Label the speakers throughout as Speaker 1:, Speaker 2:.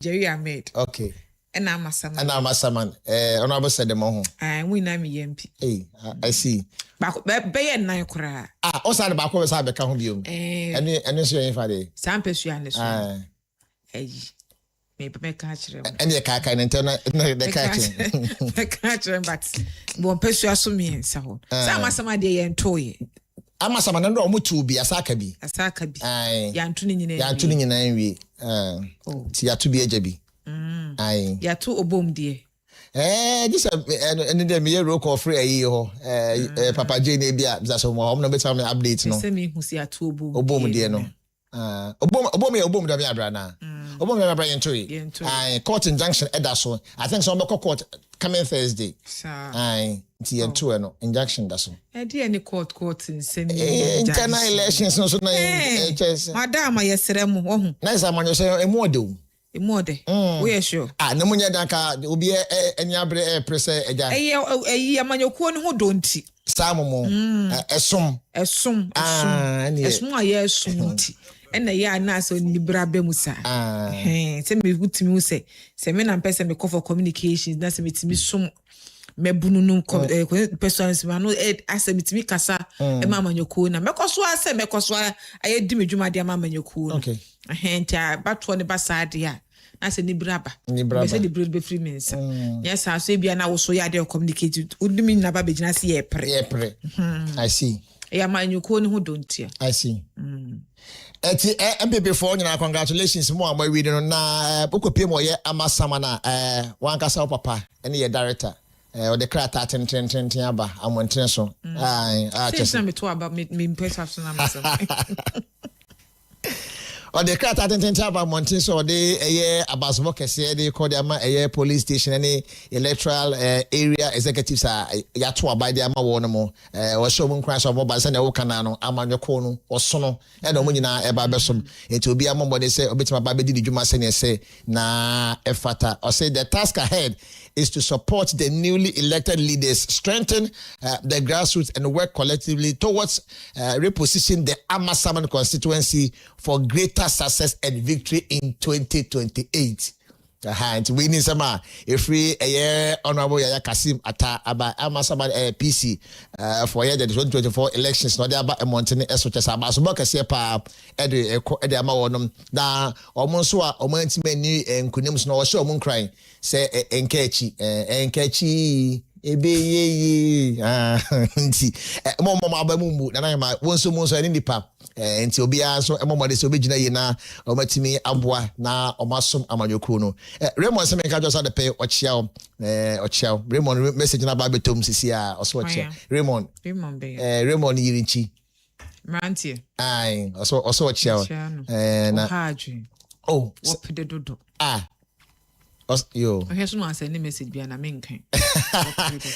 Speaker 1: Jerry Ahmed.
Speaker 2: Okay.
Speaker 1: And I'm a saman.
Speaker 2: And I'm a saman. Honorable said the moho.
Speaker 1: We know me MP.
Speaker 2: Hey, I see.
Speaker 1: Bay and nine cry.
Speaker 2: Also the back was the count you. And it's your infade.
Speaker 1: Some person. Maybe catch them.
Speaker 2: And your caca and tell the catching.
Speaker 1: The catcher, but won't pursue me and so. Some day and toy.
Speaker 2: I'm a saman and to be a sakabi.
Speaker 1: A sakabi.
Speaker 2: Yantuning in envy. See, to be a jebby. Aye.
Speaker 1: Ya two obom dear.
Speaker 2: This and then me rock or free a year. Papa Jane Bia, that's a more number time updates. No,
Speaker 1: send me who see a two
Speaker 2: obom dear no. Obom da biadra na. Obom na Brian Toy. Aye, court injunction edaso. I think some court coming Thursday. Aye, TN2 no injunction daso.
Speaker 1: Dear any court in send
Speaker 2: internal elections no so na
Speaker 1: Madam yesteremu wo.
Speaker 2: Nice am you say e mo do.
Speaker 1: Imode. We are sure.
Speaker 2: No munya danka obi enyabre prese eja.
Speaker 1: Amanyokuo ne ho donti.
Speaker 2: Samomo. Esom
Speaker 1: aye esum ti. Ena ya na so nibra bemusa. Se me gutimi wo se me na mpese me call for communications na se metimi som mebunu no persons ma no ase metimi kasa e ma amanyokuo na mekoso ase mekoso aye di medwuma de amanyokuo.
Speaker 2: Okay.
Speaker 1: Ntia batwo ne basade a na se ni braba be se di braba be free means yes so bia na wo so ya de communicate udimi na ba begina se ye pre
Speaker 2: I see
Speaker 1: ya manyuko ne ho dontia
Speaker 2: I see eti MPP for nyina congratulations mo am we no na pokopie mo ye amasama na wan kasa papa ene ye director o de krata ten aba amonten so
Speaker 1: just me to about me impress after na masama
Speaker 2: on the crowd attendant about mountain so they abasmo kese they call them police station any electoral area executives are ya to by the ama won mo o show mun crash of mobile say na wo kana no amanyoko no osono e no nyina e ba besom enti obi amombo dey say obetima ba bedi dwuma say ne say na efata or say the task ahead is to support the newly elected leaders, strengthen the grassroots and work collectively towards repositioning the Amasaman constituency for greater success and victory in 2028. And we need some free honorable Yaya Kasim ata aba Amasaman PC for the 2024 elections. No, there about a mountain esoches aba so boka se pa ede ama wonom na omonso a omanti mani nkunim so no show mun crying say enkechi ebe ye nti mo abamu na ma wonso monso ani nipa nti obi aso emomode se obegina yi na omatimi aboa na omasom amanyoku no Raymond se menka just the pay ochiao Raymond message na ba betom sisi a oso ochia Raymond Raymond yirinchi
Speaker 1: Rantie
Speaker 2: ai oso ochia
Speaker 1: na haji
Speaker 2: oh
Speaker 1: what pede dodo
Speaker 2: yo
Speaker 1: here's no answer any message bia na menkan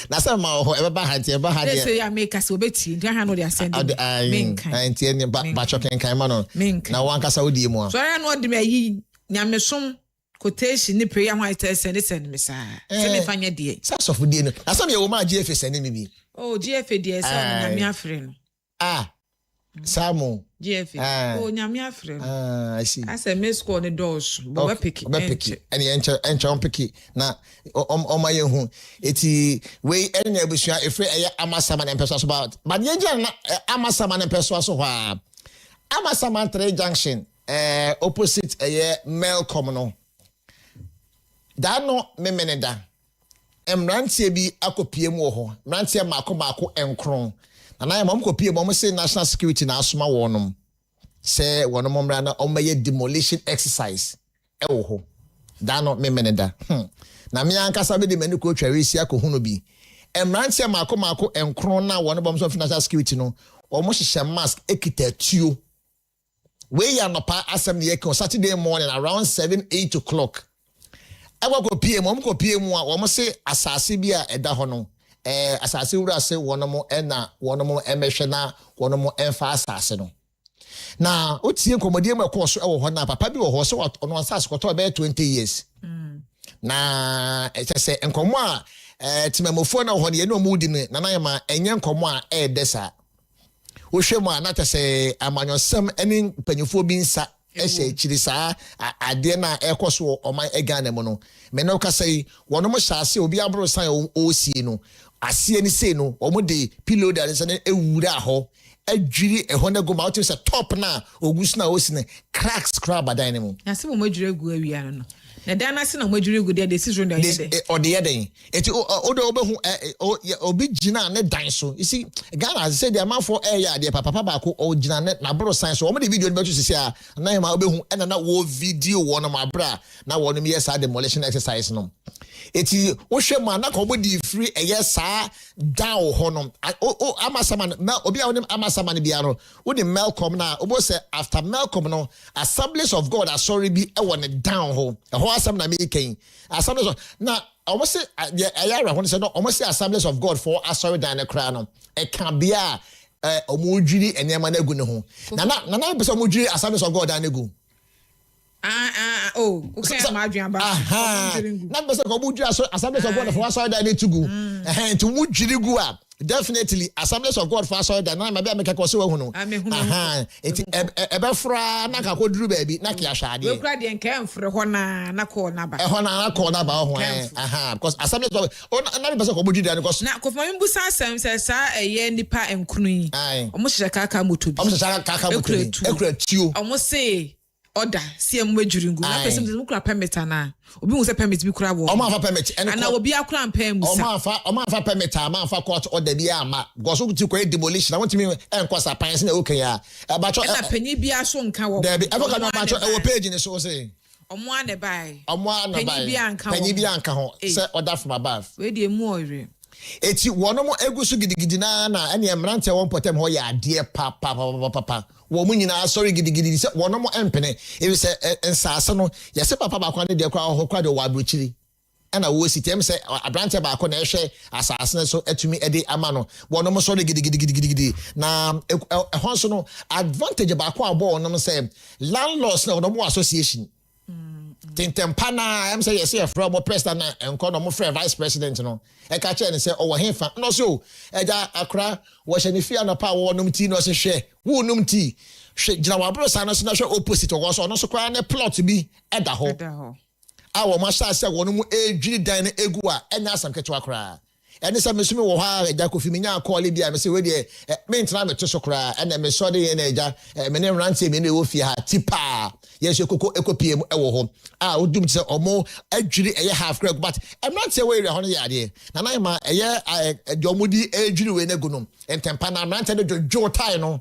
Speaker 2: na say ma ho e ba hantie
Speaker 1: they say ya make us obeti ndi ha no dey send menkan
Speaker 2: antie ni ba choken kan ma no na wan kasa odi mu a
Speaker 1: so ya no de me yi nyamesom quotation ni prayer why tell send me sa say me fanya de
Speaker 2: sa so fu de no na some ye wo ma GF send me bi
Speaker 1: oh GF de say na me afre no
Speaker 2: Samu
Speaker 1: GF nyame afre no
Speaker 2: I see
Speaker 1: asa me score ne doors bo we pick
Speaker 2: any encha on pick na my hu eti we any abusua efre eye amasama na mpeso so about but ye na amasama na mpeso so ha amasama 3 junction opposite eye Melcom no da no memeneda emrantie bi akopie mu ho mrantie mako enkron na ya mom kopie mom say national security na asoma wonom say wonom mra na omaye demolition exercise wo ho da no memeneda na me ankasa be de mani ko twawesi akohunu bi emrantie mako enkron na wonom so national security no omo hihye mask ekitatuo we ya no pa asem ne yeke Saturday morning around 7-8 o'clock kopie mom kopie mu a omo say asase bi a eda ho no asase wura se wonomo ena wonomo emehwe na wonomo emfa asase no na otie komodie mu ekoso ewo ho na papa bi wo ho se ono asase koto be 20 years na etese enkomo a timamofo na ho ne ye no mudi na na yema enye nkomo a edesa wo hwemu a na tese amanyosem eni panyufo bi nsa ehye chiri saa ade na ekoso oman egane mo no me no ka say wono mo hyase obi abro san o sie no asie ni sei no omo de pillow da nse na ewura ho adwiri eho na go ma o say top na ogusu na o si ne cracks crab adan mo
Speaker 1: na se mo madwire gu awia no na dan na se na madwire gu de decision de yede
Speaker 2: o de yede eti o de obehu obi gina ne dan so you see Ghana say the man for ya de papa ba ko o gina ne na bro science o mo de video no betu sisi a na ma obehu na wo video wono ma bra na wono me yes demolition exercise no eti wo hwe ma na ko body free sa down ho no o amasama na obi a wonim amasama ne bia no wo de Malcolm na obo say after Malcolm no Assemblies of God are sorry be e won down ho asem na me ken Assemblies of na almost say ayara when say no almost say Assemblies of God for asori dan na kra no e kan bia omodwiri enema na gu ne ho na be say omodwiri Assemblies of God dan na gu
Speaker 1: okay ma adwan ba
Speaker 2: na be say omodwiri Assemblies of God for asori dan na tugu nti omodwiri gu a definitely Assemblies of God for asori dan na be ameka ko se wa hu no enti ebefra na ka koduru ba bi na ka hwade
Speaker 1: we kra de nka mfre ho na ko na ba
Speaker 2: na ko na ba ho because Assemblies of na be say omodwiri dan because
Speaker 1: na Kofi ma mbu sa asem se sa eye nipa enkunu yi omo hye kaka motobi
Speaker 2: omo hye kaka motobi ekura tuo
Speaker 1: omo say order CM Wejurungu na person dem kura permit na obi hu say permit bi kura wo
Speaker 2: omo afa permit
Speaker 1: na obi akura mpam musa
Speaker 2: omo afa permit ama afa court order bi ama goso ti ko demolition I want me enkwasa pan se na okay ya bacho
Speaker 1: na panyi bi aso nka wo
Speaker 2: there be ever na bacho e wo page ni so say
Speaker 1: omo ane bai
Speaker 2: panyi bi anka ho say order from above
Speaker 1: we dey mu ore
Speaker 2: eti wono mo egusu gidigidi na ene emrante won potem ho ya ade papa wo mu nyina sorry gidigidi se wono mo empene e se ensase no yese papa ba kwa ne de kwa ho kwa de wa abrochiri ana wo sitem se abrante ba kwa na ehwe asase so atumi ede ama no wono mo sorry gidigidi na ehon so no advantage ba kwa abo wono mo se landlords na wono mo association Tintempana, I'm say yes, from president and call no friend vice president no. E ka che ne say o wo hefa no so eja akra wo hye ne fia na pa wo num ti no se hwe wo num ti hwe gina wa bro sa no so na hwe opposite wo so no so kwa ne plot bi eda ho a wo ma sha se wo num edwiri dan na egu a enya asam keto akra ene se mesumi wo ha eja Kofi menya call bia me se we de me ntra me to so kra ene me so de ye na eja me ne rantie me ne wo fie ha tipa yes ekoko ekopiem ewo ho a odum se omo adwiri eye half crack but rantie we re ho ne yade na na ma eye jomudi adwiri we na gunum entempa na rantie de jojo tai no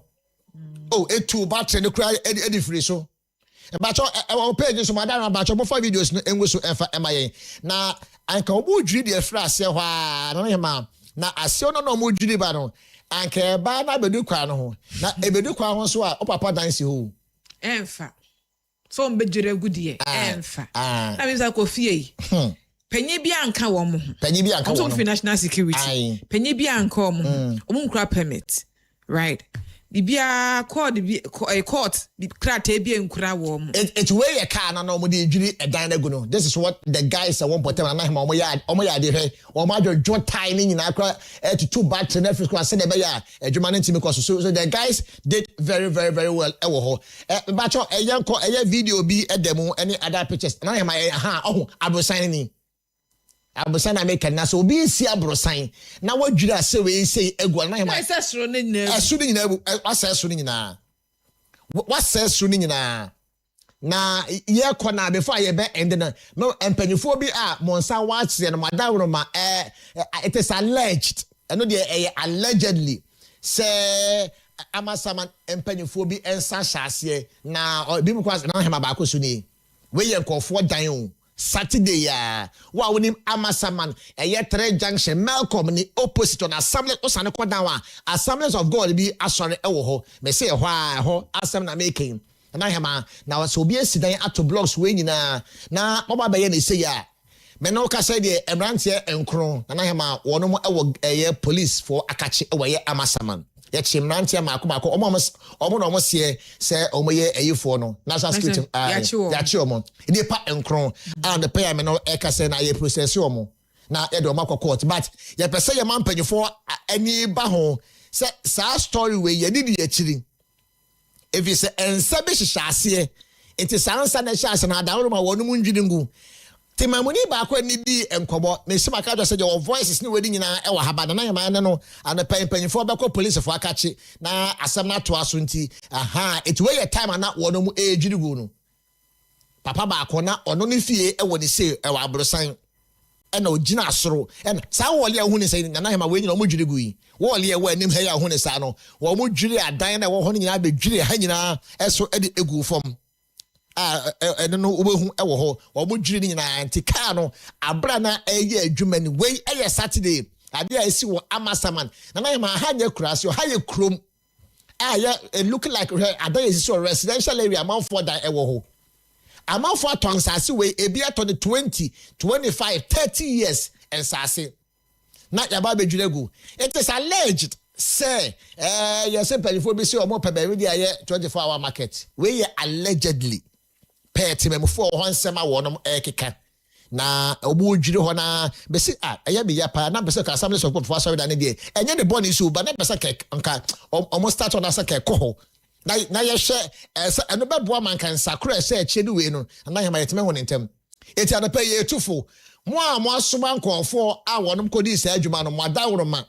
Speaker 2: etu battery ne kra edi free so bacho e page so madam bacho mo for videos no enwo so enfa emayen na anka obo dwiri de fra ase ho a na ma na ase no mo dwiri ba no anka ba na bedu kwa no ho na ebedu kwa ho so a o papa dance ho
Speaker 1: enfa so mbedwire gudie enfa na me say Kofi yi penye bi anka wo mo
Speaker 2: penye bi anka wo no
Speaker 1: national security penye bi anka wo mo nkura permit right bibia court krata bi enkura wo mo
Speaker 2: it way a car na mo de dwiri edan na gu no this is what the guys at one point na him omo ya de hwe omo adwo tie ni nyina akra to two battery na free class na be ya adwuma na ntimi cause so the guys did very very very well ewo ho bacho eyenko video bi edemu any other pictures na him abrosan ni abusa na make na so obi si abrosan na wadwira ase we sei egwa na hema
Speaker 1: asesoro ne nyina
Speaker 2: asu ne nyina asesoro ne nyina wasesoro ne nyina na ye kona before ye be end na no empanyfo bi a monsa watse no madawro ma it is alleged eno de allegedly say amasaman empanyfo bi ensa hyase na bi mu kwa na hema ba ko so ni we ye nkofo dan o Saturday ya wa wonim amasaman eye 3 junction Malcolm ni opposite on assembly osane kodan Assemblies of God bi asore ewo ho me say ho asem na making na hema na so bi asidan ato blocks we nyina na baba be ye na say ya me no ka say de emrantie enkron na hema wono mo ewo eye police for akachi ewo ye amasaman ya chimrantie mako omo no mo se omo ye eyifo no national security ya chi omo ide pa enkron and the pay me no e ka say na ye process omo na e do makọ court but ye pese ye mampanyefo ani ba ho say sa story we ye didi ye chiri if you say ensabe hihase It is answer na chance na da ma wonu mu ndwini ngu. Timamuni ba kwa ni di enkobo. Me se maka just say your voices ni wedi nyina e wa haba na yama no ana panyimfo be kwa police fo akachi na asem na to aso nti aha it wey your time na wonu mu edwini gu no. Papa ba akona ono ni fie e woni se e wa abrosan ena ogina asoro ena sa wole ya hunu se na hema we nyina mo dwiri gu yi wole ya wa nim ha ya hunu sa no wo mo dwiri adan na wo ho nyina be dwiri ha nyina eso e de egu fom eno no obehu e wo ho wo mo dwiri nyina ntika no abra na eye adwuma ni we eye Saturday ade a esi wo amasaman na hema ha nya kurase ha ye krom it look like adan esi so residential area man for that e wo ho amount for tonsase we ebia to the 20, 25, 30 years and sase. Na yaba be dwelegu. It is alleged say you say pelifo be say omo pebe we dey 24-hour market. We allegedly pay timem for honsema wonom ekeka. Na obu dwiri ho na be say eya be ya pa na be say ka assembly support for sorry da ne dey. Enye the born issue but na be say nka omo start on asa ke ko na ye hwe eno beboa man kan sakura hwe eche ni we no na hema yetime ho ntem eti anape ye tufo mo asoma nkonfo a wonom kodi sa adwuma no mo adawroma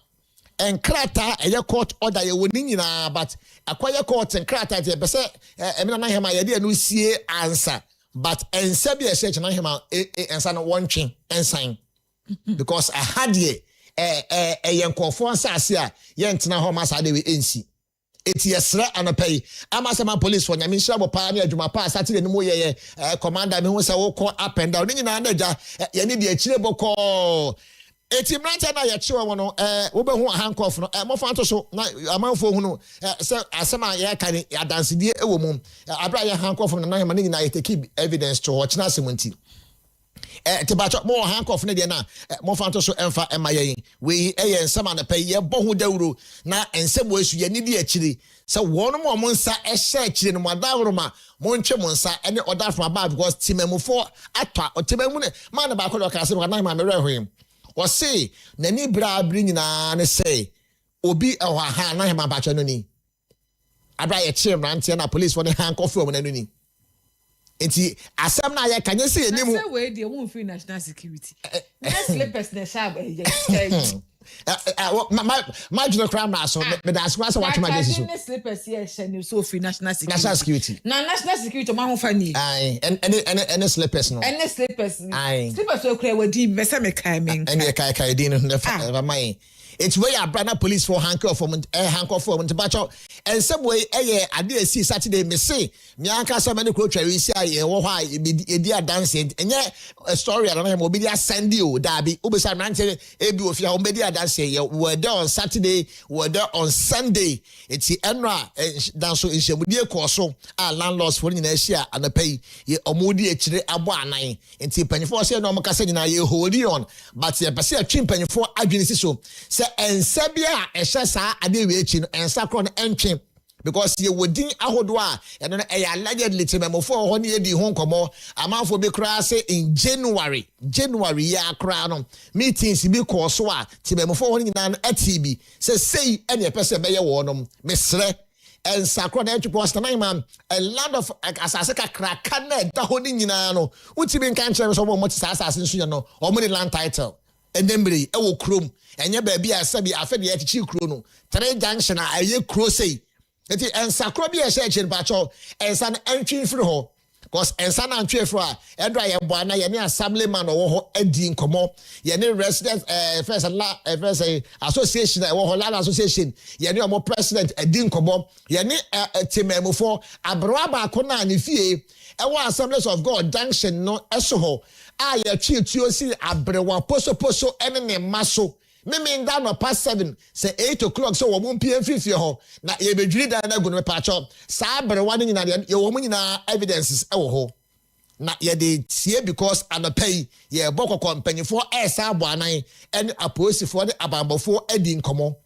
Speaker 2: enkrata eye court order ye woni nyina but akwaye court enkrata je be se emina na hema ye de no sie answer but ensa bi e na hema ensa no wontwe ensan because I had ye ye nkonfo ansase a ye ntena ho masa de we ensi eti yesra anapay amasema police for nyame nhyira bopa na adwuma pa Saturday no ye commander me hu se wo call up and down nyina na ja ye ne de akire boko eti mranta na ye chewa wo no wo be hu handcuff no mo fa to so na amanfo hu no se asema ye kan adansedie ewo mum abra ye handcuff no na hema nyina ye take evidence to watch na semunti te ba chop mo handcuff ne de na mo fa to so emfa emaye we ensema na pay ye bohu dawuro na ensemo esu ye ni di akiri se wono mo nsa ehye akiri no madawroma mo ntwe mo nsa ene order from above because timemufo atwa otimemu ne man ba ko do ka se na ma me rehwem o se nani bra abri nyina ne se obi ewa ha na hema ba cho no ni abra ye chim rantie na police for the handcuff wo na no ni enti asem na ya kanye se enimu
Speaker 1: say we dey won free national security next slippers na sharp
Speaker 2: my junior crime na so me da so watch my decision
Speaker 1: so next slippers here shey so free national
Speaker 2: security
Speaker 1: na national security ma ho fani
Speaker 2: and slippers no
Speaker 1: and slippers so kra wadi be say me kai men
Speaker 2: and kai din no fa mai it's where your brother police for handcuff for to batch and some way ade see Saturday me say me anka so many ko twa we see aye wo ho e di dance enye a story ala na obi dia Sunday o dabi obesa nante ebi ofia o media dance ye were there on Saturday were there on Sunday it's enra dance inshemudie ko so a landlords for nyina hia anapai ye omodi akire abo anan enti panifo se no mo kasa nyina ye hold on but ye pese atwi panifo adwene si so ensabia ehye saa ade we echi no ensakro no entwe because ye wodin ahodo a eno no allegedly timemofo ho ne di ho nkomo amanfo be kra say in January ya kra no meetings bi ko so a timemofo ho nyina no atibi say ene pese be ye wo no mesre ensakro na entwe post na man a land of asase kakra ka na da ho ni nyina no utibi nkan kire so mo ti asase nso no o mo ni land title enembre e wo krom enye ba bia asabi afede ye tichi kro no 3 junction a ye kro sei eti ensakro bia she echi ba cho ensan antwi firi ho because ensan antwi firi a edra ye bo na ye ne assembly man wo ho adi nkomo ye ne resident first association wo ho land association ye ne omo president adi nkomo ye ne timemufo abroa ba ko na ne fie e wo Assemblies of God junction no eso ho a ye twi tuosi abrewa poso ene ne maso me down no past 7 say 8 o'clock so wo mo pie fifie ho na ye bedwiri dan na gu no pa cho sa abrewa ne nyina ye wo mo nyina evidences e wo ho na ye de tie because anapay ye bokoko mpanyifo esa abo anan ene aposifo ne abambofo adi nkomo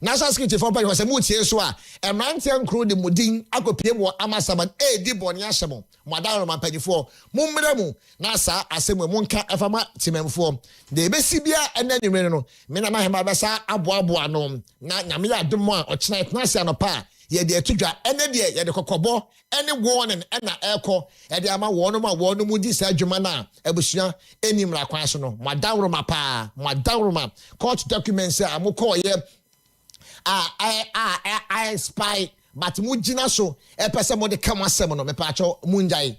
Speaker 2: national security for mpanyifo se mu tie so a emrante nkro de mudin akopie mo amasaman di boni ahyemo mwadaro mpanyifo mummremu na sa asemu mu nka efama timemfo de besi bia enanimre no me na hema besa abo ano na nyame ya demo a ochina etnase anopa ye de atudwa ene de ye de kokobo ene warning ena eko e de ama wono ma wono mu di sa adwuma na abusua enimra kwan so no madawroma court documents amukọ ye I spy but mu gina so e pese mo de kam asem no me pa cho mu njai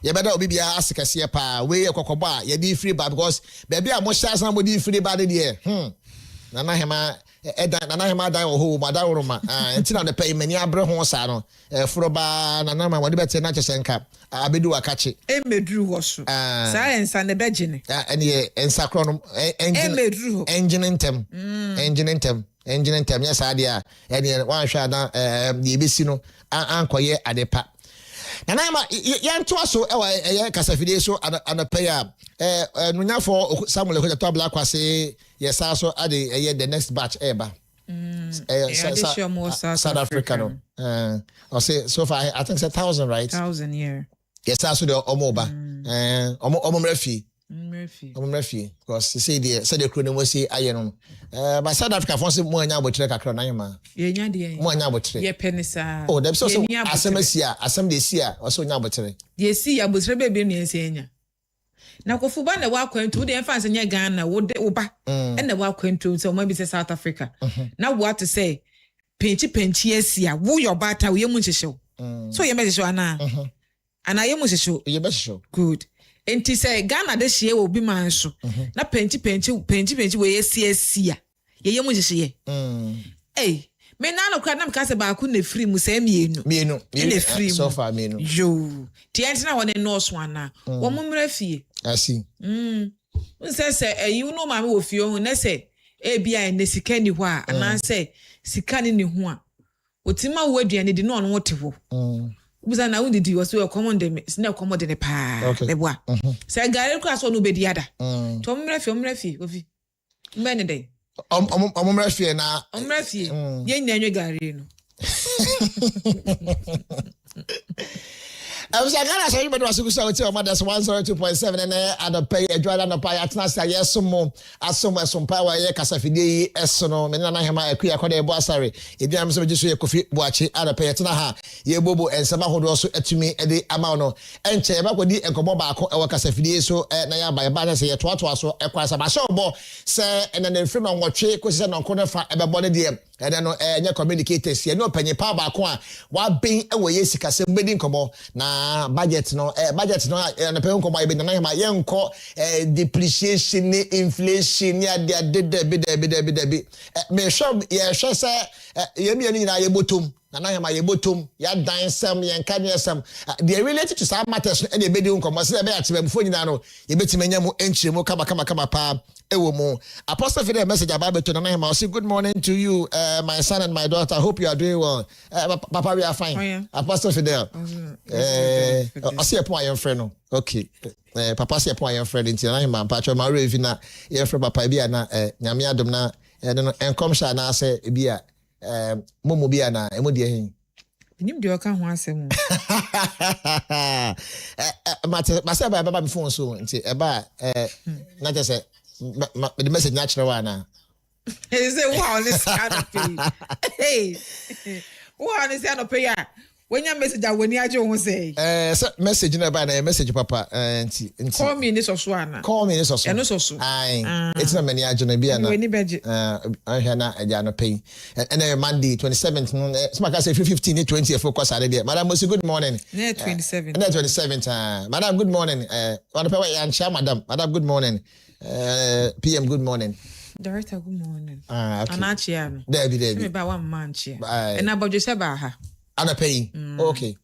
Speaker 2: ye beda obi bia asekase pa we ye kokobo a ye di free ba because baby a mo sha san mo di free ba de nana hema dan oho madawroma entina de pay mani abre ho sa no froba nana ma wode bete na chesenka abedu akache
Speaker 1: emedru ho so science and the gene
Speaker 2: ene ensa kro no engine intem yes adia ene wan hwa na ye besi no ankoye adepa nana ma yanto so ye kasafide so anapay a nunyafo Samuel ko to black kwase yes so ade the next batch eba South Africa no I say so far I think it's 1,000 right
Speaker 1: 1,000 year
Speaker 2: yes so the omoba omomrafi because say the crew no say aye no but South Africa for say mo anya abotre kakra na yema
Speaker 1: ye nya de
Speaker 2: mo anya abotre
Speaker 1: ye penisa
Speaker 2: oh dem so asem de sia o so nya abotre
Speaker 1: ye si ya abotre be no ense nya na Kofi ba na wa kwantu de enfa nya Ghana wo de oba na wa kwantu so mo bi say South Africa na what to say penchi asia wo your bata wo ye mu nhyehyw so ye me nhyehyw ana ye mu nhyehyw
Speaker 2: ye be nhyehyw
Speaker 1: good enti say Ghana de hye obi man so na penchi we asia ye mu nhyehyw me na no kwa na mkase ba ku na free mu say mienu ne free
Speaker 2: so far mienu
Speaker 1: yo ti enti na wona nurse wana wo mu mra fie
Speaker 2: asi
Speaker 1: say you know mama wo fie ho na say bia ne sika ni ho a na say sika ni ho a otima wo aduane di no no wote ho ubuza na wundidi wo so common dem na common dem pa leboa say gare kwa so no bedi ada to mra fie Kofi mbene dey
Speaker 2: omumra fie na
Speaker 1: omra fie ye nyanwe gare no
Speaker 2: I'm saying Ghana say anybody was to say o ma that's 102.7 and at pay adwala na pay atna say yesomo asom power ye kasafide esono me na hema akua kwada ebo asare ebi am so giso ye Kofi Boachie at pay atna ha ye bobo ensama hodo so atumi e de ama no enche ye bakodi enkomo baako e kasafide so na ya ba na say ye toato so e kwasa ba so bo say na na mfim na nwotwe kwese na nko na fa e bebo ne de and then nya communicators ye no panyi pa baako a wa ben e wo ye sikase mbedi nkomo na budget no na pe nko ma be na ma ye nko depreciation ni inflation ya de me show ye show say ye mi ni na ye botom na ma ye botom ya dan sam ye nka ne sam they related to some matters and ye be di nko ma say be atebe mfo nyina no ye betime nya mu enchire kama pa ewo mu apostle Fidel message about to na ma say good morning to you my son and my daughter, I hope you are doing well. Papa, we are fine. Oh, yeah. Apostle Fidel. I see a point your friend. Okay. Papa see a point your friend into na ma patcho ma revi na your friend papa bia na nyame adom na en come sha na say bia momo bia na emo de hin.
Speaker 1: Nim de oka ho asem.
Speaker 2: Ma say baba me phone so nti e ba na just say the message natural one na.
Speaker 1: He say wow this kind of pay. Hey. Wow this kind of pay. When your message when you ajo say.
Speaker 2: Message na ba na message papa nti.
Speaker 1: Call me this so ana.
Speaker 2: Call me this so.
Speaker 1: Eno so.
Speaker 2: Aye. It's not many ajo na bia na.
Speaker 1: When beje.
Speaker 2: Ahia na aja no pay. And Monday 27th so maka say 15 20 focus are there. Madam Mosi good morning.
Speaker 1: Na 27.
Speaker 2: Na 27th. Madam good morning. One pay we answer madam. Madam good morning. PM good morning.
Speaker 1: Director good morning.
Speaker 2: Okay.
Speaker 1: Anachia.
Speaker 2: Debbie.
Speaker 1: Me ba one man chia. And about you say ba ha.
Speaker 2: Ana pay. Okay.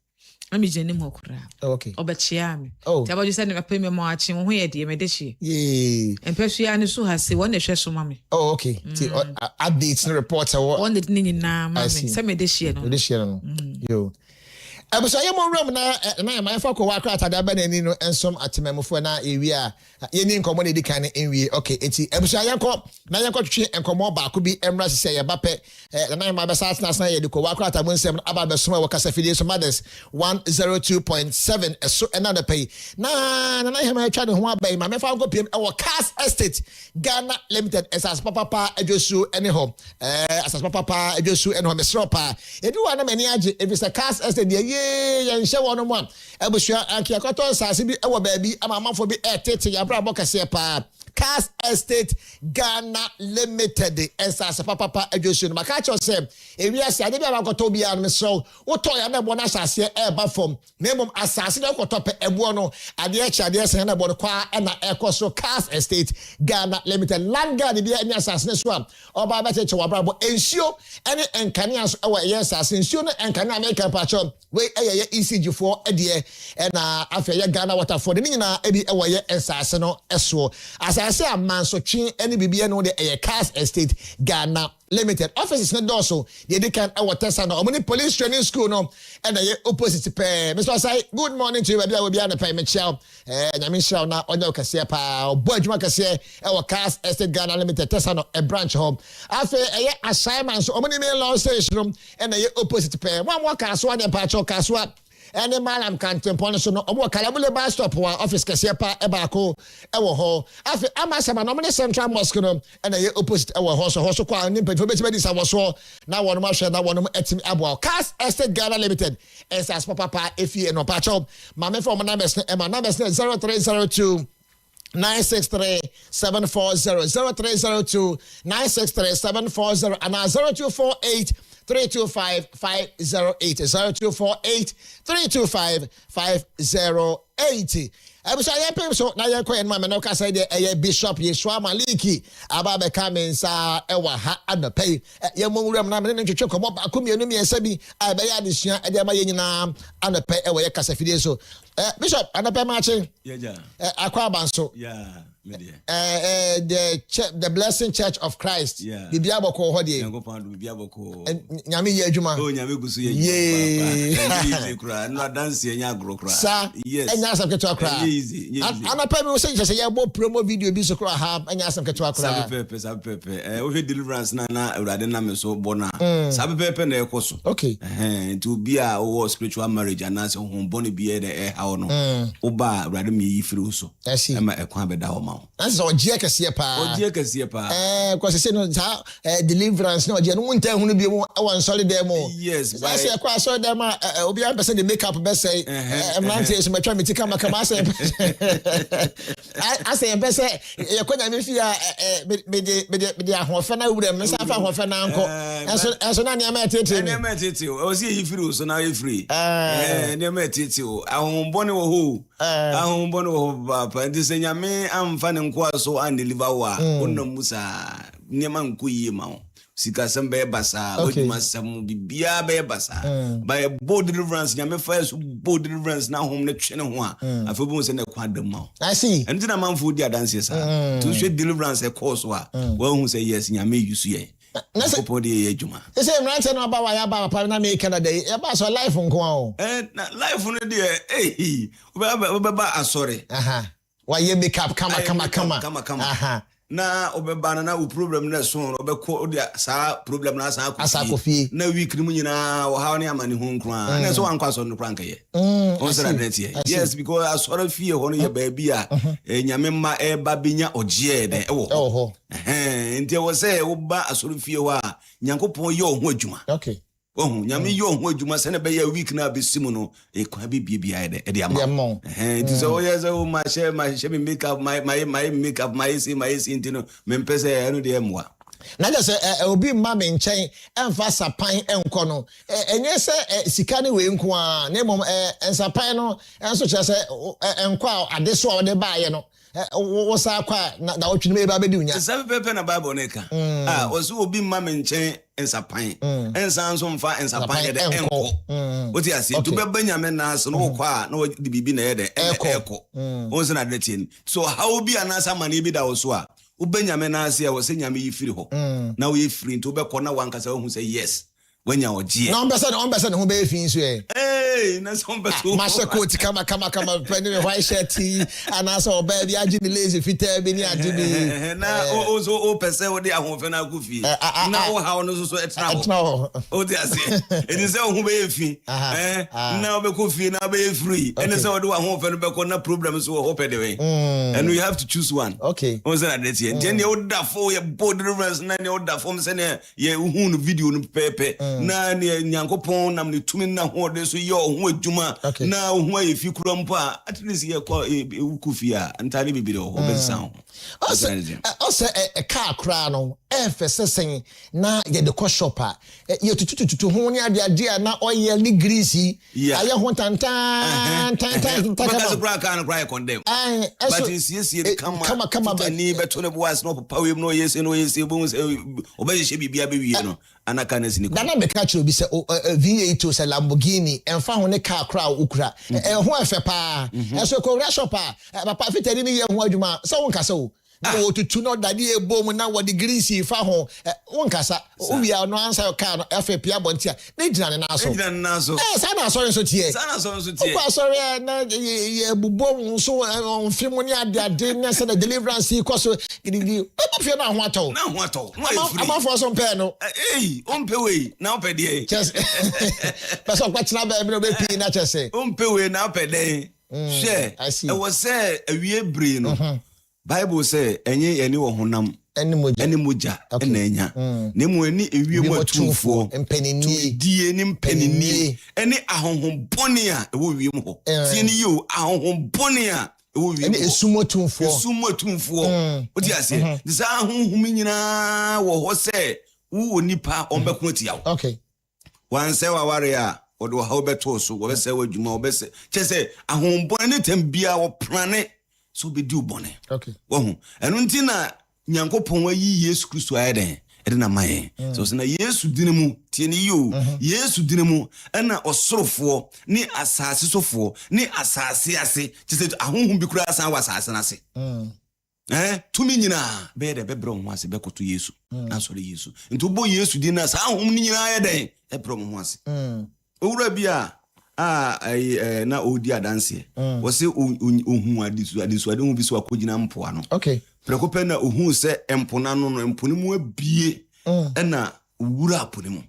Speaker 1: Let me jeni mo kura.
Speaker 2: Okay.
Speaker 1: Obachia me.
Speaker 2: Oh.
Speaker 1: About you say me pay me mo achi ho ye de me de chi.
Speaker 2: Yeah.
Speaker 1: And pesia ni so ha se won na hwe so mame.
Speaker 2: Oh okay. Updates and reports
Speaker 1: on the nini na mame. Say me de chi no.
Speaker 2: De chi no. Yo. Abusa yemo room na my fa ko wa kra tada ba nani no ensom atemamfo na ewi a yeni nkomo na edikan enwie okay enti abusa yanko na yanko twetwe nkomo ba ko bi emra sese ye bape na ma be sa na ye de ko wa kra tada nsem aba be so wa kasa fidie so mothers 102.7 eso na da pay na hema twa de ho abai ma me fa go pm e wo Cars Estate Ghana Limited esas papa adwosu ene ho asas papa adwosu ene ho mesropa edu wa na mani age evisa Cars Estate de yanshe wono mo abusua ankiakoto sase bi ewo baabi amamafo bi etete yabra bokase pa Cars Estate Ghana Limited esas papa adwosu no maka cho se ewiase ade bi abakoto bi an so woto ya na bo na sase eba fom nemom asase na koto pe ebo no ade echi ade ese na bo kwa na ekoso Cars Estate Ghana Limited land guard bi anya asase ne so oba ba cheche wabra bo ensio ene enkane aso ewo yes asase ensio no enkane America pacho we eye ECG4 ede na afa ye Ghana Waterford ni nyina ebi ewo ye asase no eso asase amanso twi ene bibie no de eye Cars Estate Ghana Limited offices na doso they can tesa no omni police training school no and ye opposite pe Mr. Say good morning to you baby we be an pay me chow nyame show na onye kase pa Boachie kase e Cars Estate Ghana Limited tesa no a branch home afa ye assignment so omni main law station and ye opposite pe one more kaso na pa cho kaso any malam kan tempon so no omo kalabule bus stop wa office kase pa e ba ko e wo ho afi amasama no mo central mosque no and ye opposite e wo ho so kwa ni pefo beti bedi sa wo so na wono ma hwe na wono etimi abo Cars Estate Ghana Limited esas papa efie no pa cho ma me from numbers e ma numbers 0302 963-740 0302-963-740 and 0248 325-508 0248-325-508 Abusa yepem so na ye kwen ma me no ka say de Bishop Yeshua Maliki aba be kamensa ewa ha adapai ye monwuram na me ne twetwe komo ba komienu miensa bi aba ya adesua e de ma ye nyina adapai ewa ye kasa fidie so Bishop adapai ma che akwa abanso the Blessing Church of Christ bibia boko ho de nyame ye adwuma
Speaker 3: nyame gusu ye papa no dance ye nya agro
Speaker 2: sa enya asam keto akra anapa me say say ye bo promo video bi so kra ha enya asam keto akra
Speaker 3: sabe o deliverance na urade na me so bona sabe pepe na ekoso
Speaker 2: okay
Speaker 3: to be a spiritual marriage and as hon boni bi e de ha no oba urade me yi firi so e ma ekwan be da ho ma
Speaker 2: that's ogie kase pa because say no deliverance no ogie no nta hunu bi mo wan solid dem
Speaker 3: yes
Speaker 2: but say kwa solid dem obi am person the makeup be say mante so metwa metika makama say I say be say ye konya me fi me de ahofa na wura me sa fa ahofa na anko enso na ne ma tete
Speaker 3: o si yi free so na yi free ne ma tete o ahonbone wo ho ahonbone wo papa ndi se nyame amfa ne nko so and deliver wa onnam musa ne man ko yi ma sika sembe basa oduma sam bibia be basa by bold deliverance nyame first bold deliverance na hom ne twene ho a afebu se ne kwa dem ma
Speaker 2: I see
Speaker 3: enti na manfo di adanse sa to show deliverance e course wa hu say yes nyame yusu ye na se podi ye adwuma
Speaker 2: say mrante no ba wa ya ba papa na me Canada e ba so life nko a
Speaker 3: na life no de ba asore
Speaker 2: wa ye makeup kama
Speaker 3: aha na obeba na wo problem na so obekọ odia sa problem na sa
Speaker 2: Kofi
Speaker 3: na week ni nyina wo ha ne amane ho nkran na so wankwa so no kranka ye on say that yes because asoro fie ho no ye ba bia nyame ma e ba binya ogie de e wo ho nti wo say wo ba asoro fie ho a nyankopon ye ho adwuma
Speaker 2: okay
Speaker 3: nyame yo ho adwuma se ne be ya week na besimu no e kwa bibia de e ama it is all yes o ma share me make up my make up my see intino me pese e no de emwa
Speaker 2: na just obi ma me nchen emfa sapan enko no enye se sika ne we nko a na mom ensapan no enso kire se enko a ade so a de baaye no wo sa kwa na otwini me ba be di unya
Speaker 3: sabe pepe na bible ne ka oso obi ma me nchen ensapan ensanso mfa ensapan de enko oti ase to be banyame na so no kwa na di bibi na ye de enko onse na de tin so how bi anasa mane bi da wo so a ubanyame na ase a wo se nyame yi firi ho na wo yi firi nti wo be kọ na wankasa wo hu say yes when you are G.
Speaker 2: No, person who be fin so eh.
Speaker 3: Hey, na some person.
Speaker 2: Masha coat kama pending white shirt and also baby agini lazy fit be ni agini.
Speaker 3: Na o person we dey ahonfe na Kofi. Na o ha no so etna. O dey ase. Eni say o be fin. Na o be Kofi na be free. Eni say o dey ahonfe no be ko na problem so o hope dey way. And we have to choose one.
Speaker 2: Okay.
Speaker 3: O say na dey tie. Then you da for your board reference na you da for me say na ye hu no video no pepe. Na ne nyankopon nam ne tumi na ho de so ye ho adwuma na ho aye fi kura mpo at least ye kwa Kofi a ntare bibire ho be sound.
Speaker 2: Also a car kra no efesesen na ye de ko shop a ye tutututu ho ne ade na oil ni greasy aye ho tantan
Speaker 3: because bra kan cry condemn but yes come ni beto ne boas no papa we no yes bo obaye she bibia be wie no anaka na sini
Speaker 2: na be catch obi se V8 se Lamborghini enfa ho ne car kra ukura ho efe pa so ko shop a papa fitari ni ye ho adwuma so won kasa o na wo tutu no dade ebom na wo de greasy fa ho won kasa o wi no answer your car no efe pia bontia na gina ne na so sa na sorry so tie ko sorry na ye bubom so on film ni ade na say the deliverance ko so gidi papa fie na ho ato ama for some pen no
Speaker 3: on pe we na o pe de
Speaker 2: just person kwatena ba me no be pi na chese
Speaker 3: on pe we na o pe de share e was say awie bre no Bible say enye eni wo honam eni moja na enya na mu eni ewie mu atumfo
Speaker 2: empanini
Speaker 3: die ni mpanini eni ahonhombone a ewo wie mu ho tie ni yo ahonhombone a ewo wie mu
Speaker 2: eni
Speaker 3: esumotumfo odi ase disa ahonhom nyina wo ho se wo nipa ombeko tiawo
Speaker 2: okay
Speaker 3: wan se wa ware a odo ha obeto so wo be se wadwuma wo be se chese ahonhombone ne tambia wo prane so be do bone
Speaker 2: okay
Speaker 3: wo enu nti na nyankopon wa yi Yesu Kristo ayeden ede na maye so na Yesu dinimu tie ni yo Yesu dinimu na osorofo ni asase sofo ni asase ase tise ahonhom bi kura asan wa asase na ase tumi nyina be de bebre ho ase be koto Yesu na so le Yesu nti bo Yesu din na sa ahom ni nyina ayeden e bro ho ase owura bia na odi adanse wo se ohun adisu ade hu bi so akogina mpoa no
Speaker 2: okay
Speaker 3: prekope na ohun se empona no empone mu abie na wura apone mu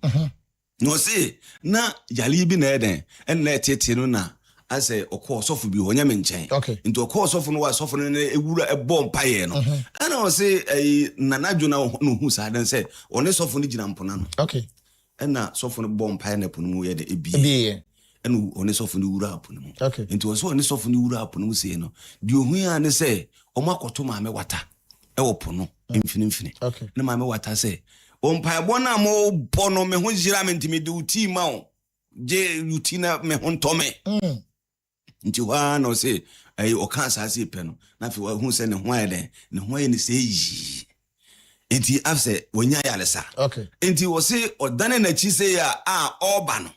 Speaker 3: no se na yale bi na eden na etete no na ase okọ sofo bi ho nyame nchen nti okọ sofo no wa sofo no na ewura ebo mpaye no ana wo se nanadwo na no hu sa adan se one sofo no gina mpona no
Speaker 2: okay
Speaker 3: na sofo no bo mpaye na pone mu ye de ebie enu one sofo ni wura aponu mu nti wo so one sofo ni wura aponu mu se no di ohun ya ne se o makoto maame wata e wo pono mfini na maame wata se o mpa bo na mo pono me ho jira me ntimi de uti ma o je utina me ho ntome nti wa no se o kan sa se pe no na fi wa hu se ne ho ayede ne ho aye ne se yi nti afse wonya ya lesa nti wo se odane na chi se ya oba no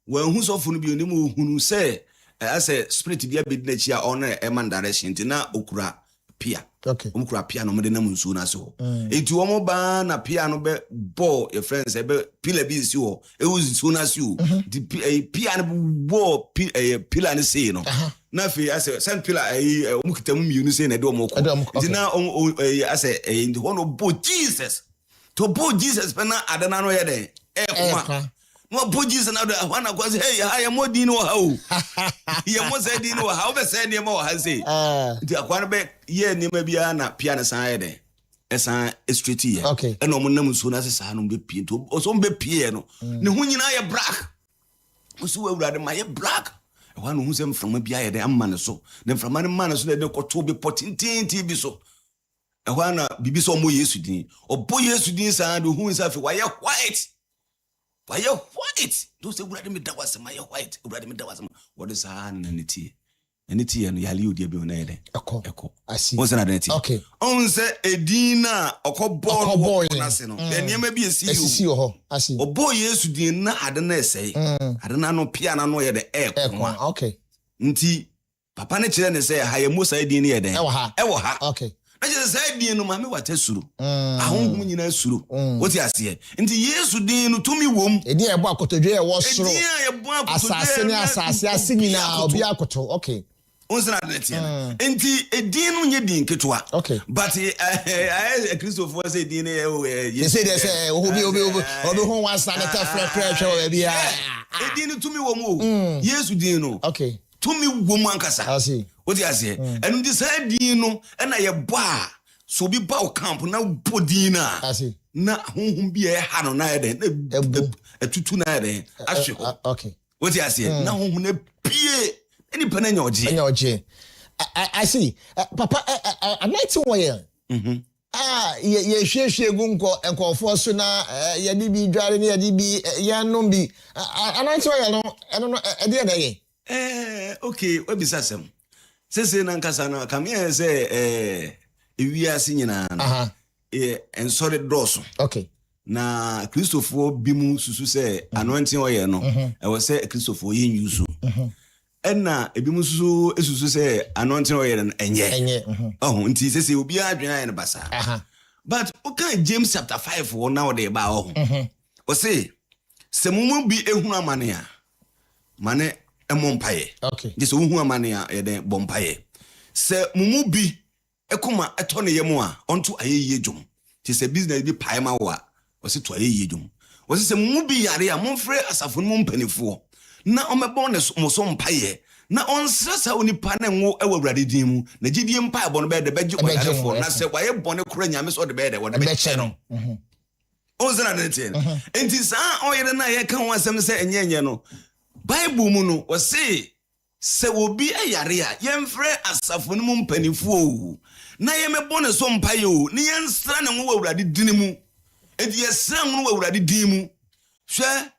Speaker 3: when who's often be on who say, as a spirit be a bit nature on a man direction, na okura pia.
Speaker 2: Okay.
Speaker 3: Okura piano, Madame Suna so. It to ban a piano ball, your friends, a pillar be you, it was soon as you. The piano ball a pillar and say no. Nothing as a sand pillar a mukitam unison a domo. Now, as a in the one of both Jesus. To both Jesus, but not I don't know yet. Mo Boachie na do ahwana kwazi hey ya mo din wo ha o ya mo say din wo ha o be say ne mo ha say nti akwan be ye ne ma bia na pia ne san ye de esan street ye e no mo nam nso na sesa no be pie to o so be pie no ne hu nyina ye black o so awurade ma ye black e wa no hu sem from bia ye de amma ne so ne from ne ma ne so de ko to be potintinti bi so e wa na bibi so mo Yesu din o bo Yesu din san do hu nsa fi wa ye white. Why you white? Don't say ready me that was my white. Ready me that was what is an tea? And yali would be on a echo. I see. What's another tea? Okay. On say Edina or boy. Then you may be a CEO. I see. Oh boy, yes, you did not. I don't know. Say I don't know piano no the air. Okay. Nti Papa ne chile ne say I am most idea there. Ewa ha. Okay. I just said din no mame wate suru ahonhom nyina suru what you ase nti Yesu din no tumi wom
Speaker 2: edin ebo akotodwe e wo soro asase ni asase ase nyina obi akoto okay
Speaker 3: unsana detie nti edin no nye din ketwa
Speaker 2: okay
Speaker 3: but Christopher say din
Speaker 2: you say they say obi ho wan stand ta frɛ hwe bia
Speaker 3: edin no tumi wom o Yesu din no
Speaker 2: okay
Speaker 3: tumi wom ankasa
Speaker 2: I see
Speaker 3: what you say and this din no na ye bo a so bi ba o camp na bodina
Speaker 2: I see
Speaker 3: na honhom bi e ha no na ye den etutu na ye den ahwe
Speaker 2: okay
Speaker 3: what you say na honhom na pie any penanya oje
Speaker 2: I see papa a 91 year ye hwehwe gunko enkofo so na ye di bi dware ne ye di bi ya no bi a 91 year no eno no e de na ye
Speaker 3: okay we bi sasem sese na nkasa na kam ye say ewiase nyina na ensore doso
Speaker 2: okay
Speaker 3: na Christopher bimu susu say anointing oil no e was say Christopher yin yusu enna ebimu susu esusu say anointing oil enye nti sese obi adwen aye ne basa but okay James chapter 5 wo na wo de ba o say se mumu bi ehunu amane a mane emompaye
Speaker 2: okay
Speaker 3: je se hu amane a ye den bompaye se mumu bi ekoma eto ne yemu a onto ayeye dwom ti se business bi pae ma wo a o se to ayeye dwom o se mumu bi yare a monfre asafo no mpanifo na omebon ne mo so mpaye na onsrasa onipa na ngo awurade din mu na gidie mpae bo no be de beje oyarefo na se waye bone kora nyame so de be de wo de be che no ozana de tin enti sa oyere na ye kan wasem se enyenye no Bible mu no o se obi ayare a yemfre asafo no mpanifo na yemebɔ ne so mpaye o ne yensra ne ngo awurade din mu edi yesra ngo awurade din mu hwɛ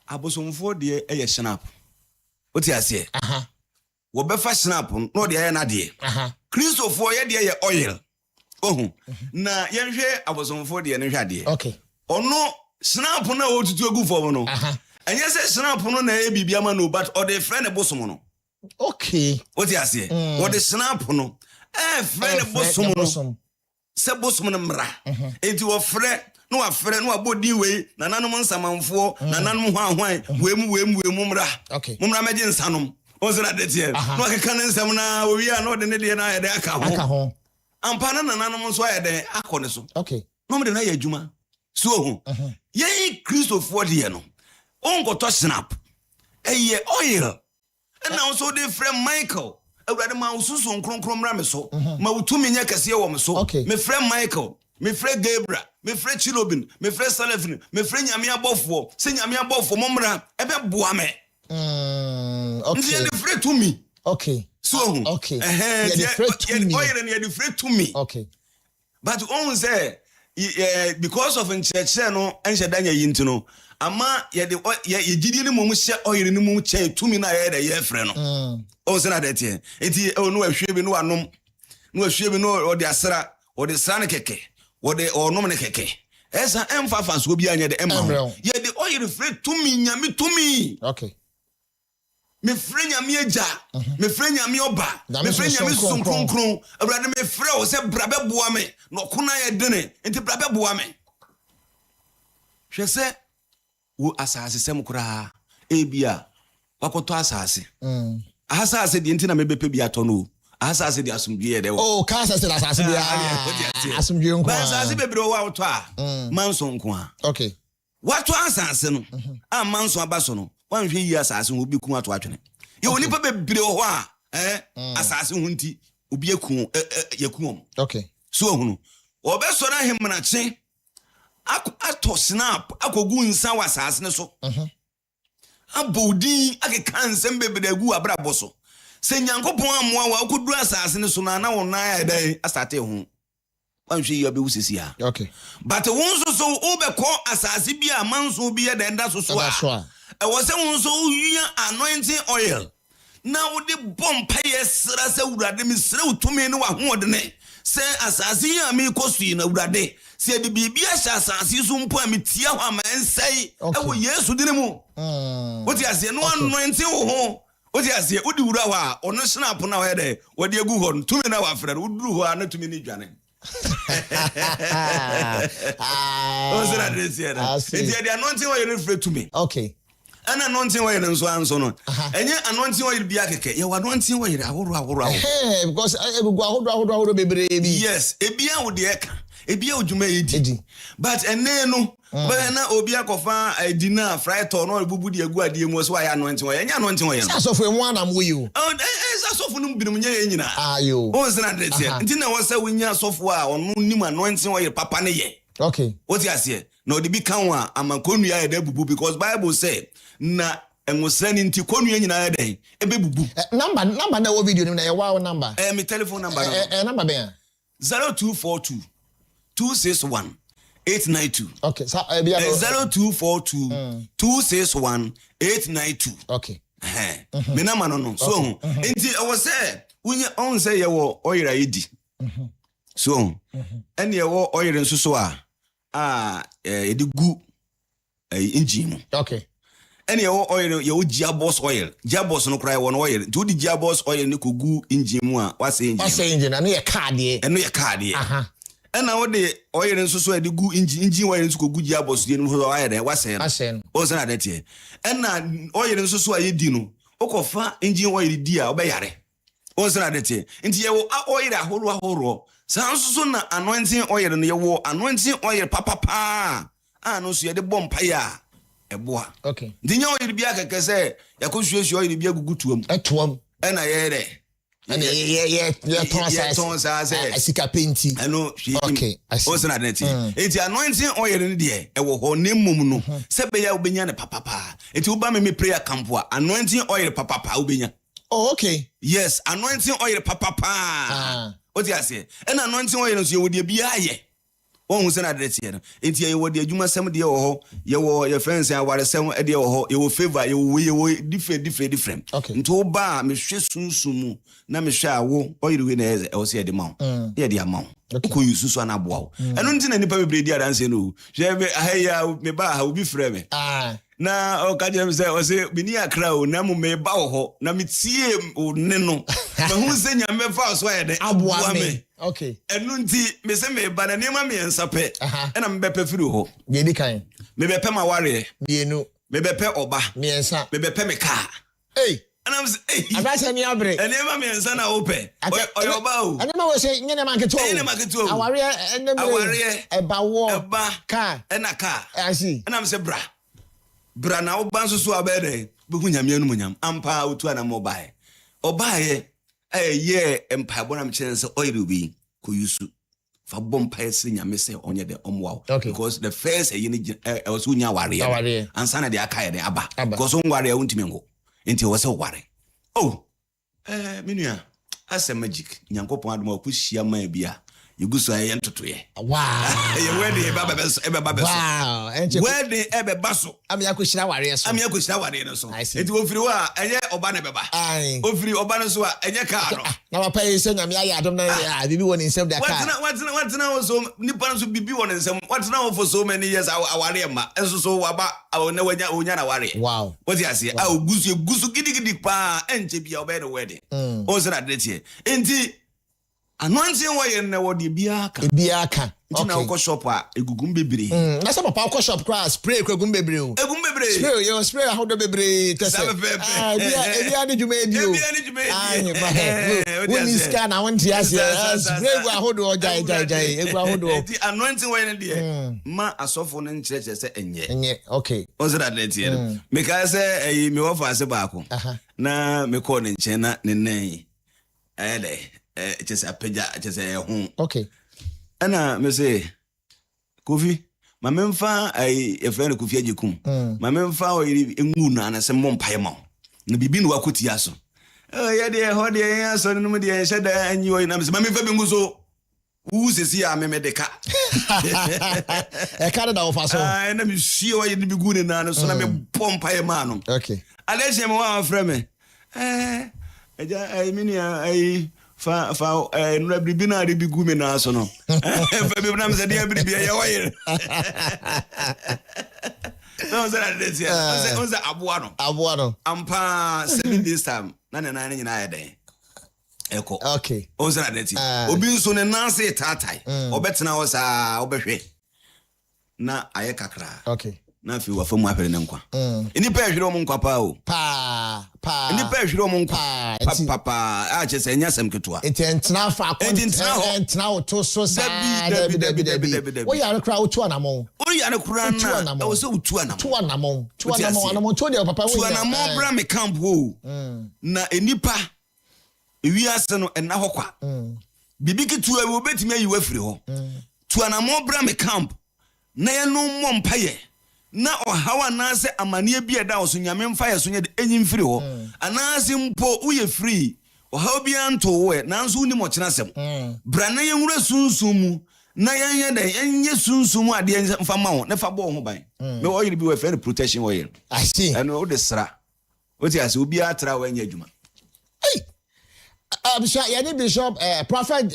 Speaker 3: abosomfo de eye snap oti ase wo befa snap no de aye na de Christopher ye de ye oil na yenhwɛ abosomfo de ne hwade
Speaker 2: okay
Speaker 3: ono snap na o tutu egu fo no and yes, snap no na e bibia ma no but or the friend bosom no
Speaker 2: okay
Speaker 3: what you say what the snap no friend bosom no se bosom no mra enti wo frɛ no wa frɛ no abodi we na nanom nsamanfo na nanom hwan wemu mra
Speaker 2: okay
Speaker 3: mumra meje nsanom o zira de tie no akeka ne nsam na owi a no de ne de na ya de aka ho ampa na nanom nso ya de akɔ ne so
Speaker 2: okay
Speaker 3: no me de na ya adwuma so ho ye Christopher de no ongo to snap eye oil and now so dey friend Michael awurade ma ususu nkronkron mra me so ma utumi nya kase wo me so me friend Michael me friend Gabriel me friend Chilobin me friend Salafin me friend nyame abofo se nyame abofo momra ebe boa me
Speaker 2: okay
Speaker 3: the friend to me
Speaker 2: okay
Speaker 3: so
Speaker 2: okay
Speaker 3: the friend to me oil and the friend to me
Speaker 2: okay
Speaker 3: but on say because of ncheche no enche danya yintino ama ye de ye gidi ni mum hye oyire ni mum che tumi na ye de ye frɛ no o se na de tie enti no ahwe bi no anom no ahwe bi no o de asra o de sra ne keke o de onom ne keke esa emfafa so bi anya de emma ye de oyire frɛ tumi nyame tumi
Speaker 2: okay
Speaker 3: me frɛ nyame agya me frɛ nyame oba me frɛ nyame sonkronkron awurade me frɛ o se brabe boa me no kona ye dene enti brabe boa me hwɛ se wo asase sem kura ebia wakoto asase asase de ntina mebepe bia to no asase de asumdwe de
Speaker 2: oh ka asase de asase bia asumdwe nko
Speaker 3: asase bebre wo wato a manso nko a
Speaker 2: okay
Speaker 3: wato asase no a manso abaso no wanhwe yi asase ho bi ku ato atwene ye oni pa bebre wo a asase ho nti obi eku yakum
Speaker 2: okay
Speaker 3: so hunu obeso na hemna che ato snap akogu nsa wasase ne so abodi akeka nsem bebede agu abrabo so se nyankopon amoa wa akodu asase ne so na na wona ya dai asate ho wanhwe yi obewusisi a
Speaker 2: okay
Speaker 3: but wonso so obekọ asase bi a manso bi ya da so so a e wo se wonso uyia anointing oil na wo de bompa yesra se urade mi sra utumi ne wa hoodene se asase yi a mi kosu na urade se de bibia sha asase so mpo a metia ho ama ensai e wo Yesu dine mu what you say no anointing wo ho What you say? Udi urawa ono snap na wa de. What dey go hon? Tumi na wa frɛ. Uduru ho ana tumi ni dwane. Oh, so that is here. It's the anointing oil you refer to me.
Speaker 2: Okay.
Speaker 3: And anointing oil and so on so on. And yet anointing oil be akeke. You anointing oil ahoro.
Speaker 2: Hey, because I go ahoro bebree.
Speaker 3: Yes, ebia wo de eka. Ebia odwuma edi. But ene no, but na obi akofa dinner fry to no bubu de agu ade mu so why anointing oil. Enya anointing oil.
Speaker 2: Sa so for one am we you.
Speaker 3: Oh, sa so for no binum nya nyina.
Speaker 2: Ayo.
Speaker 3: Oh, so na dey here. Nti na wo say we nya so for a ono nim anointing oil papa ne ye.
Speaker 2: Okay.
Speaker 3: What you say? No, the big kanwa amankonu ya de bubu because Bible say na enwosani nti konu ya nyina de ebe bubu.
Speaker 2: Number na wo video nim na your wow number.
Speaker 3: My telephone number.
Speaker 2: Number be
Speaker 3: 0242 261 892.
Speaker 2: Okay. So
Speaker 3: 0242 261 892.
Speaker 2: Okay.
Speaker 3: Me na ma no. So nti I was say unya on say ye wo oyira yedi. So and ye wo oyira nso so edi gu engine.
Speaker 2: Okay.
Speaker 3: And ye wo oil ye wo gearbox oil. Gearbox no cry one oil. To the gearbox oil ni ko gu engine mu a what say engine.
Speaker 2: What say engine? And your car there.
Speaker 3: And your car there. And now the oil nso so edi gu engine oil nso ko gu gearbox dey no oil there what say. O say na that here. And na oil nso so ayedi no. Okofa engine oil di a obeyare. O say na that here. Nti ye wo oil ahoro. Sanso na anointing oil no ye wo anointing oil papa. No so ye de bompaya eboa.
Speaker 2: Okay.
Speaker 3: Dinya oil bi akeke se yakosuasu oil bi agugu tuam.
Speaker 2: Etuam.
Speaker 3: Na ye de.
Speaker 2: And tonsa say asika penti.
Speaker 3: Eno
Speaker 2: okay.
Speaker 3: O se na net. Enti anointing oil ni de e wo ho ne mum no. Se be ya obenya ne papa. Enti wo ba me prayer camp a anointing oil papa obenya.
Speaker 2: Oh okay.
Speaker 3: Yes, anointing oil papa. What you say? And anointing oil no so you dey bia ye. Won say na dey tie no. Enti ye wo dey adwuma sem dey wo ho, ye wo your friends and ware sem dey wo ho, ye wo favor, ye wo different.
Speaker 2: Okay.
Speaker 3: Nti wo ba me hwe sunsumu na me hwe awo oil we na ye e wo say dey ma. Ye dey ama. Ko yusu so na boa wo. Eno nti na nipa bebre di adanse no. Hwe me ahaya me ba ha obi frɛ me. Na o ka jem say o say bini akra o na mu me ba wo ho na me tie o ne no. Ma hu se nya me fa so ye de aboa me.
Speaker 2: Okay.
Speaker 3: Enu nti me se me ba na nema me ensape. E na me bepe firi ho.
Speaker 2: Ye di kan.
Speaker 3: Me bepe ma ware.
Speaker 2: Bienu.
Speaker 3: Me bepe oba.
Speaker 2: Me ensa.
Speaker 3: Me bepe me car.
Speaker 2: Hey.
Speaker 3: And I'm say, hey.
Speaker 2: Abasa ni abre.
Speaker 3: Enema me ensa na ope. Oyo ba o.
Speaker 2: Enema we say nyene man keto.
Speaker 3: Nyene man keto.
Speaker 2: Aware enema.
Speaker 3: Aware.
Speaker 2: Eba wo.
Speaker 3: Eba.
Speaker 2: Car.
Speaker 3: Na car.
Speaker 2: I see.
Speaker 3: And I'm say bra. Bra na oba nso so abede. Be hu nyame anu munyam. Ampa otu ana mobile. Oba ye ye empa bona mchere say oil bi ko yusu. Fa bompa ese nyame say onye de omwa. Because the first ye also nya ware. Ansa na de aka de aba. Because on ware untimi ngo. Enti wo say ware. Oh. Menua. Asa magic. Nyankopon adom akuhia man bia. You so ayen totoye.
Speaker 2: Wow.
Speaker 3: You where the ebe baso.
Speaker 2: Wow.
Speaker 3: Where the ebe baso.
Speaker 2: Ami akuhira ware so.
Speaker 3: Ami akuhira ware no so. Enti ofiri wa enye oba na beba. Ofiri oba no so a enye car no.
Speaker 2: Na papa yi se nyame aye adom na bibi won nsem da car.
Speaker 3: What na so nipa no so bibi won nsem. What na for so many years aware ma. Enso so waba na onya na ware.
Speaker 2: Wow.
Speaker 3: What you say? Gusu gidi pa enche bia oba the wedding. O say that here. Enti anointing oil na wo de biaka. Ntina wo shop a egugum bebre.
Speaker 2: Na say papa wo shop kwa spray egugum bebre o.
Speaker 3: Egugum bebre.
Speaker 2: Spray yo spray how do bebre tese. Ebia ni jume di o. When is scan I want to ask spray go ahodo jai egu ahodo.
Speaker 3: The anointing oil de ma asofo no nkyereke se enye.
Speaker 2: Okay.
Speaker 3: O say that there. Me ka say me wo fa se ba ko. Na me call ne nche na ne nan. Just a peja, just a home.
Speaker 2: Okay.
Speaker 3: And me say, Kofi, my memfa a friend Kofi Ajikum. My memfa or Muna and some mon paimon. No be been wakutiaso. Oh, yeah, dear, how dear, son, no, dear, said, and you are in Mammy Fabimuso. Who's this here? I made the car.
Speaker 2: A Canada of us.
Speaker 3: And I'm sure you'd be good in an so I'm a bomb paimano.
Speaker 2: Okay.
Speaker 3: I let him one from me. I mean, fa no bibi na de bi gu me na so no fa bi na me se de bi ya wa No, that's it. On the Abuano. Ampa 7 days time. None in I day. Echo.
Speaker 2: Okay.
Speaker 3: On the Nadeti. Obi soon and Nancy Tatai. Obetina was Obehe. Na Ayakakra.
Speaker 2: Okay.
Speaker 3: Na fi wa famu apere nkwa eni pa hwere mo nkwa pa o
Speaker 2: pa
Speaker 3: eni pa hwere mo nkwa pa a che se nya sem ketua
Speaker 2: entena fa entena o to so sa debi wo ya kra o tu anamon
Speaker 3: o ya ne kra na o se o tu anamon
Speaker 2: to de papa wo
Speaker 3: tu anamon bra me camp ho na eni pa ewiase no ena hokwa bibi ketua we obetimi ayi wafiri ho tu anamon bra me camp na ye no mo mpaye na ohawa na se amane bi eda oso nyame mfa ye so nye enyi mfiri ho anase mpo uye free ohaw bi anto we nanso uni mo kena sem bra na ye nwura sunsun mu na ye de enye sunsun mu ade mfa ma ho na fa bo ho ban me oil bi we fair protection oil
Speaker 2: I see
Speaker 3: and o de sra o ti ase obi atra wa nya adwuma
Speaker 2: Bishop Prophet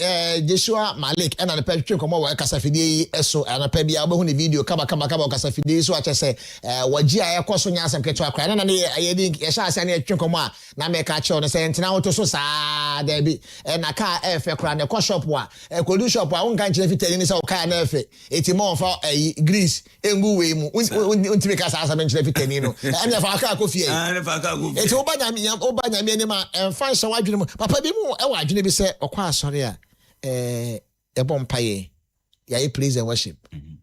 Speaker 2: Joshua Malik and the picture come over Casafidi so and a pebi abo ni video kama Casafidi so ache say wajia ya kwaso nya asem keto akra na ye sha ase na etwe komo na me ka che on say ntina woto so saa da bi na ka efe kra na kwa shop wa kodu shop wa wonka nche fitani ni say o ka na efe eti mo fa grease engu we mu untimi ka saa asem nche fitani no anya fa ka Kofi
Speaker 3: na fa ka Kofi
Speaker 2: eti oba nyame ni ma emfa nse wadwene mu papa bi mu ewa adwene bi se okwa asori a ebom paye ya praise and worship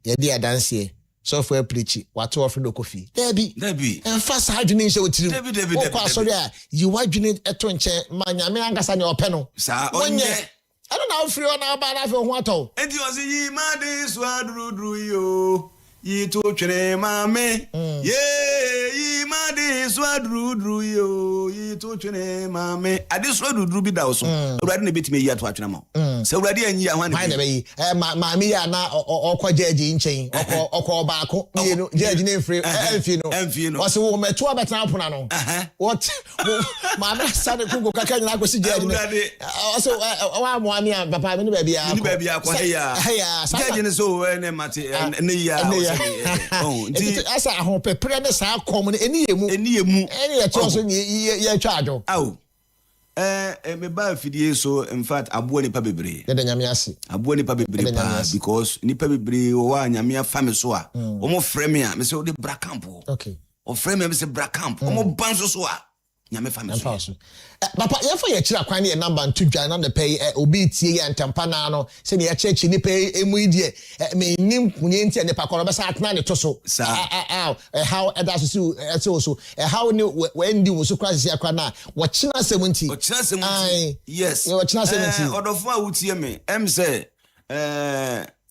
Speaker 2: ya dia dance software preach wato ofre no Kofi debi emfa sa adwene nse otirim okwa asori a you wadwene eto nche ma nyame angasa ne openo
Speaker 3: sa onye
Speaker 2: I don't know if you na ba na fe ho ato
Speaker 3: enti o se yi ma de so aduruduru yo yi to twere mame yi ma de so aduruduru yo yi to twere mame ade so aduruduru bi da so urade na betime yi ato atwena ma se urade anyi ahwan
Speaker 2: ne be yi mame ya na okwa jeji nchen okwa baako yenu jeji ne free emfi no wase wo meto abetana apona no what mame sane kugo kaka nyina akosi jeji ne wase wa mo ami papa me ne ba bia
Speaker 3: akwa heya jeji ne so ne mate ne ya
Speaker 2: Nti asa ho pepre ne sa kom ne eni yemu eni ye to so ye twa adwo
Speaker 3: me ba fidie so in fact abo nipa bebre
Speaker 2: de nyame ase
Speaker 3: abo nipa bebre pa because nipa bebre wa nyame afame so a omo frame a me say o de bra camp
Speaker 2: okay
Speaker 3: o frame me say bra camp omo banso so a nyame fame so
Speaker 2: papa ye fa ye kira kwan ne number to dwan na pay obi tie ye ntampa na no se ne ye chechi ni pay emu die me nim kunye ntia ne pakoro be sa atna ne to so how that so how ni when di wo so kwase akwa na wo kina 70
Speaker 3: yes
Speaker 2: wo kina 70
Speaker 3: odofo a wutie me em say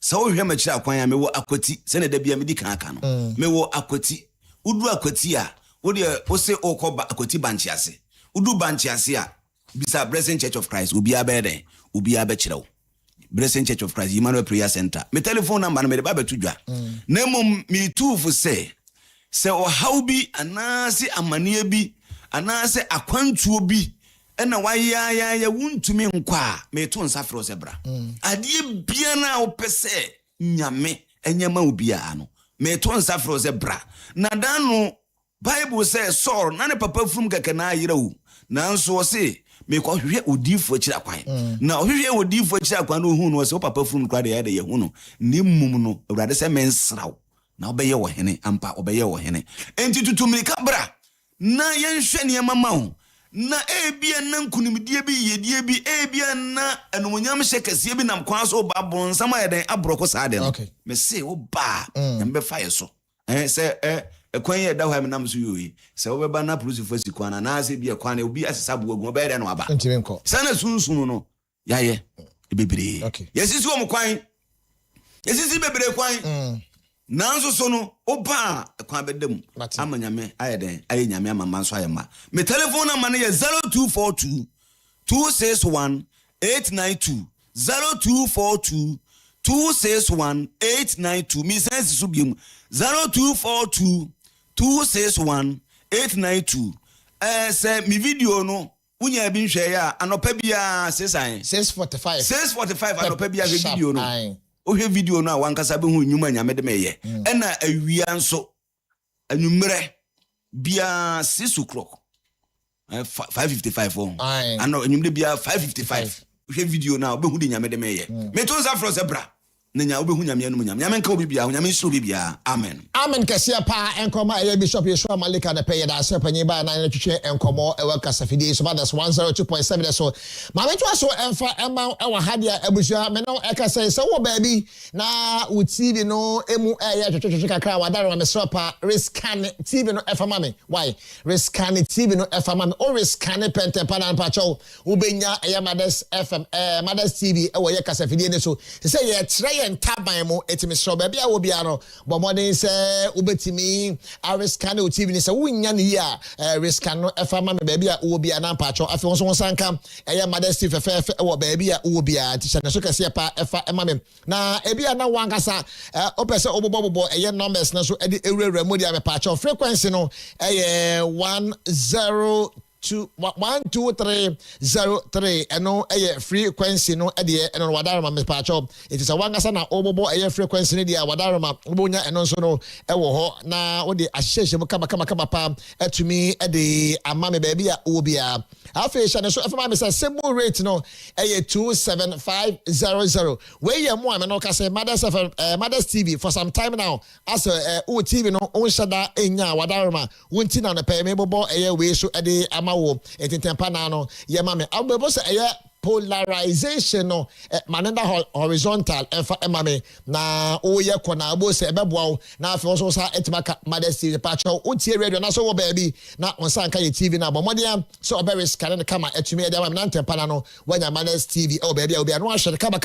Speaker 3: so wo hwe ma kira kwan ya me wo akwati se ne da bia me di kan aka no me wo akwati udu akwati a wo de wo se okoba akwati banchi ase udu banchi ase a bisa Blessing Church of Christ obi abede obi abekireo Blessing Church of Christ Emmanuel Prayer Center me telephone number na me de ba betudwa na mom me tufu se o haubi anase amane bi anase akwantuo bi ena waya wuntumi nkwa me to nsafro zebra ade bia na opese nyame enyama obi a no me to nsafro zebra na dano Bible says Saul na ne papa frum keke na ayira wu nanso wo se me ko hwe odifo akira kwan na hwe odifo akira kwan no hu no se papa frum kwa de ya de ye hu no ni mum no awurade se men sraw na obeye wo hene ampa obeye wo hene enti tutumrika bra na yenhwe ne mama hu na ebia na nkunimdie bi yedie bi ebia na enumunyam hyekase bi nam kwan so ba bonsam ayeden abroko saade no me se wo ba nyambe faye so se ekwan ye da ho am nam so yoyi se wo beba na police force kwana na ase bi ekwan obi asesa bo agu obere no aba
Speaker 2: ntimenko
Speaker 3: sana sunsun no yaye bebre yesisi wo mkwan yesisi bebre kwan nanso so no oba ekwan bedam amanyame ayeden ayanyame amama so ayema me telephone number na ye 0242 261 892 0242 261 892 mi sense so biemu 0242 261 892 say mi video no unya bi nhwe ya anopa bia 645 anopa bia video no o hwe video no a wankasa be hu nyuma nyame de meye na awia nso anumere bia 6 o'clock 5:55 on ano anumere bia 5:55 hwe video na obehu de nyame de meye me to nsa fro se bra na nya obehu nyame anu nyame nka obi bia nyame nso obi bia amen
Speaker 2: kese pa enkoma eye bishop Yeshua Malika na peye da se panyi ba na twetwe enkomo ewa kasafidi so that's 102.7 so ma me twa so emfa ema ewa hadia abusua me no ekase se wo baabi na wo TV no emu eye twetwe kakra wadare ma mesro pa rescan TV no efa mame why rescan TV no efa mame o rescan pente pa na pacho wo benya eye Mothers FM Mothers TV ewa ye kasafidi ne so se ye tre ntaban mo etimi so ba bia wo bia no bo modern se ubetimi arescan o TV ni se wunya ne ya rescan no efa ma me ba bia wo bia na pacho afi won so sanka eye Mothers TV fefe wo ba bia wo bia ti na so kase pa efa ema me na e bia na wankasa opese obobobo eye numbers na so e de ewura mo dia me pacho frequency no eye 12303 eno eye frequency no ede eno wadarama me pacho it is a wangasa na obobo eye frequency ne dia wadarama obonya eno so no ewo ho na ode ahyehyem kama pa etumi ede ama me ba bia obia afa sha ne so afa me say symbol rate no eye 27500 we ye mo am no ka say Mothers TV for some time now as o TV no on shada enya wadarama wonti na no pay me bobo eye we so ede ama wo etintempa na no ye ma me abebo se eye polarization no manenda horizontal efa emame na oye kona abo se ebeboa na afi so sa etimaka Mothers TV pacho otie radio na so wo baabi na onsa nka ye TV na bomodea so obewe scan kama etumi e dem na ntempa na no wanya Mothers TV o baabi obi no ahwe kama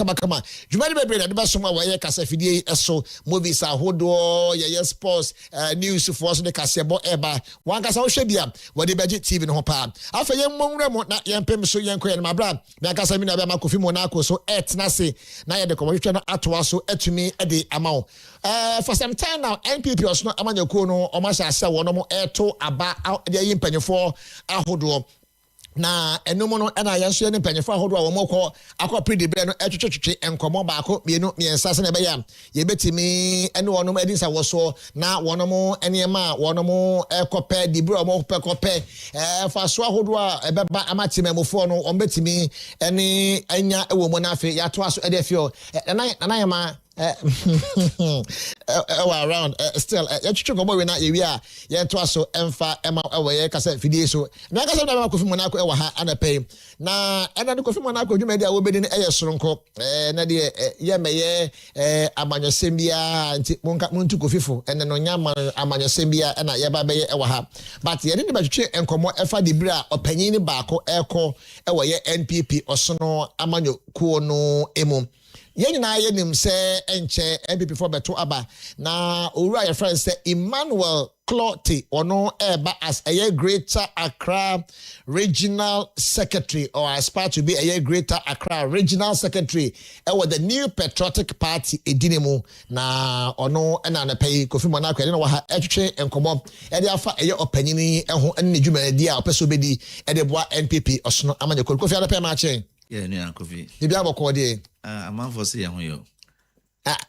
Speaker 2: dwumade bebre na de beso ma wo ye kasafidie eso movies ahodo ye sports news for so de kasebo eba wankasa wo hwe bia wo de beje TV no ho pa afa ye monwura mo na ye mpem so ye nkoye na mabra kasa mi na be ma Kofi Monako so na se na ye de komotwe no atoa so etumi e de amawo for some time now NPP osno amanyako no o ma sha wono mo eto aba de yi mpanyefo ahodo na enomo no na yanso ne mpanyefo ahodo a wo mokọ akọ bre no etwetwetwe enkomo baako mienu miensa se na be ya ye betimi ene wono edi sa woso na wono mo enema wono mo ekope dibre o mo pekope fa so ahodo a ebeba amatemamofo no o betimi ene anya ewo mo na afi ya to aso edefio na yama around still you go we na ye a ye to aso emfa ema ewe ye kasa fidie so na kasa na Kofi Monako ewa ha anapay na ena de Kofi Monako dwuma dia wo bedi ne eye soronko na de ye meye amanyosembia nti muntu Kofifo ene no nyama amanyosembia na ye ba beye ewa ha but ye de batwe enkomo efa de bra opanyin baako eko ewe ye NPP osono amanyokuo no emu yen na yenim se enche MPP for beto aba na owura your friend say Emmanuel Cloty ono eba as a Greater Accra Regional Secretary or aspire to be a Greater Accra Regional Secretary with the New Patriotic Party edinemu na ono ena na pay Kofi Monako ene wa ha etwe enkomo e de afa eye opanyini eho ene dwuma di a opeso bedi e de boa NPP osono amanya Kofi ada pay ma chen
Speaker 3: yeah no Kofi
Speaker 2: bibia bokọ de
Speaker 3: amanfo se ho yo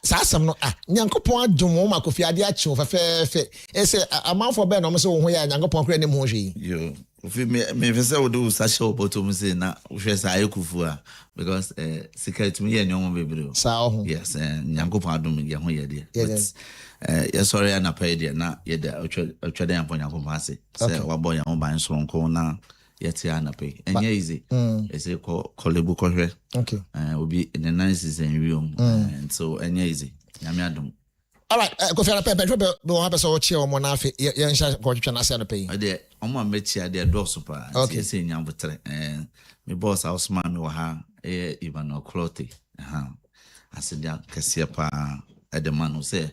Speaker 2: sasam no nyankopon adom ma Kofi ade a chewo fefefe ese amanfo be no mo se wo ho ya nyankopon kra ne mo hwe
Speaker 3: yo Kofi me fese wo do sa show bottom say na wo hwe sa ayekufu a because secret me ye nyomo bebre
Speaker 2: sa ho
Speaker 3: yes nyankopon adom ye ho ye de but yes sorry na pay de na ye de otwade yampon nyankopon ase say wabo ya ho ban soronko na yet ya na pay enye easy ese kolebu kohwe
Speaker 2: okay
Speaker 3: obi in the nice is in room and so enye easy nyame adom
Speaker 2: all right Kofi ana pepe be won so che o mo na afi ye nsha ko twetwa na se no pay
Speaker 3: de o ma mechi ade do so pa ese nyambotre me boss house man me wa ha Emmanuel Cloty asidia kase pa edemanu se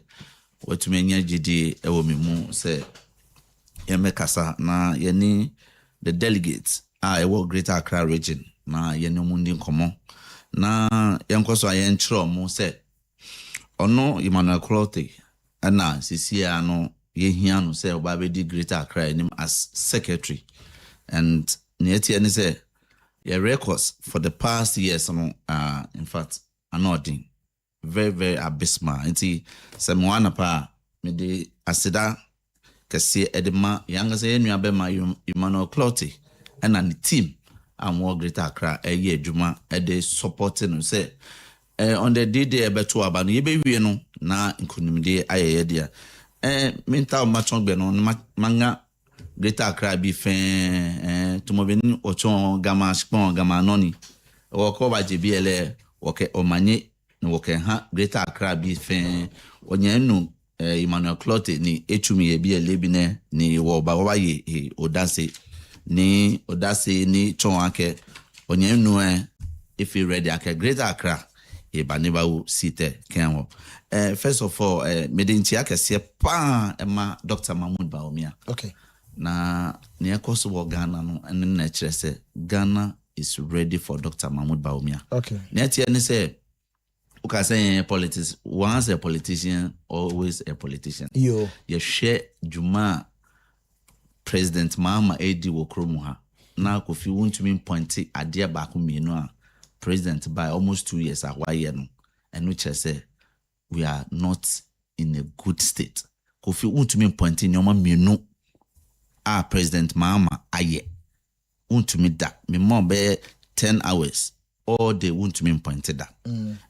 Speaker 3: watumi anya gidi ewo me mu se ye mekasa na ye ni the delegates ewo Greater Accra region na ye no mundi nkomo na yenkoso ayen chiro mu se ono Emmanuel Cloty na sisi ano ye hia no se oba be di Greater Accra enim as secretary and neati any say your records for the past years in fact anodin very abysmal nti se mo anapa me de asida
Speaker 4: kese edema yanga say enu abema Emmanuel Clotty and the team and more Greater Accra ye adwuma de supporting no say on the day beto aba no yebe wie no na nkonimde ayeye dia mental machong be no manga Greater Accra bi fe to mo beni ochon gama spon gama noni woko ba JBL woke omanye no woke ha Greater Accra bi fe onyanu Emmanuel Clotty ni etumi ye bi elebine ni wo ba wa ye odase ni chon ake onyanu if you ready ake Greater Accra e ba neba wo site kenwo first of all medinti akese pa ema Dr. Mahmoud Bawumia.
Speaker 2: Okay.
Speaker 4: Na ne ekoso Ghana no ene na kire say Ghana is ready for Dr. Mahmoud Bawumia.
Speaker 2: Okay.
Speaker 4: Ne tie ne say who can say politics, once a politician always a politician.
Speaker 2: Yo
Speaker 4: you share Juma President Mahama Edi Wokromu ha na Kofi wontumi pointi ade ba ko mienu a president by almost 2 years awaye no and which I say we are not in a good state. Kofi wontumi pointi nyoma mienu a President Mahama aye wontumi da me mo be 10 hours all they wontumi pointi da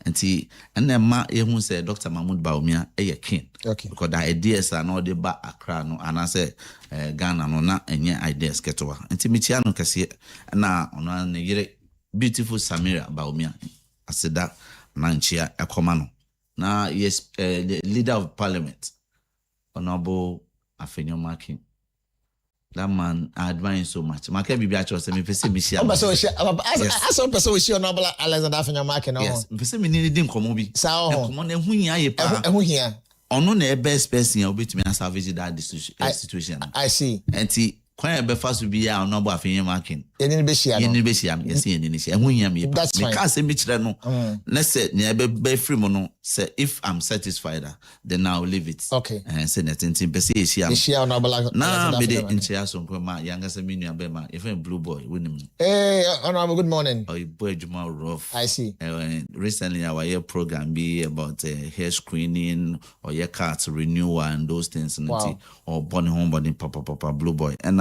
Speaker 4: enti ene ma ehun say Dr. Mahmoud Bawumia eye king.
Speaker 2: Okay.
Speaker 4: Because the ideas are not the ba Accra no and I say Ghana no na enye ideas ketwa enti michia no kase na ono na yire beautiful Samira Bawumia aseda na nchia ekoma no na yes the leader of parliament honorable Afenyomakin. That man I admire so much. Make bibi a cho se me pese mi share.
Speaker 2: As one person we share honorable Alexander Afenyomakin no.
Speaker 4: Yes, pese me ni di nkomo bi.
Speaker 2: Sa o.
Speaker 4: Nkomo na hu hia ye pa.
Speaker 2: Ehu hia.
Speaker 4: Ono na best person ya obetumi salvage that situation.
Speaker 2: I see.
Speaker 4: Enti kwan be fa so bi ya honorable Afenyomakin.
Speaker 2: Yeni be share no.
Speaker 4: Yeni be share yes yeni ni share. Hu hia me pa. Me ka se mi kire no. Na se ne be free mo no say if I'm satisfied then I'll leave it.
Speaker 2: Okay.
Speaker 4: And say nothing pese ye share.
Speaker 2: Share honorable
Speaker 4: Na be de nchia so ma yanga se mi nua be ma if blue boy winim.
Speaker 2: Hey honorable, good morning.
Speaker 4: Oh boy Juma rough.
Speaker 2: I see.
Speaker 4: Recently our year program be about hair screening or your cards renewal and those things.
Speaker 2: Wow.
Speaker 4: Or born home body papa blue boy and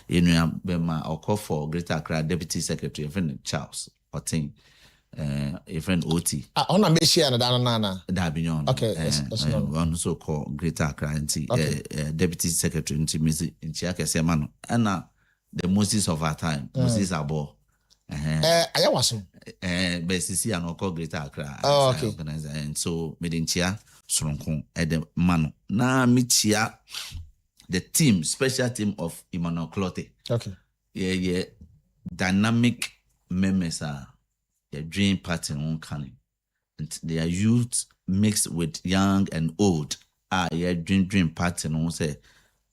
Speaker 4: you know be ma or call for Greater Accra Deputy Secretary friend Charles Otin a friend OT.
Speaker 2: Ona be share na nana.
Speaker 4: That be on.
Speaker 2: Okay.
Speaker 4: One so called Greater Accra Deputy Secretary into Mr. Nchiake Semano and the Moses of our time Moses Abo.
Speaker 2: Ayawaso.
Speaker 4: BCC and call Greater Accra.
Speaker 2: Oh, okay.
Speaker 4: And so medinchia Soronkon the mano. Na michia the team, special team of Emmanuel Clotty.
Speaker 2: Okay.
Speaker 4: Yeah. Dynamic members are a dream party on canning. And they are youth mixed with young and old. Dream party on say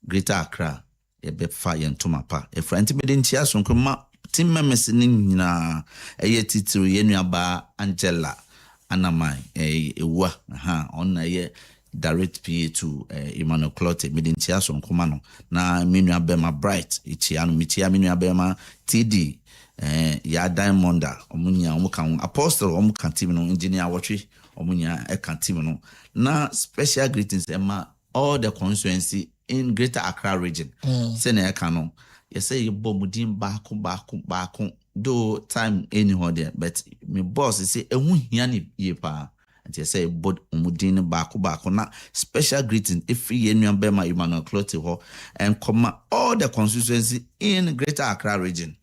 Speaker 4: Greater Accra. A be fire and tomapa. A friend medinchia Soronkon team members na titiri yenu aba Angela Anamai ewa on direct PA to Emmanuel Clotty medintia so nkomano na menu abema bright ichiano mitia menu abema TD ya Diamonda omunya omukan apostle omukan team no engineer watch omunya ekan team no na special greetings ema all the constituency in Greater Accra region sene ekan no you say you bomudin back do time anyhow there but my boss say ehun hia ni ye pa and you say bod umudin back na special greeting if ye nua bema Emmanuel Clotty ho and come all the constituency in Greater Accra region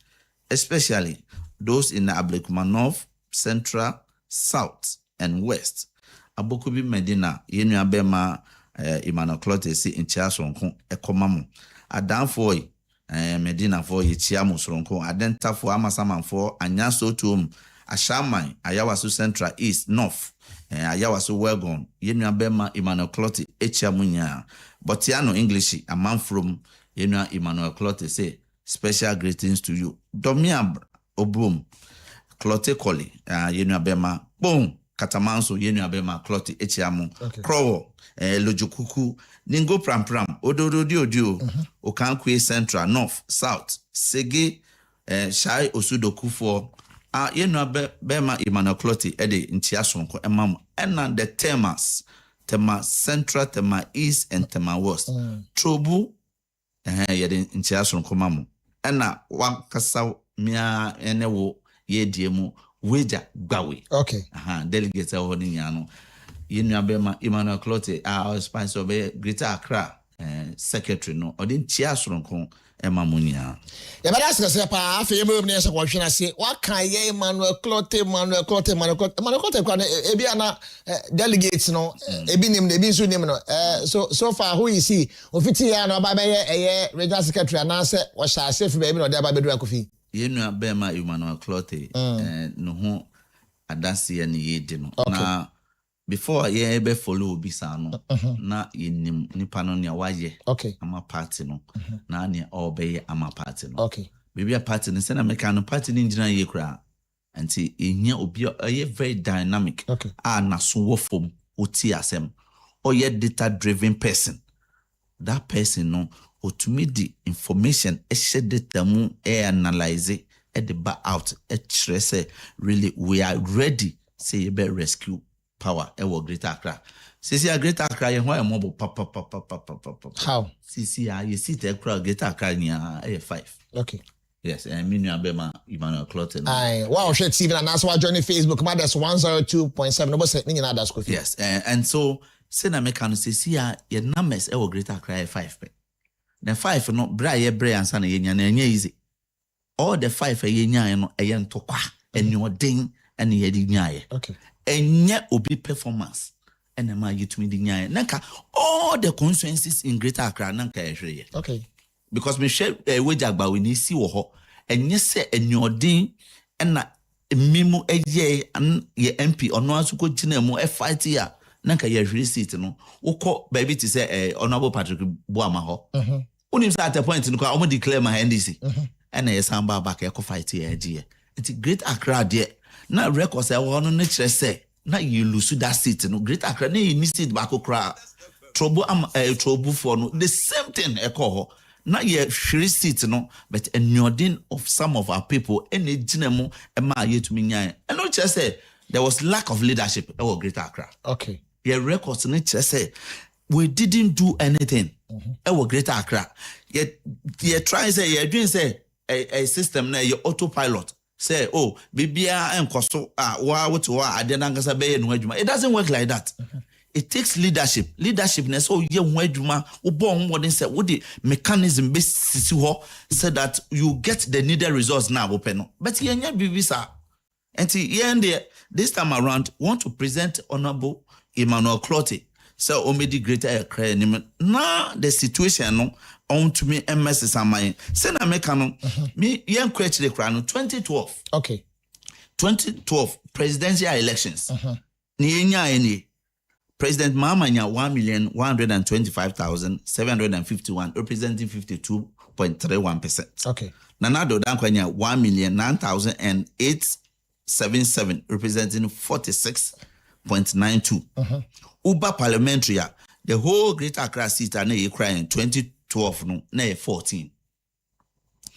Speaker 4: especially those in the Ablekuma North, Central, South and West. Abokubi Medina ye nua bema Emmanuel Clotty si in Chiaso nko ekomamo adanfo Medina for Yichiamu Soronko, Adenta for Amasaman for Anyaso to Ashaman, Ayawasu Central East North, Ayawasu Welgon, Yenua Bema Emmanuel Clotty, Echiamunya, Botiano English, a man from Yenua Emmanuel Clotty say special greetings to you. Domiab Obum, Clotty Koli, Yenua Bema, boom, Katamanso, Yenua Bema Clotty, Echiamu, Crow. Lojukuku, Ningo Pram Pram, Odio, Okankwe Central, North, South, Sege, Shai Osudoku for Bema Emmanuel Clotty, Eddie, in Chiasonko, and Mam, and the Tema Central, Tema East, and Tema West. Trobu, ye de ntia so nkoma mo na wakasa mia ene wo ye die mu weja gbawe
Speaker 2: okay
Speaker 4: delegate ho ni nya no ye nua be ma Emmanuel Clotte our sponsor be Greater Accra secretary no o de ntia so nko ema mo nya
Speaker 2: ya ba das kase pa afa ye mo ne se kwa hwena se wa kan ye Emmanuel Clotte kwa ebi ana delegates no ebi nim na ebi nso nim no so far who you see ofiti ya no ba be ye regional secretary anase wa sha safe be no de ba bedu Kofi
Speaker 4: ye nua be ma Emmanuel Clotte no ho adase ye ne ye di no na before ye be follow obi sa no na yenim nipa no ne waye ama party no na ne obeye ama party no baby a party no se na meka no party ni ngina ye kura anti ehia obi ye very dynamic na so wo fom oti asem ye data driven person that person no otumi di information share data mu analyze the back out say really we are ready say you be rescue power Greater Accra. Sisi a Greater Accra ye ho e mobo papa.
Speaker 2: How?
Speaker 4: Sisi a ye sit e kra Greater Accra ni 5.
Speaker 2: Okay.
Speaker 4: Yes, and me nua be ma Emmanuel Clotte.
Speaker 2: Aye, wow, share TV and that's why join Facebook, ma that's 102.7 no say ni na that's Kofi.
Speaker 4: Yes, and so say na make can sisi a ye numbers e Greater Accra 5 pe. The 5 no bra ye bra ansa na ye nya na nya easy. All the 5 ye nya no e ye ntokwa enyo den ene ye di nya ye.
Speaker 2: Okay.
Speaker 4: Enye obi performance ene ma yitumi di nyae nanka all the constituencies in Greater Accra nanka ehweye
Speaker 2: okay
Speaker 4: because me share wejagba we ni si wo ho enye se enyodin ena mimu eye ye MP ono asuko gina mu fight ya nanka ye hwere seat no wokọ baby ti say honorable Patrick Boama ho unim say at a point no ko declare my NDC ena ye samba back e ko fight ye age it's Greater Accra there. Na record say one no chere say na you lose that seat no Greater Accra na you seat back kra trouble trouble for no the same thing e call ho na you hwere seat no but enyodin of some of our people ene ginemu e ma yetumi nyan and no chere say there was lack of leadership e Greater Accra
Speaker 2: okay
Speaker 4: your records no chere say we didn't do anything e Greater Accra you try say you doing say a system na your autopilot say bibia enkoso wa woto wa ade na ngasa be no adwuma it doesn't work like that it takes leadership na so ye ho adwuma wo bo modern say wo the mechanism be sisi ho so that you get the needed results now open no but ye nya bibisa enti ye this time around want to present honorable Emmanuel Clotte so omedi Greater Accra na the situation no on to me MS amai say na meka no me yen kwechire kra no 2012
Speaker 2: okay
Speaker 4: 2012 presidential elections ni yenya eni President Mamanya 1,125,751 representing 52.31%.
Speaker 2: Okay.
Speaker 4: Nanado Dankwanya 1,09,877 representing 46.92. Uba parliamentary the whole Greater Accra seat are na crying 2012 no na 14.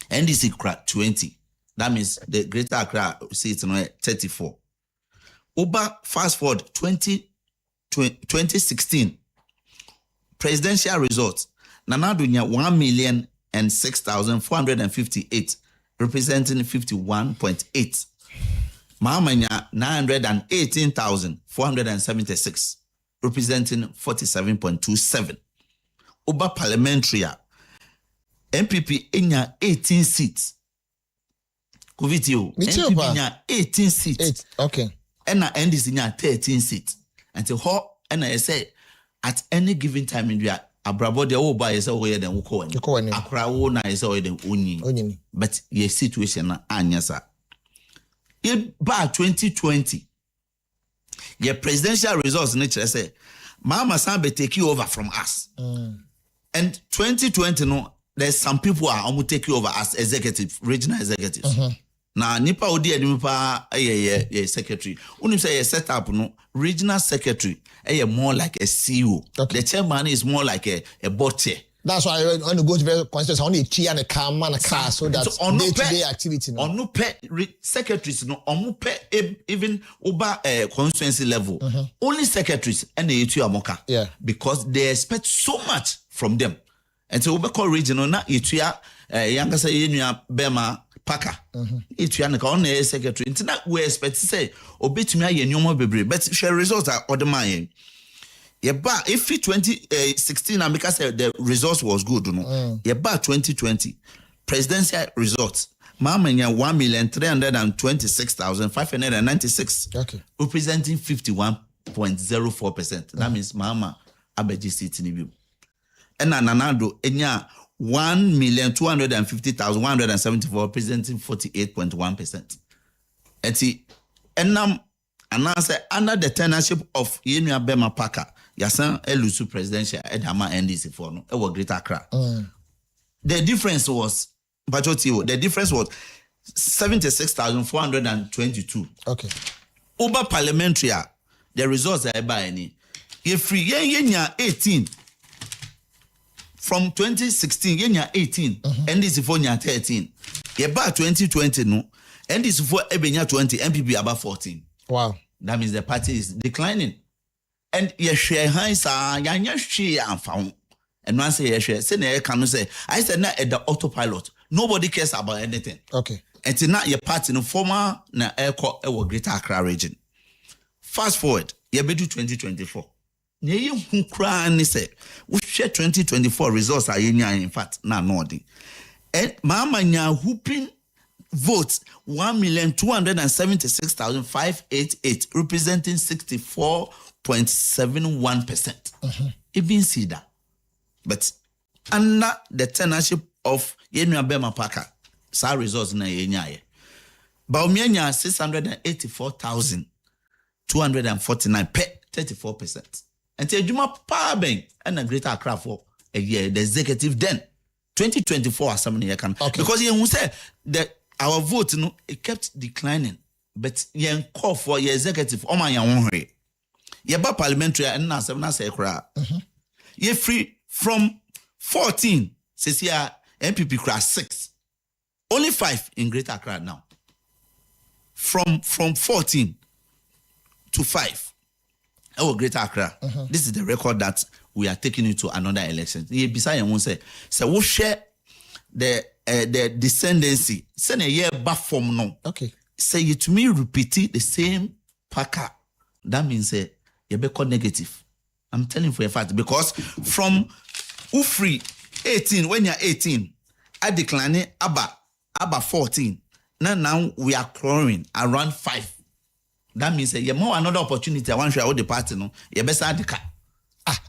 Speaker 4: NDC crack 20. That means the Greater Accra seat no 34. Uba fast forward 2016 presidential results Nanadunya 1,006,458 representing 51.8. Mahamanya 918,476 representing 47.27. Uba parliamentary MPP enya 18 seats. Kovitio MPP enya 18 seats.
Speaker 2: Okay.
Speaker 4: Ena NDC nya 13 seats. Until ho ena say at any given time in the abrabo de wo ba yesa wo ye den wo ko ani. Akra wo na yesa wo ye den onyi. But your situation na anya sa. In by 2020 your presidential results nature say Mama Sambe take you over from us. And 2020 no there's some people are almost take you over as executive, regional executives. Now nipa odi nipa secretary. Unim say set up no regional secretary more like a CEO. Okay. The chairman is more like a Boachie.
Speaker 2: That's why I want to go to very constituency. Only tea and a car, man, a car, so that's day-to-day activity. No, on
Speaker 4: secretaries, no, on even over constituency level. Only secretaries and the amoka.
Speaker 2: Yeah,
Speaker 4: because they expect so much from them. And so we call regional na itua younger say yenua bema paka. Itua na on the secretary. Intina we expect to say obetumi aye nyomo bebre but share results are other man. Yeba if 2016 and because the results was good no. Yeba 2020 presidential results. Mamanya 1,326,596.
Speaker 2: Okay.
Speaker 4: Representing 51.04%. That means Mama Abeji seat in view. And Nanado Enya 1,250,174 representing 48.1%. And announce under the tenureship of Yemia Bema Parker, Yasan Elusu presidential Edama NDC for no ever Greater Accra. The difference was the difference was 76,422.
Speaker 2: Okay.
Speaker 4: Over parliamentary, the results are by any. If free yenya 18 from 2016 yenya 18 and this for 13. About 2020 no and this for ebenya 20 MPP about 14.
Speaker 2: Wow.
Speaker 4: That means the party is declining. And ye share high sa yanya share and found. And once ye share, say can say I said na at the autopilot. Nobody cares about anything.
Speaker 2: Okay.
Speaker 4: And it's not your party no former na airco ever Greater Accra region. Fast forward, ye be do 2024. Ye who cry ni say we share 2024 results are in fact na nothing. And mama nya whooping votes 1,276,588 representing 64.71%. Even see that. But under the tenureship of Yenua Bema Parker, sa results na yenyaye. Baumyanya 684,249 per 34%. And te Juma Power Bank and a Greater Accra for a year, the executive then 2024 assembly can because you say that our vote it kept declining, but you call for your executive on my own way. You ba parliamentary and na say cry. You free from 14 says here MPP crash 6. Only 5 in Greater Accra now. From 14 to 5. Oh, Greater Accra. This is the record that we are taking into another election. Beside you say we share the descendancy. Send a year back from no.
Speaker 2: Okay.
Speaker 4: Say you to me repeat the same packer. That means you be negative. I'm telling you for a fact because from Ufri 18 when you're 18, I decline about 14. Now we are crawling around 5. That means you more another opportunity. I want to show the party no. You best add the car.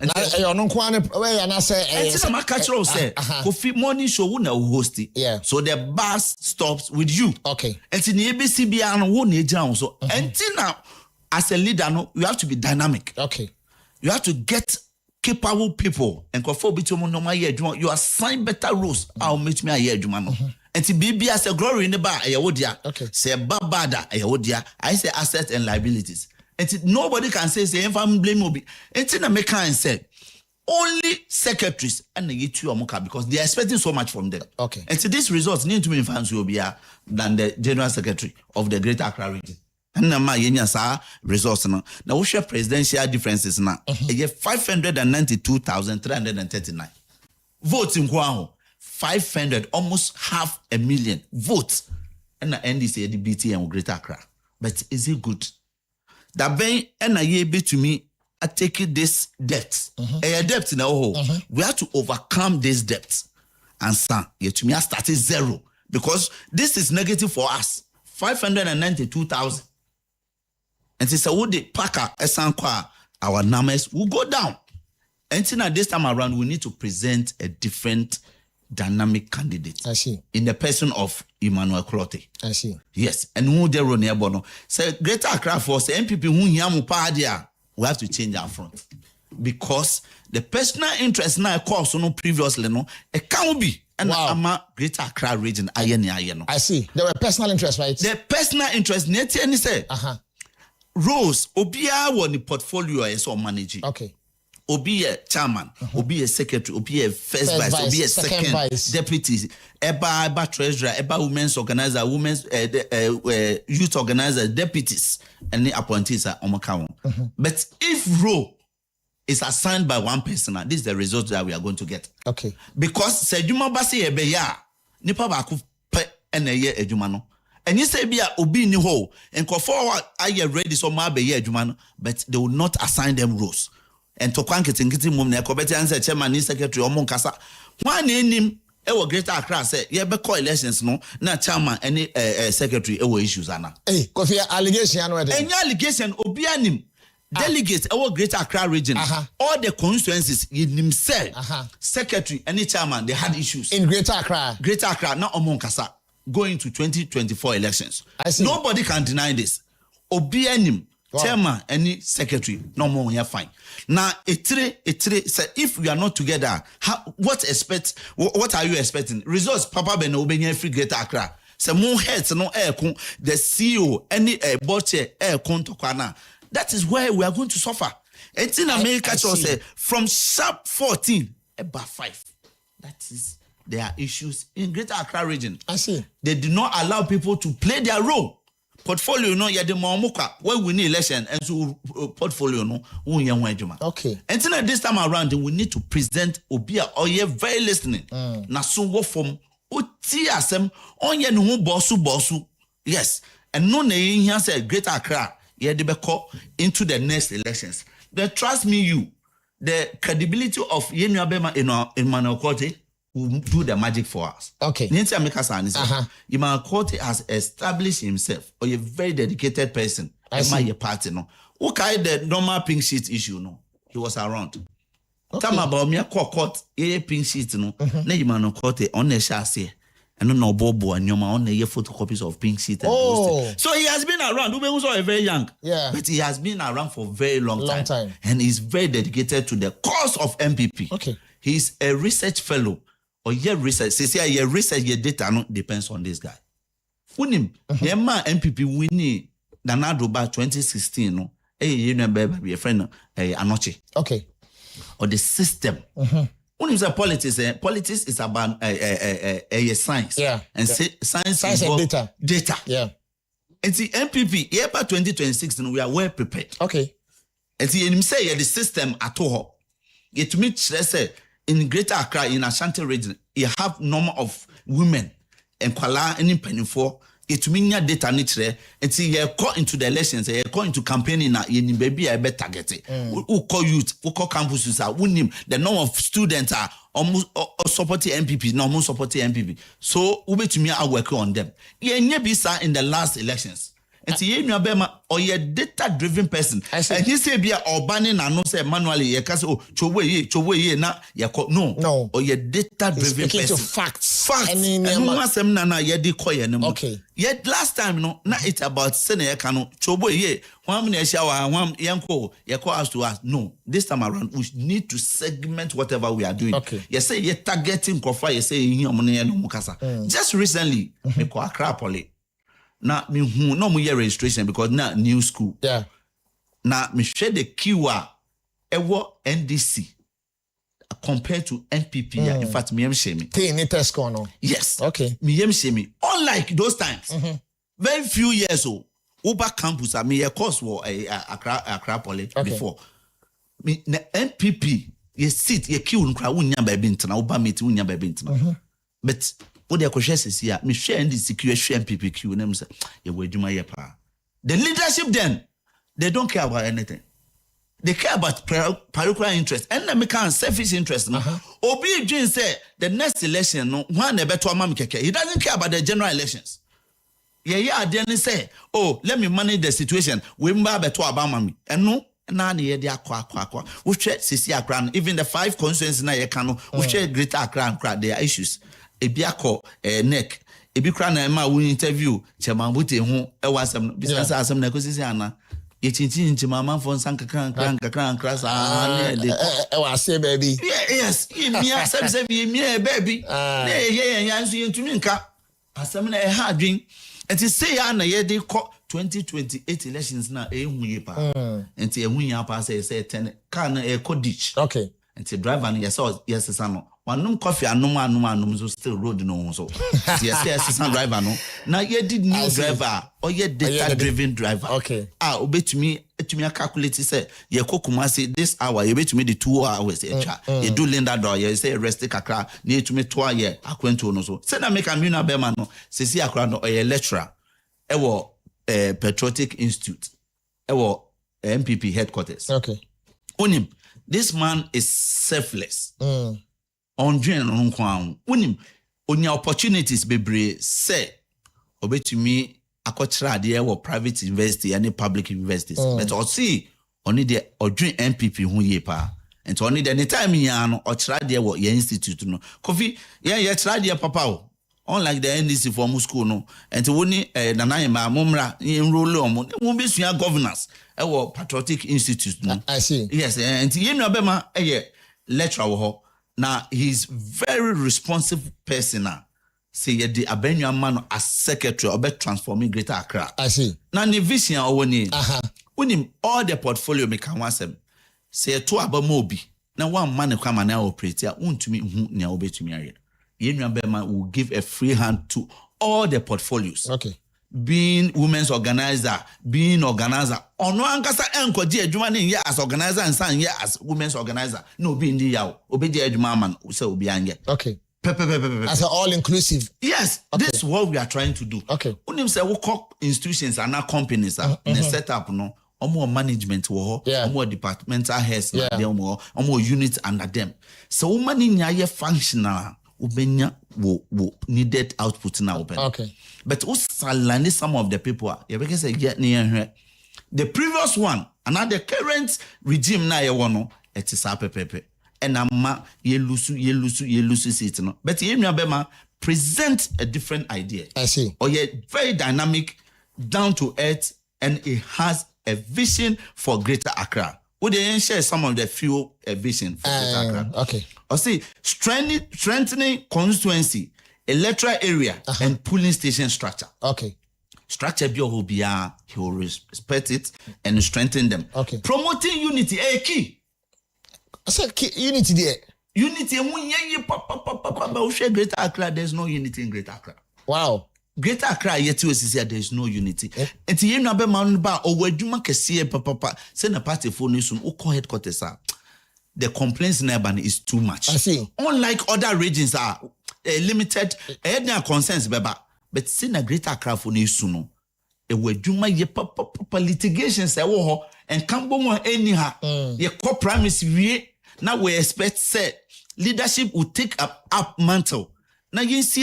Speaker 2: And you don't want to where I say.
Speaker 4: And my cultural say Kofi morning show wona host it.
Speaker 2: Yeah.
Speaker 4: So the bus stops with you.
Speaker 2: Okay.
Speaker 4: And in the ABCB and one agent so. Until now, as a leader, no, you have to be dynamic.
Speaker 2: Okay.
Speaker 4: You have to get capable people and Kofi bitumo no my year. You assign better rules. I'll meet me a year no. And to be as a glory in the bar,
Speaker 2: okay.
Speaker 4: Say babada, I say assets and liabilities. And nobody can say if I'm blame Obi. And then make and say only secretaries and the two Amoka because they are expecting so much from them.
Speaker 2: Okay.
Speaker 4: And so these results need to be influenced than the general secretary of the Greater Accra region. And now my results now. Now we share presidential differences now. 592,339 votes in Kwao. 500, almost 500,000 votes. And the NDC, the BT and Greater Accra. But is it good? That be and a year to me, I take this debt. A debt in our whole. We have to overcome this debt. And son, yet to me, I started 0 because this is negative for us. 592,000. And it's a wood packer, our numbers will go down. And this time around, we need to present a different dynamic candidate.
Speaker 2: I see.
Speaker 4: In the person of Emmanuel Clotte.
Speaker 2: I see.
Speaker 4: Yes. And who they run here, Bono. Say Greater Accra for say MPP who yamu padia. We have to change our front. Because the personal interest now cause no previously no it can't be. And I'm Greater Accra region ayeno.
Speaker 2: I see. There were personal interests, right?
Speaker 4: The personal interest neti any say. Rose Obia won the portfolio as or managing.
Speaker 2: Okay.
Speaker 4: Obi a chairman, Obi a secretary, Obi a first vice, Obi a second vice. Deputy, Eba treasurer, Eba women's organizer, women's youth organizer, deputies, and the appointees are on account. But if Ro is assigned by one person, this is the result that we are going to get.
Speaker 2: Okay.
Speaker 4: Because say juma basi ebeya nipa ba ko pe na ye adwuma no. And you say bia obi ni ho nkofo aye ready so ma be ye adwuma no, but they will not assign them roles. And to kwan ketinkiti mum na ekobeti answer chairman ni secretary omo nkasa. Wan na enim e wo Greater Accra say ye be call elections no na chairman any secretary e wo issues ana.
Speaker 2: Kofi allegation anu e dey.
Speaker 4: Any allegation obi anim. Delegates our Greater Accra region, all the constituencies in himself, secretary, any chairman, they had issues.
Speaker 2: In Greater Accra.
Speaker 4: Greater Accra, not Omon Kasa, going to 2024 elections.
Speaker 2: I see.
Speaker 4: Nobody can deny this. Obianim, chairman, any secretary, no more, you're fine. Now, if we are not together, what are you expecting? Results, Papa Ben Obenya free Greater Accra. Some more heads, no air, the CEO, any Boachie, air, Kontokana. That is where we are going to suffer. And in America, say from sharp 14, about 5. That is, there are issues in Greater Accra region.
Speaker 2: I see.
Speaker 4: They do not allow people to play their role. Portfolio, no, ya de mamuka. When we need election, and so portfolio, no,
Speaker 2: okay.
Speaker 4: And then this time around, we need to present Obia or ye very listening. Na so go from Uti asem on ye no bosu. Yes. And no ne here say Greater Accra. Yeah, they call into the next elections. Trust me, the credibility of Yenu Abema in Emmanuel Korte will do the magic for us.
Speaker 2: Okay.
Speaker 4: Emmanuel Korte has established himself or a very dedicated person.
Speaker 2: I see.
Speaker 4: Your party, no. Who carried the normal pink sheet issue, no. He was around.
Speaker 2: Okay.
Speaker 4: Tell me about me, court, pink sheet, no. Na Emmanuel Korte on the chassis. And no Bobo and Yoma on the photocopies of pink sheet and posted. So he has been around. Ube also very young.
Speaker 2: Yeah.
Speaker 4: But he has been around for a very long time. And he's very dedicated to the cause of MPP.
Speaker 2: Okay.
Speaker 4: He's a research fellow. Or your research. See, your research, your data no depends on this guy. Unim, Yema MPP winning Nanadoba 2016, no. You know, baby, a friend, Anoche.
Speaker 2: Okay.
Speaker 4: Or the system. When you say politics, politics is about science.
Speaker 2: Yeah.
Speaker 4: And science and data.
Speaker 2: Yeah.
Speaker 4: And the MPP, year 2026, we are well prepared.
Speaker 2: Okay.
Speaker 4: And the say the system at all. Yet to me, let's say in Greater Accra, in Ashanti region, you have number of women and Kuala and penny for. It means your data nature. And see, you call into the elections, you call into campaigning. You baby, I bet target it. Who call youth, who call campuses are winning. The number of students are almost supporting MPP, no more supporting MPP. So, ube to me, I work on them. You never saw in the last elections. And see, you know, or you're a data-driven person. And he say, be or banning and no say manually, you can say, oh, chowe ye, na, no. Or you're data-driven person.
Speaker 2: Facts.
Speaker 4: And no one say, na, ye de koye anymore.
Speaker 2: Okay.
Speaker 4: Yet last time, no, na it's about sene kano, chowe ye, one minute shower, one yanko, ye call us to us. No, this time around, we need to segment whatever we are doing.
Speaker 2: Okay.
Speaker 4: You say, you're targeting Kofi, you say, you no mukasa. Just recently, me ko Accra Poly. Now, me who no more registration because now new school.
Speaker 2: Yeah.
Speaker 4: Now, me share the keyword ewo NDC compared to NPP. In fact, me shame me. Yes.
Speaker 2: Okay.
Speaker 4: Me shame me. Unlike those times, very few years old, Uber campus. I mean, of course, was Accra Poly before. Me the NPP. You sit, you queue unkra unya baby intana. Uber meet unya baby intana. But what the question is here, me share in the security MPPQ name say ye wejuma ye pa. The leadership then they don't care about anything. They care about parochial interest and let me can selfish interest. Obi Jin say the next election no one better mama keke. He doesn't care about the general elections. Yeah, then say, oh, let me manage the situation. We mba better about mami. And no. Na ne ye de akwa we share Sisi Accra even the 5 constituencies na ye can we share Greater Accra there are issues ebi akọ neck ebi kra na ma we interview chairman Buti ho e wasam business asem na kosisi ana ye chinchin chimama fon san kakran sa
Speaker 2: e wase baby
Speaker 4: yes me asem say me baby na ye yanso yentumi nka asem na e ha adwen enti say ya na ye de 2028 elections na ehu ye pa enti ehu ya pa say 10 kan e ko ditch
Speaker 2: okay
Speaker 4: And the driver, yes, son. One coffee and no so still road no so. Yes, son driver no. Now you did new driver or yet data driven driver.
Speaker 2: Okay.
Speaker 4: Obey to me calculate say ye Kumasi this hour, you bet me the 2 hours extra. You do Linda door, you say rest kakra, near to me 2 year, aquento no so. Say na make a muna bema no, say akra no or a lecturer. Ewo Patriotic Institute. Ewo MPP headquarters.
Speaker 2: Okay.
Speaker 4: Unim, this man is selfless. On join on kwang. Unim, onya opportunities bebre say obetumi akotra de ewo private university and public universities. But or see only the or join MPP hu ye pa. And only the anytime ya no or tra de ewo ye institute no. Kofi, ye tra de papa o. Unlike the NDC for school no, and to woni nanayema mumra enroll on mo be sua governors e Patriotic Institute no.
Speaker 2: I see.
Speaker 4: Yes, and you know abema lecturer ho. Now he's very responsive person now. Say the abenua man as secretary or be transforming Greater Accra.
Speaker 2: I see.
Speaker 4: Now the vision woni. Woni all the portfolio make kan wasem. Say to abamobi. Now one man come na operate ya untumi hu na obetumi aye. Yenwabema will give a free hand to all the portfolios.
Speaker 2: Okay.
Speaker 4: Being women's organizer, being organizer. Ono ankasa enkoji adwuma ne ye as organizer and san ye as women's organizer. No be ndi yawo. Obeji adwuma man say obi anye.
Speaker 2: Okay. As an all inclusive.
Speaker 4: Yes, okay. This is what we are trying to do.
Speaker 2: Okay.
Speaker 4: Unim say we call institutions and not companies in a setup no. Omo management wo, omo departmental heads na dem wo, omo units under them. So woman in ya functional ubenya wo needed output now open.
Speaker 2: Okay.
Speaker 4: But usalani some of the people you can say get near the previous one and now the current regime na ye wono it is pepepe and ama ye lusu sit no but ye bema present a different idea.
Speaker 2: I see.
Speaker 4: Or ye very dynamic, down to earth, and it has a vision for Greater Accra. Would they share some of the few vision for Greater Accra?
Speaker 2: Okay.
Speaker 4: Or see, strengthening constituency, electoral area, and polling station structure.
Speaker 2: Okay.
Speaker 4: Structure will be he will respect it and strengthen them.
Speaker 2: Okay.
Speaker 4: Promoting unity, a key.
Speaker 2: I said unity there.
Speaker 4: Unity, Greater Accra, there's no unity in Greater Accra.
Speaker 2: Wow.
Speaker 4: Greater Accra yet you see there's no unity. And you know about man ba or where you make a papa send a party for nation or call headquarters. The complaints in Urban is too much.
Speaker 2: I see.
Speaker 4: Unlike other regions are limited, their concerns, but send a Greater Accra for nation. A where you make papa litigations and come on anyhow. Your co-primacy now we expect said leadership will take up mantle. Now you see,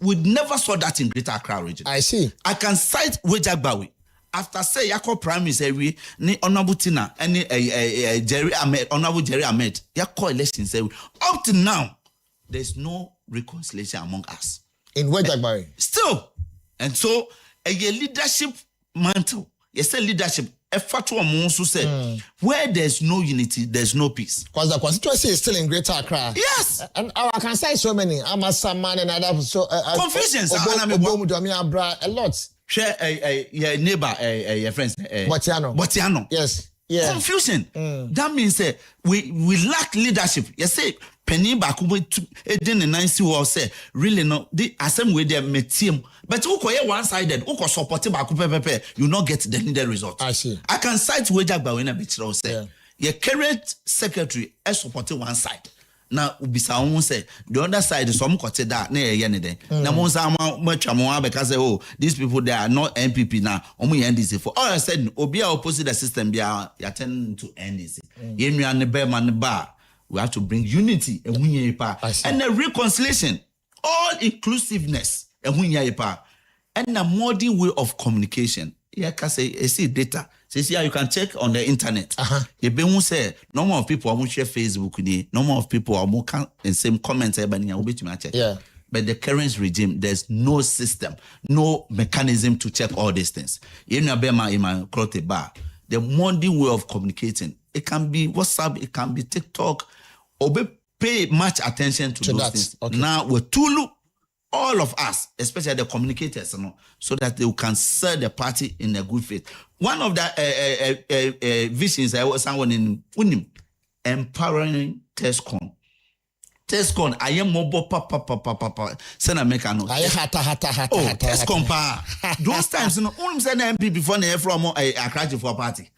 Speaker 4: we never saw that in Greater Accra region.
Speaker 2: I see. I
Speaker 4: can cite Wejagbawi. After say Yako Prime Minister ni Honorable Tina and Jerry Ahmed, Honorable Jerry Ahmed, Yako elections up to now, there's no reconciliation among us.
Speaker 2: In Wejagbawi.
Speaker 4: Still. And so a leadership mantle. You say leadership. Where there's no unity, there's no peace.
Speaker 2: Because the constituency is still in Greater Accra.
Speaker 4: Yes.
Speaker 2: And I can say so many. Amasaman and other
Speaker 4: confusions.
Speaker 2: A lot.
Speaker 4: Share your neighbor, your friends. Boachie.
Speaker 2: Yes. Yeah.
Speaker 4: Confusion. That means we lack leadership. You say penny back to Eden and Nancy will say really no the same way they team. But who one-sided, who support you not get the needed result.
Speaker 2: I see.
Speaker 4: I can cite Wejagba when a bit say your current secretary is supporting one side. Now Ubisa won't say the other side is some got that near Yenide. Now Monsa because these people they are not MPP now. Only NDC for all I said Obia opposite the system they are attending to NDC. Yemi and the Bearman bar. We have to bring unity and a reconciliation, all inclusiveness and a modern way of communication. Yeah, can say see data. Say you can check on the internet. You be who say number of people who share Facebook, number of people are more and same comments.
Speaker 2: Yeah.
Speaker 4: But the current regime, there's no system, no mechanism to check all these things. You know, the modern way of communicating. It can be WhatsApp, it can be TikTok. Pay much attention to those things. Okay. Now we're Tulu, all of us, especially the communicators, so that they can serve the party in a good faith. One of the visions I was someone in Unim, empowering Tescon. Tescon, I am mobile papa. Send a mechanic.
Speaker 2: I hata.
Speaker 4: Tescon pa. Those times, you know, only send MP before they from a crash for party.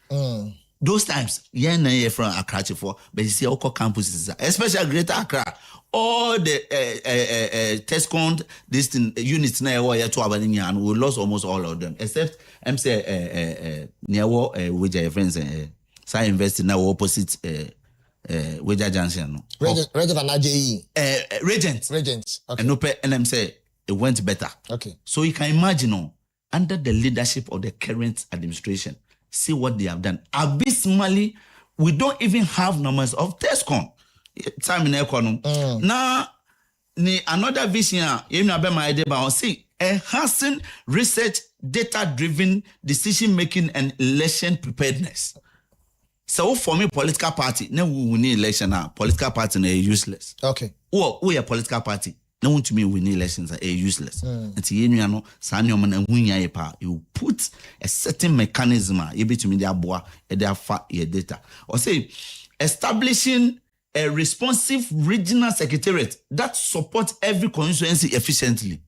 Speaker 4: Those times, yeah, from a crash for, but you see, all campuses, especially Greater Accra, all the Tescon distant units now were to Abaninia, and we lost almost all of them, except I'm say near which I friends say invested now opposite Weja Junction.
Speaker 2: Regent and AJE.
Speaker 4: Regent.
Speaker 2: Okay.
Speaker 4: And I'm say it went better.
Speaker 2: Okay.
Speaker 4: So you can imagine, under the leadership of the current administration, see what they have done. Abysmally, we don't even have numbers of Tescon. Time in economy. Now, another vision, you know, about my idea about see enhancing research, data-driven decision-making, and election preparedness. So for me, political party, now we need election now. Political party are useless.
Speaker 2: Okay.
Speaker 4: We a political party. No one to me win elections are useless. And you know, you put a certain mechanism, you be to me their boa, their data. Or say establishing a responsive regional secretariat that supports every constituency efficiently.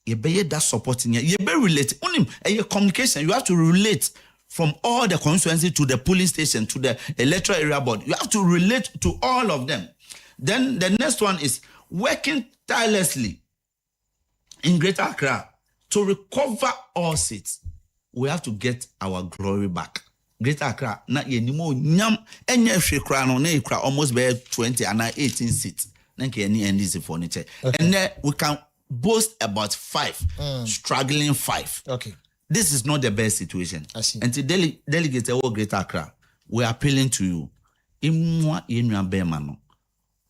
Speaker 4: You be that supporting you be relate. Only a communication, you have to relate from all the constituency to the polling station to the electoral area board. You have to relate to all of them. Then the next one is working tirelessly in Greater Accra to recover all seats. We have to get our glory back. Greater Accra, na yenimo nyam enye hwekra no na ekra almost be 20 and 18 seats. Na ke any NDC for nature. And then we can boast about 5, struggling 5.
Speaker 2: Okay.
Speaker 4: This is not the best situation.
Speaker 2: I see.
Speaker 4: And to delegate our Greater Accra, we are appealing to you. Imwa yenwa bema no.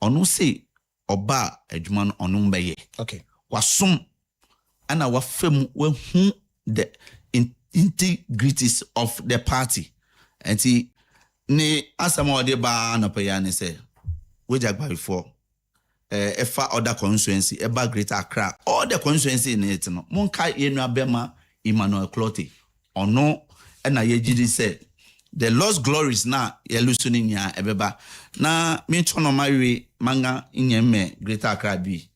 Speaker 4: Ono say oba adwuma no ono mbeye.
Speaker 2: Okay.
Speaker 4: Wasum ana wafem we hu the integrities of the party. And ne asama ode ba na paya ne say we jagba before efa other constituency eba Greater Accra all the constituency in it no monka yenwa bema Emmanuel Clotte ono na yegidi say the lost glories na yelusuni nya ebeba na me chono mawe manga inyeme Greater Accra bi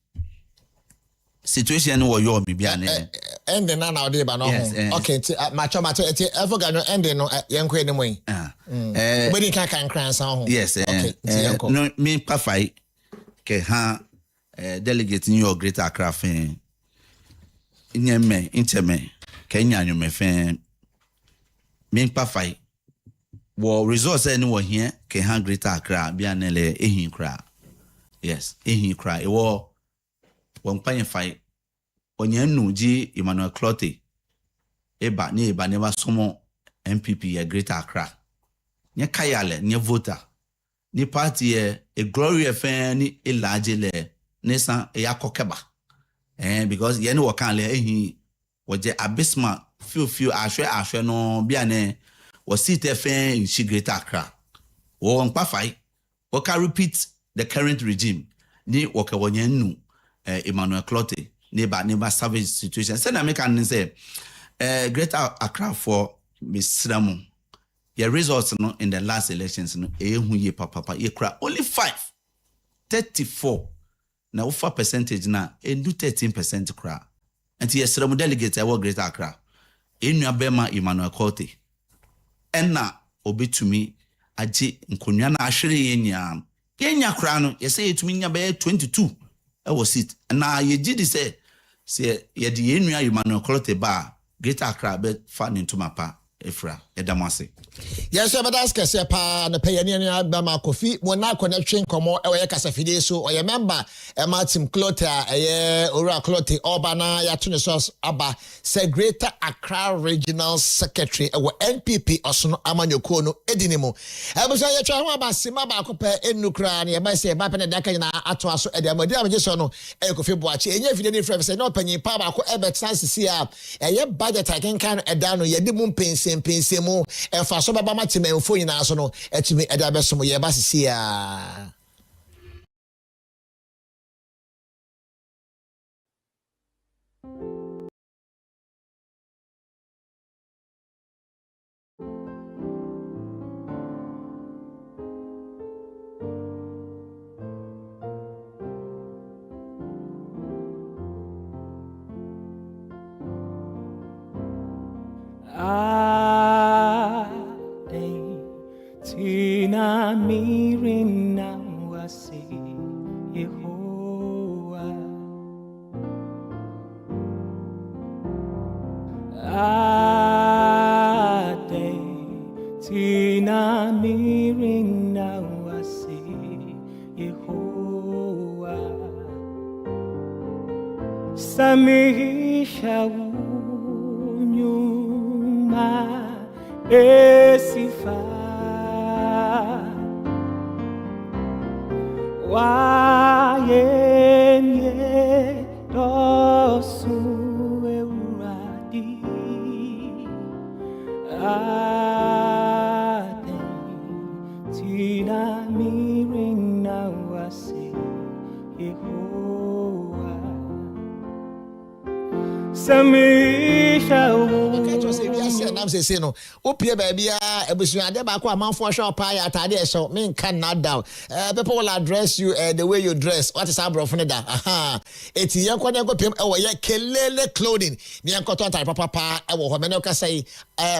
Speaker 4: situation wo yo mi bia ne
Speaker 2: ending na ode ba no ho okay macho efoga no ending no yenko enimu yi bodi kan kransa ho
Speaker 4: yes
Speaker 2: okay
Speaker 4: no me pafai ke ha delegate in your Greater Accra fen inyeme inteme Kenya you me fen me pafai wo resource any wo here ke ha Greater Accra bia ne le ehin kra yes ehin kra e wo wonpan fai onyanu ji Emmanuel Clotte eba ne ba somo MPP ya Greater Accra nye kayale nye voter ni party e glory fan ni e large le ne san e yakokeba because ye ni wo kan le ehin wo je abysmal few ahwe no bia ne wo sit fan in Greater Accra wo wonpa fai wo can repeat the current regime ni wo ka wonyanu Emmanuel Clotte neighbor savage situation. Say na make can say Greater Accra for Misramu. Your results no in the last elections no ehu ye papa ye kra only 34. Na ufa percentage na endu 13% kra. Anti Yesramu delegate I work Greater Accra. Enu abema Emmanuel Clotte. Enna obetumi aje nkonwa na ahwere yenya kra no yese yetumi nya be 22. Was it na ye did say ye di enua Emmanuel Clotte ba Greater Accra be fan into mapa efra edamase
Speaker 2: yes but that's kase pa na pay any ba ma Kofi mo na connection komo e we kasa fide so o ye member e ma team Clotte e ora Clotte oba na ya to ne source aba say Greater Accra Regional Secretary e wo NPP osono amanyoko no edinimo e bo say ye twa ho aba sima ba akopɛ enukra na ye ba say ba pe na daka na ato aso e de amadi amje so no e Kofi Boachie enye fide ni frɛ say na opanyin pa ba ko e bet sanse a ye budget akenkan e da no ye di mu pense mu e fa so baba matem enfo nyina so no etimi e da beso mo ye ba sisi a
Speaker 5: tina mirina wasi Yehowa ate tina mirina wasi Yehowa samisha unyuma esifa wayenye dosu euradi ate tina mirina wasi Yehowa samisha
Speaker 2: nam say no opie ba bia ebusuade ba kwa amanfo hwe opa ya atade e so me can not down people will address you the way you dress what is abrof ne da aha eti yen kwa go pem e wo ye kelele clothing me yen koto atare papa e wo ho me no ka say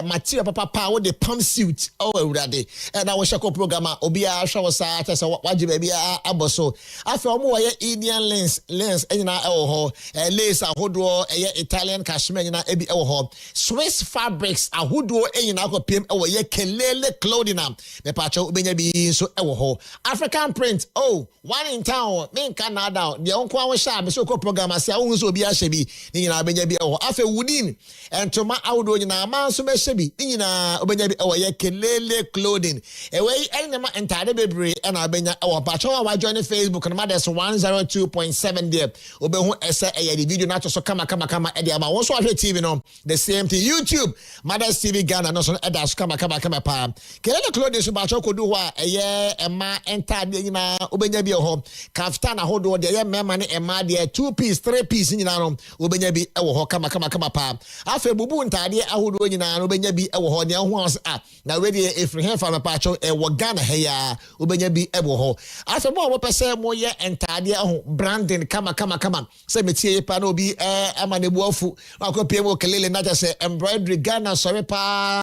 Speaker 2: material papa wo the pump suit o awurade na wo shako program obi a hwe wo sa ta say waje ba bia aboso afi omo wo ye Indian lens enyina e wo ho lace ahodo e ye Italian cashmere enyina e bi e wo ho Swiss fabrics ahodo enyina ko pem e wo ye kelele clothing am me pa cho obenya bi so e wo ho African print oh one in town me can na down de onko awon sha be so ko program ase awon so obi a hye bi enyina obenya bi e wo afa wudin entoma ahodo enyina man so be hye bi enyina obenya bi e wo ye kelele clothing e we enema entade bebre e na obenya e wo pa cho wa join Facebook na ma 102.7 there obehu ese e ye the video na to so kama e de ama won so ahwe TV no the same thing YouTube Mother's TV Ghana no so e da so kama pa kelele clothing so ba cho kodu ho a eye ema entade nyina obenya bi ho kaftan ahodo de ye mema ne ema de 2 piece 3 piece nyina no obenya bi e wo ho kama pa afa bubu ntade ahodo nyina no obenya bi e wo ho ne ho na we de efrihen fa pa cho e wo Ghana he ya obenya bi e wo ho afa mo pese mo ye entade ho branding kama se metie pa no bi ama ne buafu akopie mo kelele na ta se embroidery Ghana sorry pa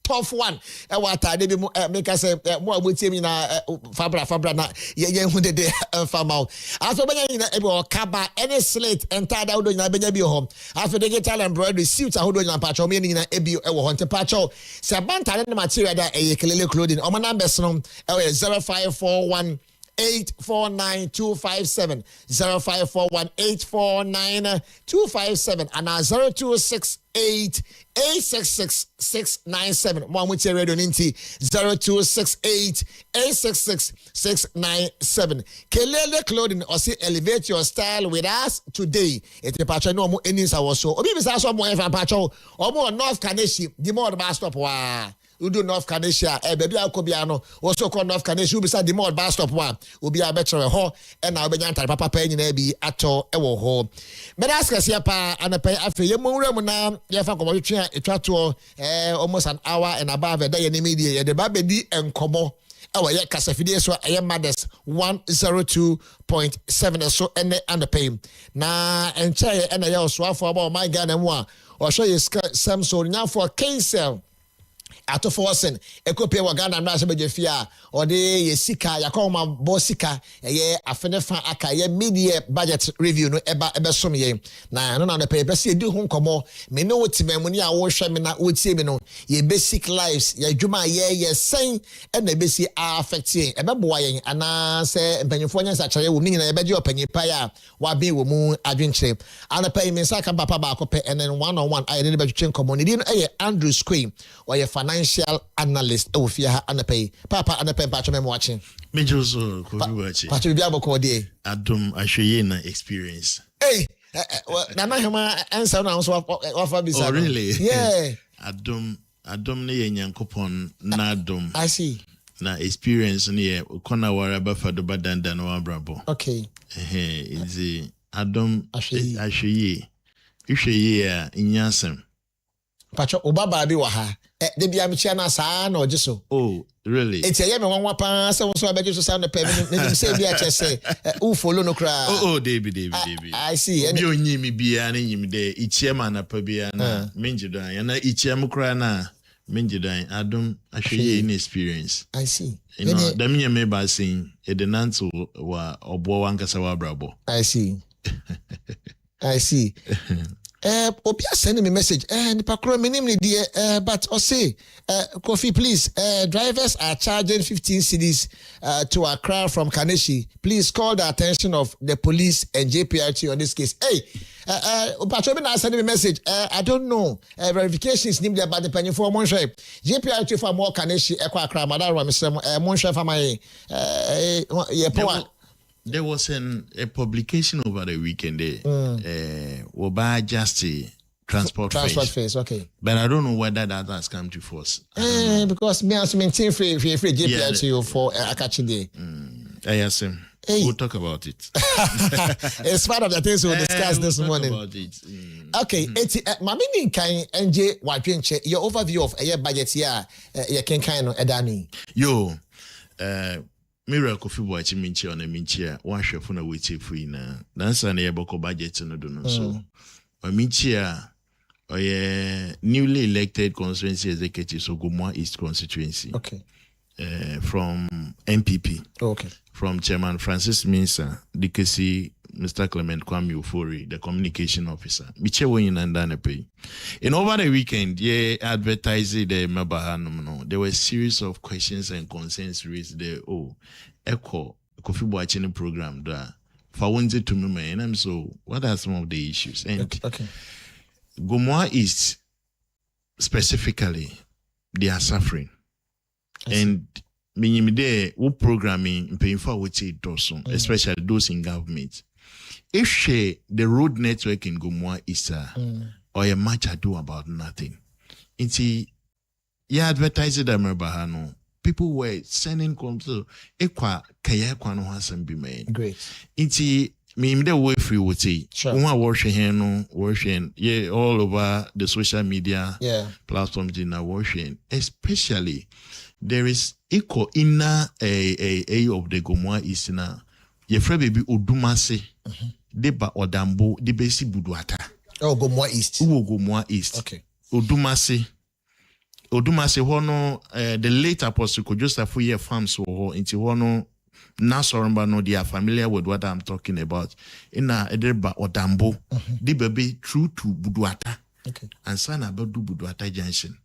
Speaker 2: tough one e wa atade bi mo make say mo amotie mi na fabra na ye hu de fama aso benya ni na e bo kaba any slate entire ahodo na benya bi ho aso digital embroidery suit ahodo na pa cho me ni na e bi e wo ho nte pa cho se bantare na material da e kelele clothing o numbers no e 0541 849-257 0541-849-257 and 0268-866-697 mo amuche radio ninti 0268-866-697 kelele clothing or say elevate your style with us today ete pacho no mo enisa wo so obi bi sa so mo e fa pacho o mo North Kaneshi di mo bus stop wa Udo North Kanesha baby akobia no also call North Kanesha u beside the mall bus stop one obi a betre ho e na obenya ntare papa pa nyina bi ato e wo ho me da ask ya pa anapai afi ye monwura mu na ye fa komo twa etwato almost an hour and above da ye ne media ye de ba bedi enkomo awa ye kasafidie so ye Mothers 102.7 so ene anapai na enche ene ye so afo aba my Ghana mu a o hwe ye Samson nya for cancel ato forsen ekopie wa Ghana na asebe jefia ode ye sika yakoma bo sika ye afenefa aka ye media budget review no eba som ye na no na pe se di ho nkomo me no wotimam ni a wo hwe me na wotie me no ye basic lives ye dwuma ye sen e na besi affect ye ebeboa ye ana se mpanyefo nya sachare wo nyina ye beje opanyipa ya wa be wo mu adwenkyere ana pe me saka papa ba akopɛ enen one on one aye ne betwe nkomo ne di no ye Andrew Square or ye financial analyst ofia anapai papa anapai pacho me watching
Speaker 6: me joso Kofi Boachie
Speaker 2: pacho bia boko de
Speaker 6: adom ahweye na experience
Speaker 2: hey na hema answer na so offer bisa
Speaker 6: oh really
Speaker 2: yeah
Speaker 6: adom ne ye nyankopon na adom
Speaker 2: I see
Speaker 6: na experience ne ye kona waraba fado badanda na wabrabo
Speaker 2: okay
Speaker 6: izi adom ahweye ihweye a inyasem
Speaker 2: pacho obaba bi wa ha de bia me chia na saa na ojiso
Speaker 6: oh really
Speaker 2: eti ye me wanwa pa se won so abeje so sound pe me say bia che say u follow no kra
Speaker 6: oh David
Speaker 2: I see
Speaker 6: bi onyimi bia na nyim de ichiema na pa bia na menje do ya na ichiema kra na Minjidan, I don't actually any experience.
Speaker 2: I see.
Speaker 6: You know, the me me by saying a denanto wa obo wankasawa brabo.
Speaker 2: I see. I see. Obi sending me message. Nipa kro me name ni dear, but I say, Kofi, please, drivers are charging 15 cedis to Accra from Kaneshi. Please call the attention of the police and JPRT on this case. Hey, Patrol now sending me message. I don't know. Verification is named about the penny for Monshre. JPRT for more Kaneshi, Equa Accra, Madara, Monshre for my power.
Speaker 6: There was a publication over the weekend there. About just transport
Speaker 2: fees, okay.
Speaker 6: But I don't know whether that has come to force.
Speaker 2: Because me as maintain free JPRT for Akachi Day.
Speaker 6: Yes, we'll talk about it.
Speaker 2: It's part of the things we'll discuss this morning.
Speaker 6: About it.
Speaker 2: Okay, Mamini Kain NJ Wapinche, your overview of a year budget here, you can kind of Edani.
Speaker 4: Yo, Mira Kofi Boachie minchi on a minchia, one chef on a witty fina. That's an airboco budget no do so. A minchia, or newly elected constituency executive, so Gomwa East constituency.
Speaker 2: Okay.
Speaker 4: From MPP.
Speaker 2: Okay.
Speaker 4: From Chairman Francis Minsa, DKC, Mr. Clement Kwame Ufori, the communication officer. Michewo in Andanepe. And over the weekend, advertising the Mabahanum. There were a series of questions and concerns raised there. Oh, Echo, Kofi Boachie program there. For one to me, and I'm so, what are some of the issues? And
Speaker 2: okay.
Speaker 4: Gomwa East, specifically, they are suffering. And meaning there, what programming paying for what it does, especially those in government. If the road network in Gomwa is or a much ado about nothing. Inti advertising them bahano. People were sending control ekwa kaya kwa no hasam be made.
Speaker 2: Great.
Speaker 4: Inti me the way free would say washing all over the social media platforms in our washing, especially there is equal inner a of the Gomwa is na ye free baby odumase deba odambo de besi buduata.
Speaker 2: Oh, Gomwa East.
Speaker 4: Gomwa East.
Speaker 2: Okay.
Speaker 4: Odumase hono the late Apostle Joseph year farms or into hono na soromba no they are familiar with what I'm talking about. Ina edeba odambo de baby true to buduata.
Speaker 2: Okay. And
Speaker 4: sana bedu buduata junction.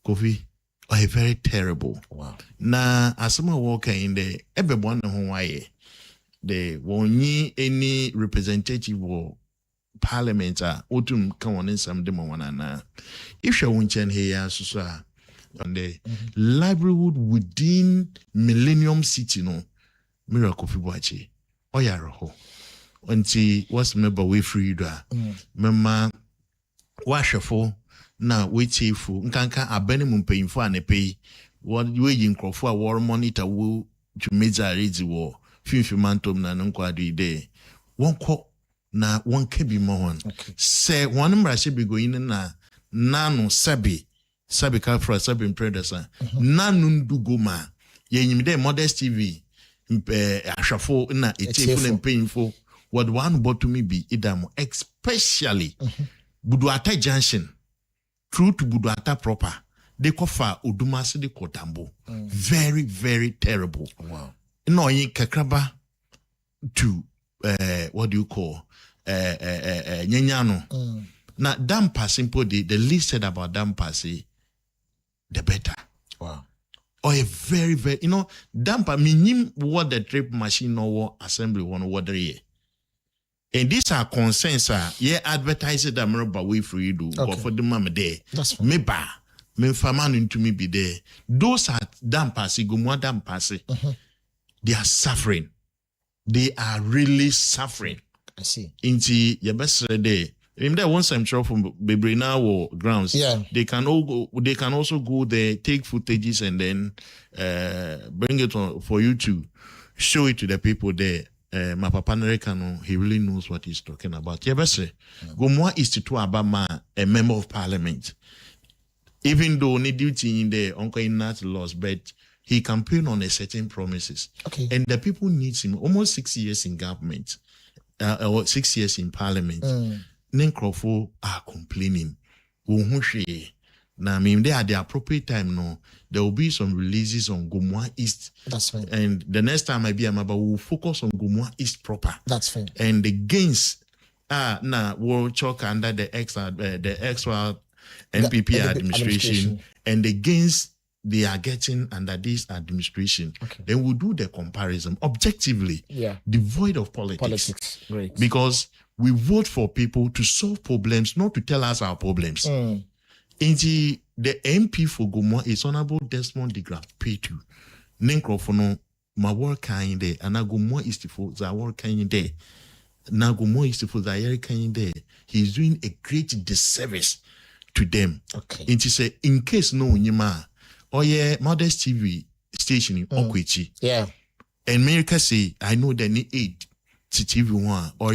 Speaker 4: Kofi very terrible.
Speaker 2: Wow.
Speaker 4: Na asama walker in the everyone Hawaii. The won't any representative or parliament autumn come on in some demo one. If you won't change here, so on the livelihood within Millennium City, no miracle Kofi Boachie. Oh, yeah, until what's member way free, Mama Washafo. Now wait for nkanka abenimum paying for and pay what waging crop for war monitor will to measure reads war 50 mantum na nkwadi day one co na one can be more say one number should be going na nano sabi ka for sabi predecessor nanun dugoma yenyim dey Modest TV ashafo na etefu na paying for what one bought to me be idamo especially Buduata Junction true to Buduata proper, they kofa Udumasi de Kotambo. Very, very terrible.
Speaker 2: Wow.
Speaker 4: No, in Kakraba to what do you call Nyanyano. Now dam passing the least said about dam passing, the better.
Speaker 2: Wow.
Speaker 4: Or a very, very damper minim what the trip machine or assembly one water here. And these are concerns, advertising that member way for you do, but for the mama there.
Speaker 2: That's fine.
Speaker 4: Me faman into me be there. Those are dampasi, Gomwa dampasi. They are suffering. They are really suffering.
Speaker 2: I see.
Speaker 4: Inti your best day. Remember once I'm sure from Bebrina or grounds.
Speaker 2: Yeah.
Speaker 4: They can also go there, take footages and then bring it on for you to show it to the people there. My papa Nerekano, he really knows what he's talking about. Gomwa is to Abama, a member of parliament. Even though any duty in the uncle in that laws, but he campaigned on a certain promises.
Speaker 2: Okay.
Speaker 4: And the people needs him almost 6 years in government, or 6 years in parliament. Nenkrofo are complaining.
Speaker 6: Now, I mean, they at the appropriate time, no, there will be some releases on Gomwa East.
Speaker 2: That's fine.
Speaker 6: And the next time I be a member, we'll focus on Gomwa East proper.
Speaker 2: That's fine.
Speaker 6: And the gains will chalk under the extra NPP administration and the gains they are getting under this administration.
Speaker 2: Okay.
Speaker 6: Then we'll do the comparison objectively, devoid of politics.
Speaker 2: Great.
Speaker 6: Because we vote for people to solve problems, not to tell us our problems. The MP for Gomwa is Honorable Desmond de Graaf Petu. Nenkrofono ma work kind there, and Gomwa is for the work kind there. Now Gomwa is for the kind there. He's doing a great disservice to them.
Speaker 2: Okay.
Speaker 6: And to say, in case no nyima, Modest TV station in Okwechi.
Speaker 2: Yeah.
Speaker 6: And America say, I know they need aid to TV one or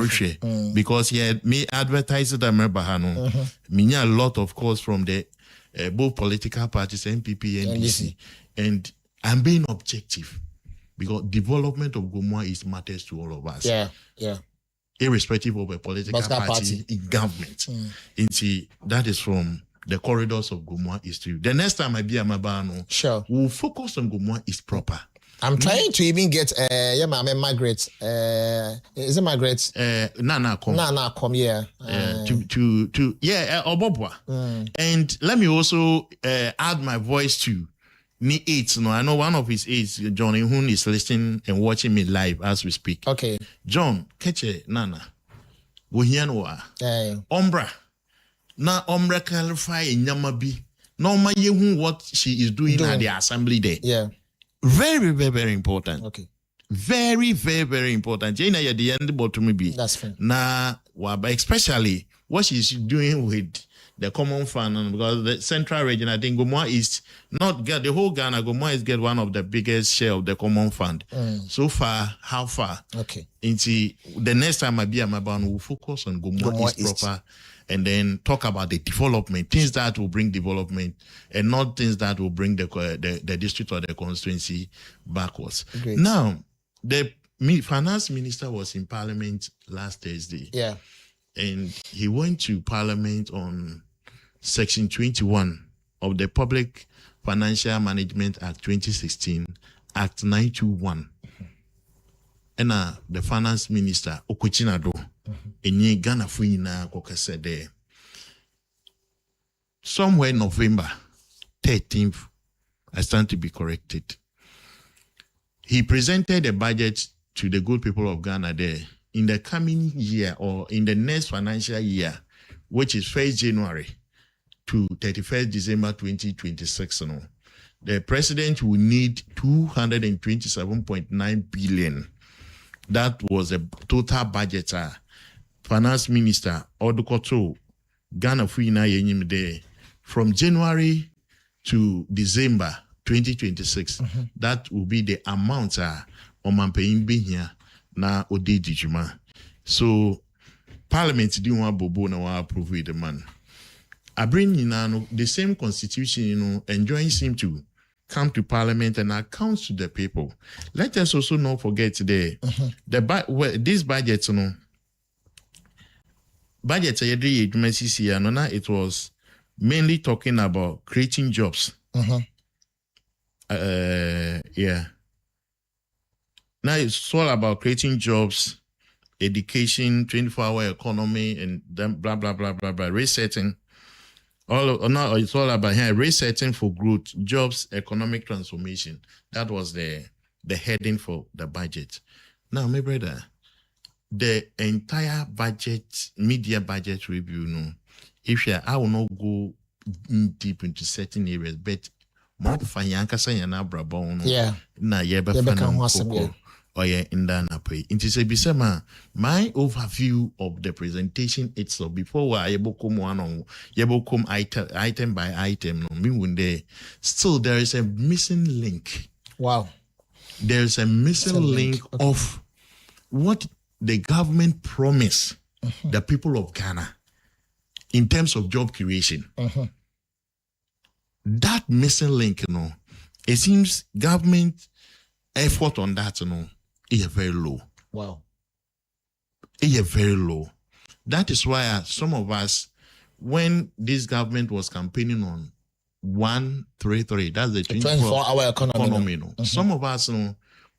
Speaker 6: share because he had me advertised that member hano. Me a lot of calls from the both political parties, MPP and NDC. And I'm being objective because development of Gomwa is matters to all of us.
Speaker 2: Yeah.
Speaker 6: Irrespective of a political party in government. That is from the corridors of Gomwa East. The next time I be a Mabano,
Speaker 2: sure,
Speaker 6: we'll focus on Gomwa East proper.
Speaker 2: I'm trying to even get Margaret. Is it Margaret?
Speaker 6: Nana come.
Speaker 2: Obobwa.
Speaker 6: And let me also add my voice to Ni aides. No, I know one of his aides, John Ihun, is listening and watching me live as we speak.
Speaker 2: Okay.
Speaker 6: John, Keche Nana. Wohianwa. Ombra. Na Ombra clarify in Yamabi. No ma yehu what she is doing at the assembly day.
Speaker 2: Yeah.
Speaker 6: Very, very, very important.
Speaker 2: Okay.
Speaker 6: Very, very, very important. Jane at the end but to me be.
Speaker 2: That's fine.
Speaker 6: Now, especially what she's doing with the common fund, because the central region, I think Gomwa is not get the whole Ghana. Gomwa is get one of the biggest share of the common fund. So far, how far?
Speaker 2: Okay.
Speaker 6: Into the next time I be a Maban, we'll focus on Gomwa East proper. And then talk about the development, things that will bring development, and not things that will bring the district or the constituency backwards.
Speaker 2: Great.
Speaker 6: Now, the finance minister was in Parliament last Thursday.
Speaker 2: Yeah.
Speaker 6: And he went to Parliament on Section 21 of the Public Financial Management Act 2016, Act 921. And the finance minister, Okuchinado, in Ghana Fuina Kokase there. Somewhere November 13th, I stand to be corrected. He presented a budget to the good people of Ghana there in the coming year or in the next financial year, which is 1st January to 31st December 2026. The president will need 227.9 billion. That was a total budget. Finance Minister Odukoto Ghana Fuina Yenyim there from January to December 2026. That will be the amount on paying being here na odi dijuma. So Parliament didn't want Bobo na approve the man. I bring the same constitution, enjoying him to come to Parliament and account to the people. Let us also not forget this budget, budget it was mainly talking about creating jobs. Now it's all about creating jobs, education, 24-hour economy, and then blah blah blah blah blah. Resetting. It's all about resetting for growth, jobs, economic transformation. That was the heading for the budget. Now, my brother, the entire budget, media budget review, I will not go in deep into certain areas, but more fanyanka sayana brabon.
Speaker 2: Yeah.
Speaker 6: Na yeba fanyanka. My overview of the presentation itself before we are able to come item by item. Still, there is a missing link.
Speaker 2: Wow.
Speaker 6: There is a missing link of what the government promised the people of Ghana in terms of job creation. That missing link, it seems government effort on that, is very low.
Speaker 2: Wow.
Speaker 6: It's very low. That is why some of us, when this government was campaigning on 133, that's the
Speaker 2: 24-hour economy.
Speaker 6: No? Some of us,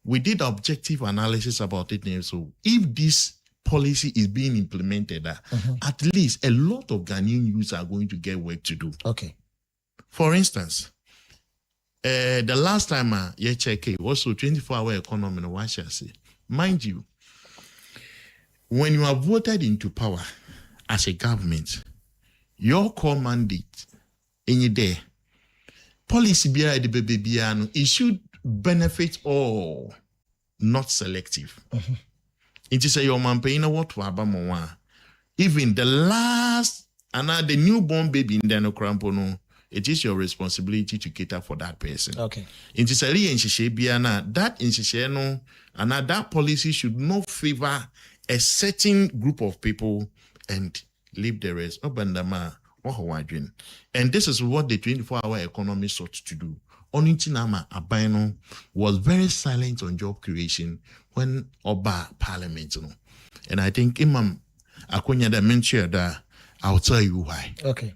Speaker 6: we did objective analysis about it. So if this policy is being implemented, at least a lot of Ghanaian youths are going to get work to do.
Speaker 2: Okay.
Speaker 6: For instance, the last time you check it, also 24-hour economy, what shall I say? Mind you, when you are voted into power as a government, your core mandate in your day, policy it should benefit all, not selective. It is a your man paying what to Abama. Even the last and the newborn baby in the crampono, it is your responsibility to cater for that person.
Speaker 2: Okay.
Speaker 6: It is a that in and that policy should not favor a certain group of people and leave the rest. And this is what the 24-hour economy sought to do. Onitinama Abino was very silent on job creation when Oba Parliament. And I think Imam Akonya that mentioned that, I'll tell you why.
Speaker 2: Okay.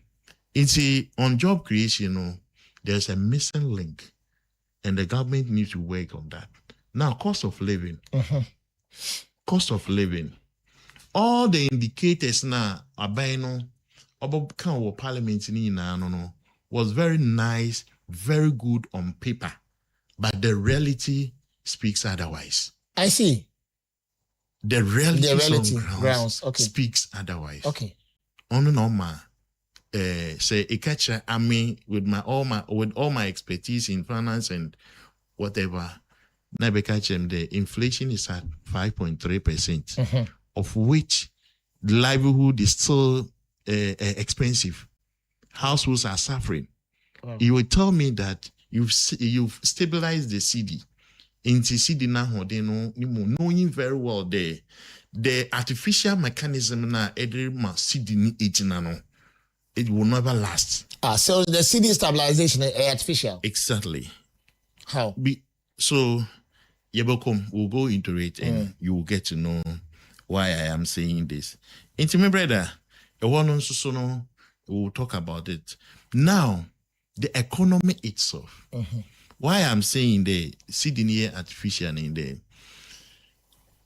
Speaker 6: It's on job creation, there's a missing link, and the government needs to work on that. Now, cost of living. Cost of living. All the indicators now, Abino, about Parliament was very nice, very good on paper, but the reality speaks otherwise.
Speaker 2: I see.
Speaker 6: The reality
Speaker 2: on grounds
Speaker 6: speaks otherwise.
Speaker 2: Okay.
Speaker 6: On normal, say a catcher, I mean, with all my expertise in finance and whatever, never catch them. The inflation is at 5.3%, of which livelihood is still expensive. Households are suffering. Wow. You will tell me that you've stabilized the CD. Into CD now, knowing very well the artificial mechanism na CD it will never last.
Speaker 2: So the CD stabilization is artificial.
Speaker 6: Exactly.
Speaker 2: How?
Speaker 6: So Yebokom will go into it and you will get to know why I am saying this. Into my brother, we'll talk about it. Now, the economy itself. Why I'm saying the CD artificial in there.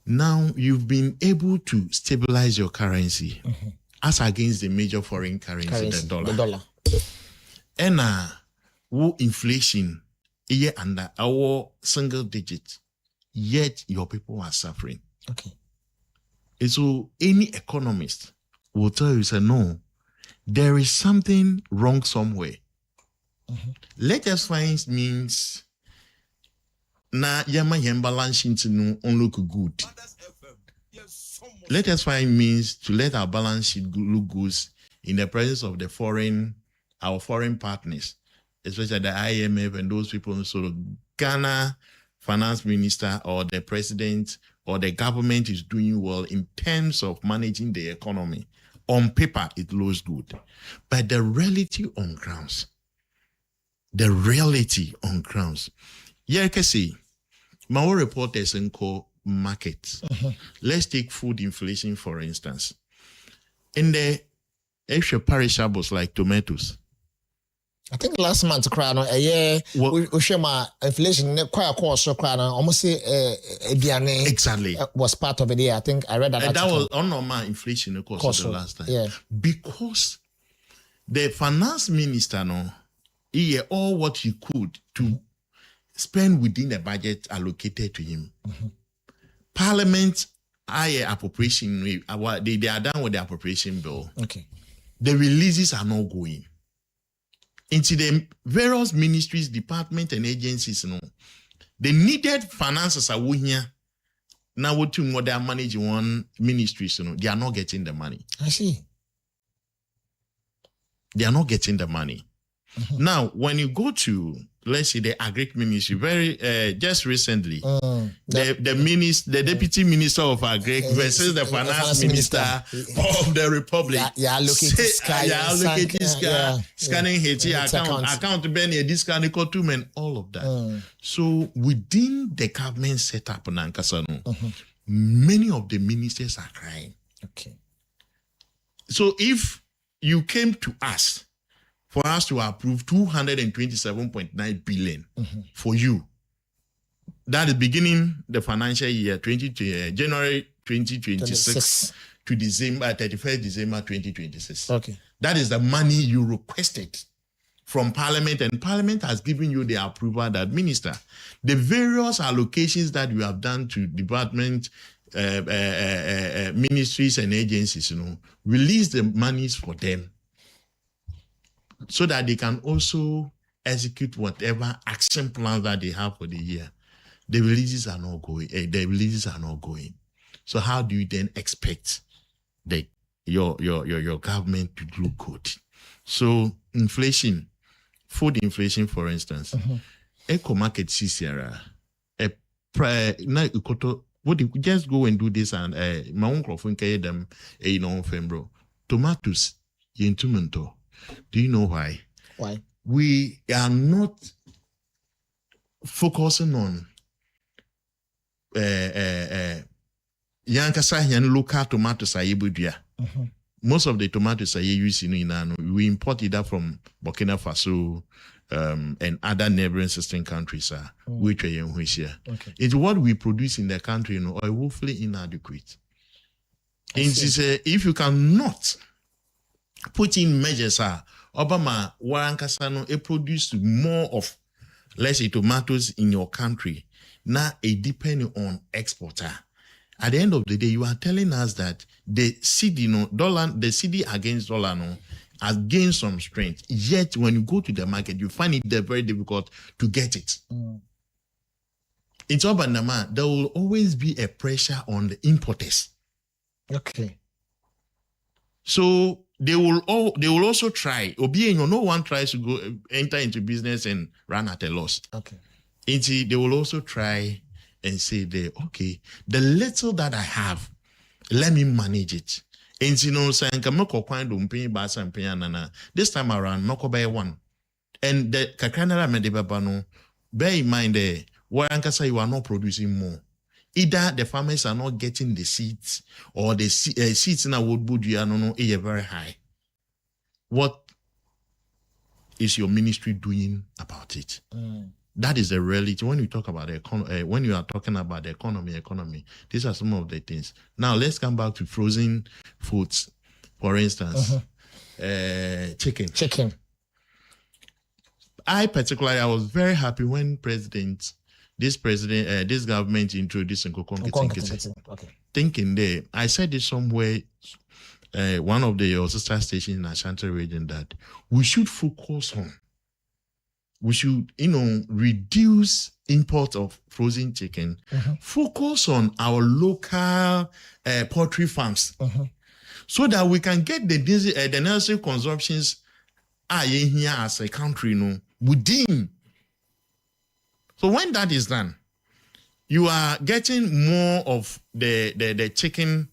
Speaker 6: Now you've been able to stabilize your currency as against the major foreign currency, the dollar.
Speaker 2: The dollar.
Speaker 6: And inflation here under our single digit, yet your people are suffering.
Speaker 2: Okay.
Speaker 6: And so any economist will tell you, say, no, there is something wrong somewhere. Let us find means na yama balance sheet no look good. Let us find means to let our balance sheet look good in the presence of our foreign partners, especially the IMF and those people. So Ghana finance minister or the president or the government is doing well in terms of managing the economy. On paper, it looks good, but the reality on grounds. Yeah, can see. My reporters in markets. Let's take food inflation, for instance. In the extra perishables like tomatoes.
Speaker 2: I think last month, we share my inflation quite a course, almost
Speaker 6: exactly
Speaker 2: was part of it. Yeah, I think I read that.
Speaker 6: And that was on normal inflation, of course, the last time.
Speaker 2: Yeah.
Speaker 6: Because the finance minister, he had all what he could to spend within the budget allocated to him. Parliament, appropriation, they are done with the appropriation bill.
Speaker 2: Okay.
Speaker 6: The releases are not going. Into the various ministries, departments, and agencies, the needed finances are here. Now, what they are managing one ministry, they are not getting the money.
Speaker 2: I see.
Speaker 6: They are not getting the money. Now, when you go to, let's say, the agric ministry, just recently, the deputy minister of agric versus the finance minister of the republic, scanning Haiti account, Benny, this kind of and all of that. So within the government setup, many of the ministers are crying.
Speaker 2: Okay.
Speaker 6: So if you came to us for us to approve 227.9 billion for you. That is beginning the financial year January 2026 to December 31st December 2026.
Speaker 2: Okay.
Speaker 6: That is the money you requested from Parliament, and Parliament has given you the approval that, Minister, the various allocations that you have done to department, ministries and agencies, release the monies for them so that they can also execute whatever action plans that they have for the year. The releases are not going. So how do you then expect your government to do good? So inflation, food inflation, for instance, eco market CCR, just go and do this, and my uncle think them bro. Tomatoes, yentumento. Do you know why?
Speaker 2: Why?
Speaker 6: We are not focusing on yankasa yan local tomatoes are able to. Most of the tomatoes are used we import either from Burkina Faso and other neighboring system countries, which are here.
Speaker 2: Okay.
Speaker 6: It's what we produce in the country, are woefully inadequate. If you cannot put in measures, Obama warankasa it produce more of, let's say, tomatoes in your country. Now it depends on exporter. At the end of the day, you are telling us that the CD, the CD against dollar, has gained some strength. Yet, when you go to the market, you find it very difficult to get it. In Obanama, there will always be a pressure on the importers.
Speaker 2: Okay.
Speaker 6: So they will also try. No one tries to enter into business and run at a loss.
Speaker 2: Okay.
Speaker 6: They will also try and say, the little that I have, let me manage it. And this time around, not buy one. And the Kakranara Medebabano, bear in mind where you are not producing more. Either the farmers are not getting the seeds, or the seeds in a wood are very high. What is your ministry doing about it? That is the reality. When you talk about when you are talking about the economy, these are some of the things. Now let's come back to frozen foods, for instance, chicken. I was very happy when this government introduced Nkokon.
Speaker 2: Okay.
Speaker 6: Thinking there, I said it somewhere, one of your sister stations in Ashanti region, that we should focus on. We should, reduce import of frozen chicken. Focus on our local poultry farms, so that we can get the necessary consumptions here as a country, within. So when that is done, you are getting more of the chicken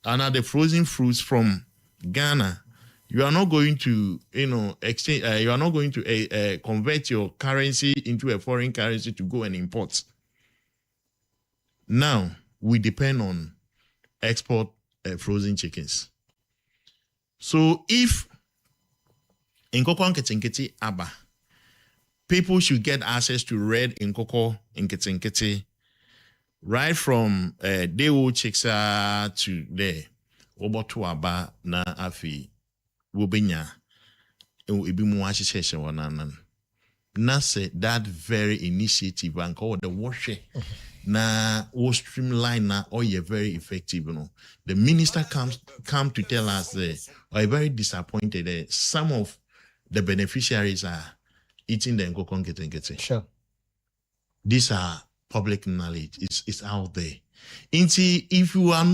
Speaker 6: and the frozen fruits from Ghana. You are not going to, exchange. You are not going to convert your currency into a foreign currency to go and import. Now we depend on export frozen chickens. So if Nkoko Nketinketi Aba, people should get access to red Nkoko Nketinketi, right from Dewo Chiksa to there, Obotu Aba na Afi. Wobenya ebi mu ahyehyɛ wonanan na say that very initiative and called the wash na wo streamline na or you very effective. The minister come to tell us are very disappointed some of the beneficiaries are eating the Nkoko Nketinketi.
Speaker 2: Sure.
Speaker 6: These are public knowledge. It's out there. If you are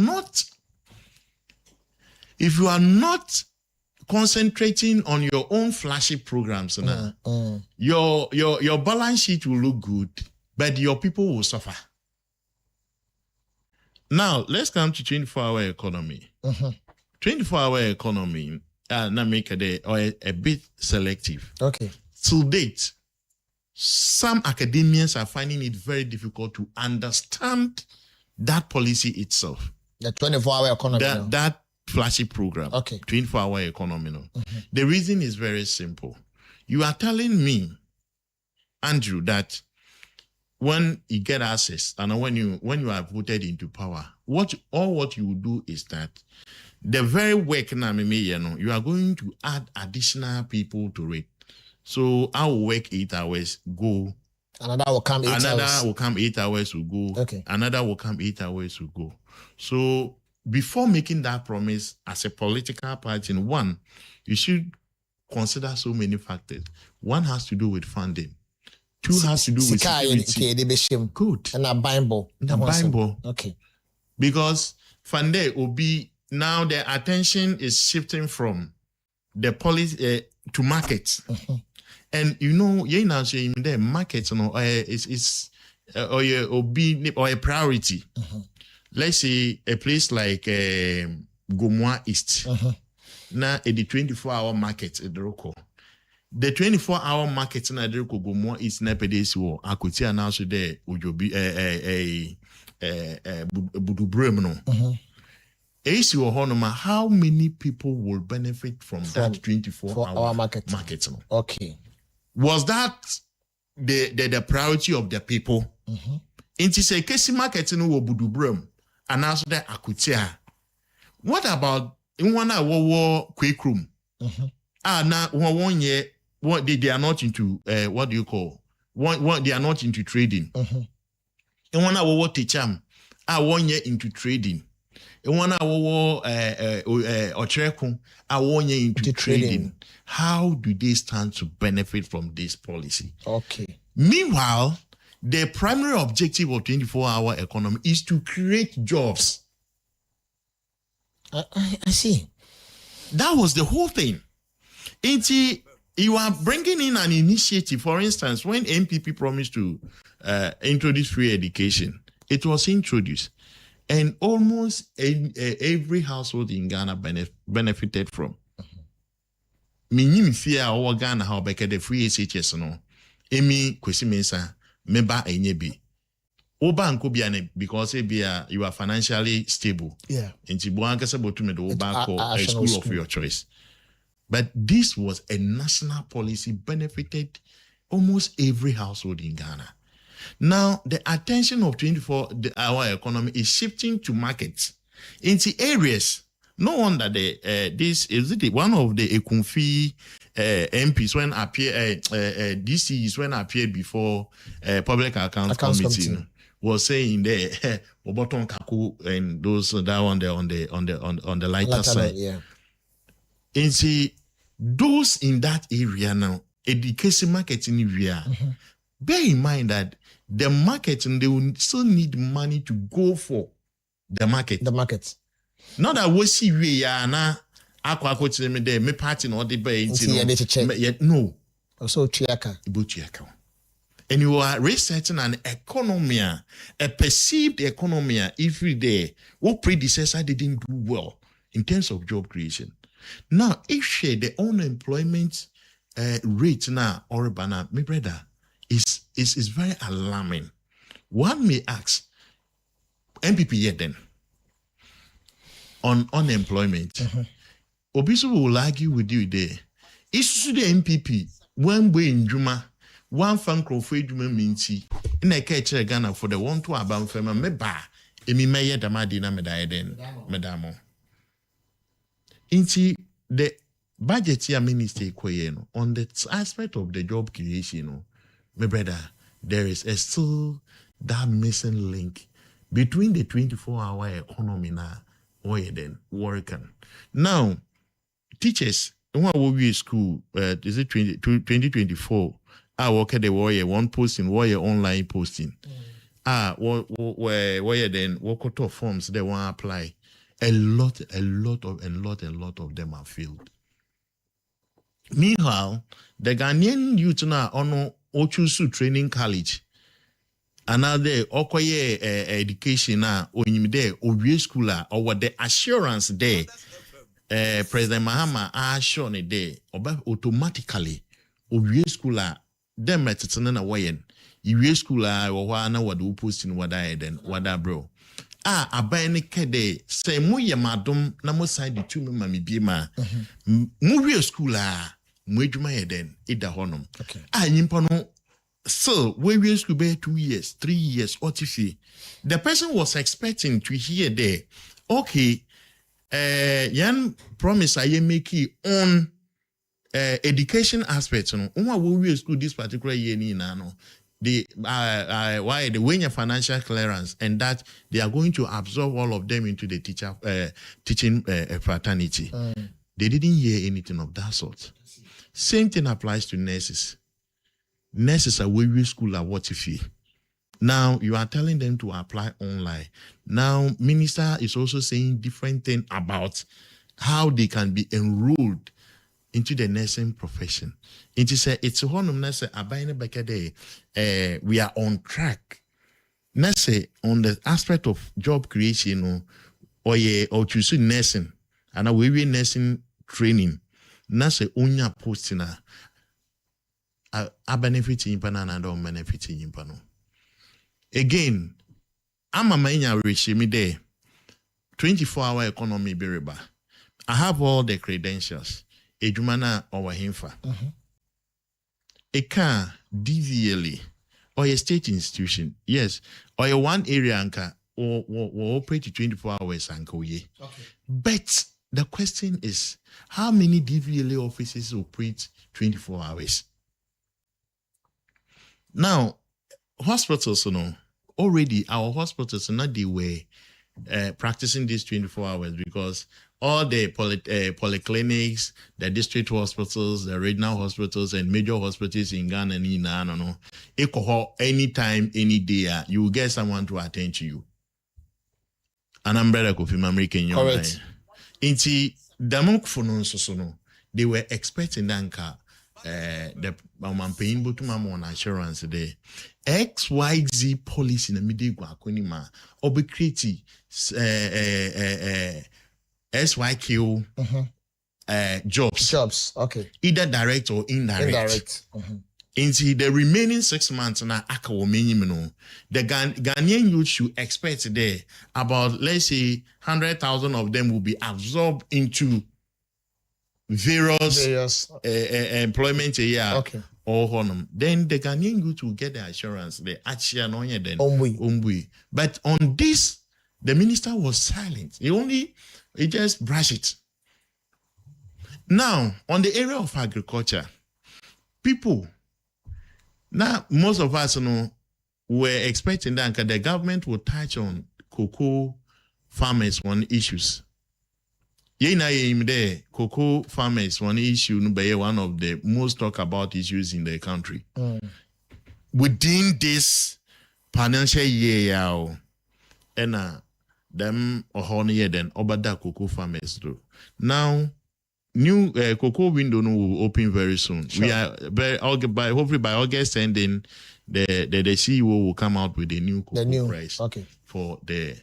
Speaker 6: not concentrating on your own flashy programs, your balance sheet will look good, but your people will suffer. Now, let's come to 24-hour economy. 24-hour economy, now make a bit selective.
Speaker 2: Okay.
Speaker 6: To date, some academians are finding it very difficult to understand that policy itself.
Speaker 2: The 24-hour economy.
Speaker 6: flashy program.
Speaker 2: Okay.
Speaker 6: 24-hour economy. No. The reason is very simple. You are telling me, Andrew, that when you get access and when you are voted into power, what you will do is that the very work now, you are going to add additional people to it. So I will work 8 hours, go.
Speaker 2: Another will come 8 hours.
Speaker 6: Another will come 8 hours, will go.
Speaker 2: Okay.
Speaker 6: Another will come 8 hours, will go. So before making that promise as a political party, one, you should consider so many factors. One has to do with funding. Two has to do with security. Good.
Speaker 2: And a Bible. Okay.
Speaker 6: Because funding will be, now the attention is shifting from the policy to markets. And you know, the markets is or a priority. Let's say a place like Gomwa East. Now, the 24-hour market at the Roko. The 24-hour market in the Roko Gomwa East Nepedesi war. I could see announced there Ujobi Budu Bremno. How many people will benefit from that 24-hour market?
Speaker 2: Okay.
Speaker 6: Was that the priority of the people? Inti say kesi market no wo Budu Brem and also the Akutia. What about in one hour quick room? Now 1 year, what they are not into what do you call? What they are not into trading. In 1 hour what teacham 1 year into trading. In 1 hour Ochreku 1 year into trading. How do they stand to benefit from this policy?
Speaker 2: Okay.
Speaker 6: Meanwhile, the primary objective of 24-hour economy is to create jobs.
Speaker 2: I see.
Speaker 6: That was the whole thing. You are bringing in an initiative. For instance, when MPP promised to introduce free education, it was introduced. And almost every household in Ghana benefited from. Minim fear our Ghana how back the free SHS no. Emi kwesi mensa member enyebi. Oba anko because you are financially stable.
Speaker 2: Yeah.
Speaker 6: And Tibuanka sabotume the Oba a school of your choice. But this was a national policy benefited almost every household in Ghana. Now, the attention of 24-hour economy is shifting to markets into areas. No wonder this is one of the Kofi MPs when appear DCs when appear before Public Accounts Committee was saying there Oboton Kaku and those that one there on the lighter side.
Speaker 2: Yeah.
Speaker 6: And see those in that area now, education marketing area. Bear in mind that the marketing they will still need money to go for the market.
Speaker 2: The market.
Speaker 6: Not that we see we are now. Aqua me there, me party no the bay. No.
Speaker 2: Also Chiaka.
Speaker 6: And you are researching an economy, a perceived economy, if you there, what predecessor didn't do well in terms of job creation. Now, if share the unemployment rate now, or banana, my brother, is very alarming. One may ask, MPP yet then on unemployment. Obiso will argue with you there. It's the MPP one way in Juma, one fan Kofi Juma minti in a catch Ghana for the 1 to about fema meba emi meye damadina medaiden medamo. Inti the budget here minister on the aspect of the job creation, my brother, there is still that missing link between the 24-hour economy now or then working. Now, teachers, when we school, is it 2024? I work at the warrior one posting, warrior online posting. Where then what cut off forms they want to apply. A lot of them are filled. Meanwhile, the Ghanaian youth now on Ochusu Training College. Another okoye education now when there or school or what the assurance there. President Mahama assure ne there automatically or school them metets na wayen. You school or na what do posting what I then what bro. aban ne kede say mo ye madom na mo sign the two mama bi ma mo we school mo adwuma ye den ida honom nyimpa no so we school be 2 years 3 years otifi the person was expecting to hear there okay yan promise I make on education aspect no we school this particular year ni na no the why the way financial clearance and that they are going to absorb all of them into the teaching fraternity. They didn't hear anything of that sort. Same thing applies to nurses. Nurses are way school at what if now you are telling them to apply online. Now minister is also saying different thing about how they can be enrolled into the nursing profession. It is it's a honor nurse we are on track. Nurse on the aspect of job creation or choose nursing and we nursing training. Nurse unya postina a benefit in panana and don't benefit in pano. Again, I'm a man rich me there. 24-hour economy bereba. I have all the credentials. Ejumana or himfa. A car DVLA or a state institution, yes, or a one area anchor or operate 24 hours anchor. Okay. But the question is, how many DVLA offices operate 24 hours? Now, hospitals, already our hospitals not the way practicing this 24 hours because all the polyclinics, the district hospitals, the regional hospitals, and major hospitals in Ghana and anytime, any day, you will get someone to attend to you. An umbrella Kofi American young man. Inti Damok they were expecting Danka the paying Butumam on assurance there. XYZ policy in the middle Guakunima, Obikriti SYQ jobs. Okay. Either direct or indirect. Into the remaining 6 months na the Ghanaian youth should expect there about let's say 100,000 of them will be absorbed into various employment Okay. Or honum. Then the Ghanaian youth will get the assurance the achia no then umbui. But on this, the minister was silent. He just brushed it. Now, on the area of agriculture, people, now most of us were expecting that the government would touch on cocoa farmers one issues. Cocoa farmers one issue one of the most talked about issues in the country. Within this financial year, and them or then obada cocoa farmers do. Now, new cocoa window will open very soon. Sure. We are hopefully by August ending, the CEO will come out with a new cocoa price for the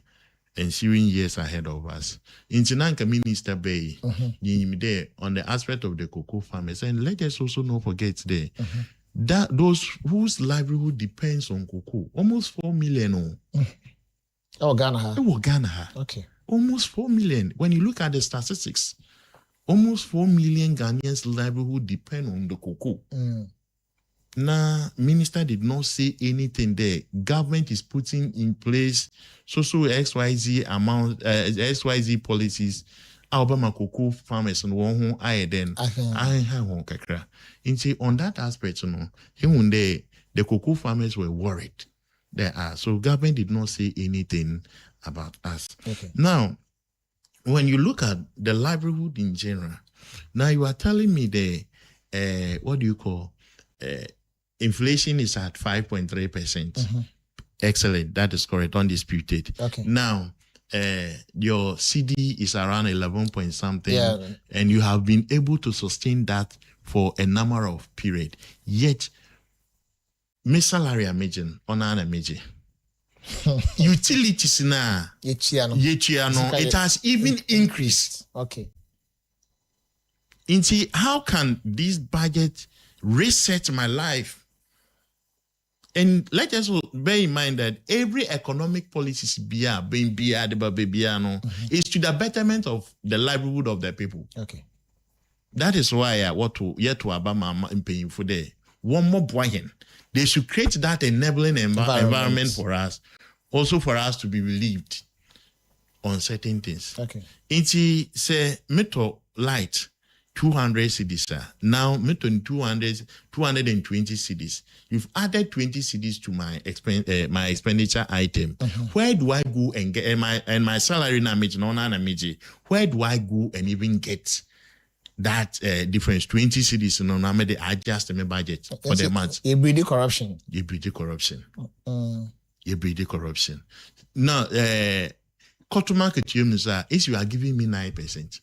Speaker 6: ensuing years ahead of us. In Chinanka Minister Bay, there on the aspect of the cocoa farmers, and let us also not forget there that those whose livelihood depends on cocoa, almost 4 million. Ghana. Okay. Almost 4 million. When you look at the statistics, almost 4 million Ghanaians' livelihood depend on the cocoa. Now, minister did not say anything there. Government is putting in place XYZ amount, XYZ policies. Alabama cocoa farmers and one who I then I have one kakra. On that aspect, the cocoa farmers were worried. So government did not say anything about us. Okay. Now, when you look at the livelihood in general, now you are telling me what do you call inflation is at 5.3%. Excellent, that is correct, undisputed. Okay. Now, your CD is around 11 point something, and you have been able to sustain that for a number of period. Yet, my salary imagine on an imagine. Utilities na it has even increased. Okay. How can this budget reset my life And let us bear in mind that every economic policy is to the betterment of the livelihood of the people.
Speaker 2: Okay.
Speaker 6: That is why what to yet to Obama in paying for there. One more point. They should create that enabling environment for us, also for us to be relieved on certain things.
Speaker 2: Okay.
Speaker 6: Inti say meto light 200 cedis. Now meto 220 cedis. You've added 20 cedis to my my expenditure item. Where do I go and get my salary na meji no na meji? Where do I go and even get that difference? 20 cedis no na me dey adjust my budget for the month.
Speaker 2: You breed corruption.
Speaker 6: You breed corruption. You breed corruption. Now Cotton market is you are giving me 9%.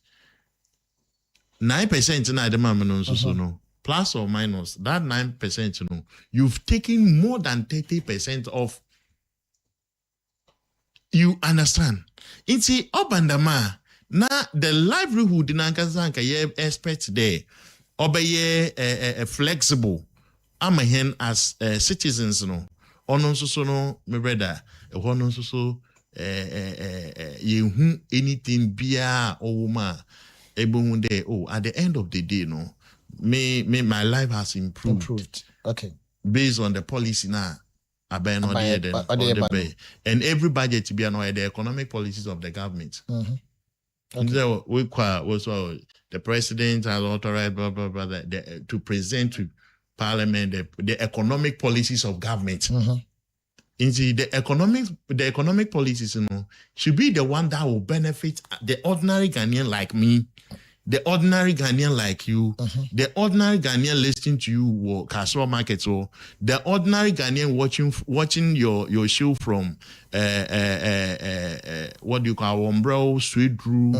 Speaker 6: 9% na the man so no. Plus or minus that 9%, you've taken more than 30% off. You understand? It's obandama na the livelihood na kazanka ye expect there. Obeye flexible. Amahen as citizens no. Ono so no me brother. Ono so you anything bia or woman able day. Oh, at the end of the day, my life has improved.
Speaker 2: Okay.
Speaker 6: Based on the policy now. And every budget to be annoyed the economic policies of the government. Okay. So the president has authorized to present to Parliament the economic policies of government. The economic policies, should be the one that will benefit the ordinary Ghanaian like me, the ordinary Ghanaian like you, the ordinary Ghanaian listening to you casual market, so the ordinary Ghanaian watching your show from what do you call umbrella straight through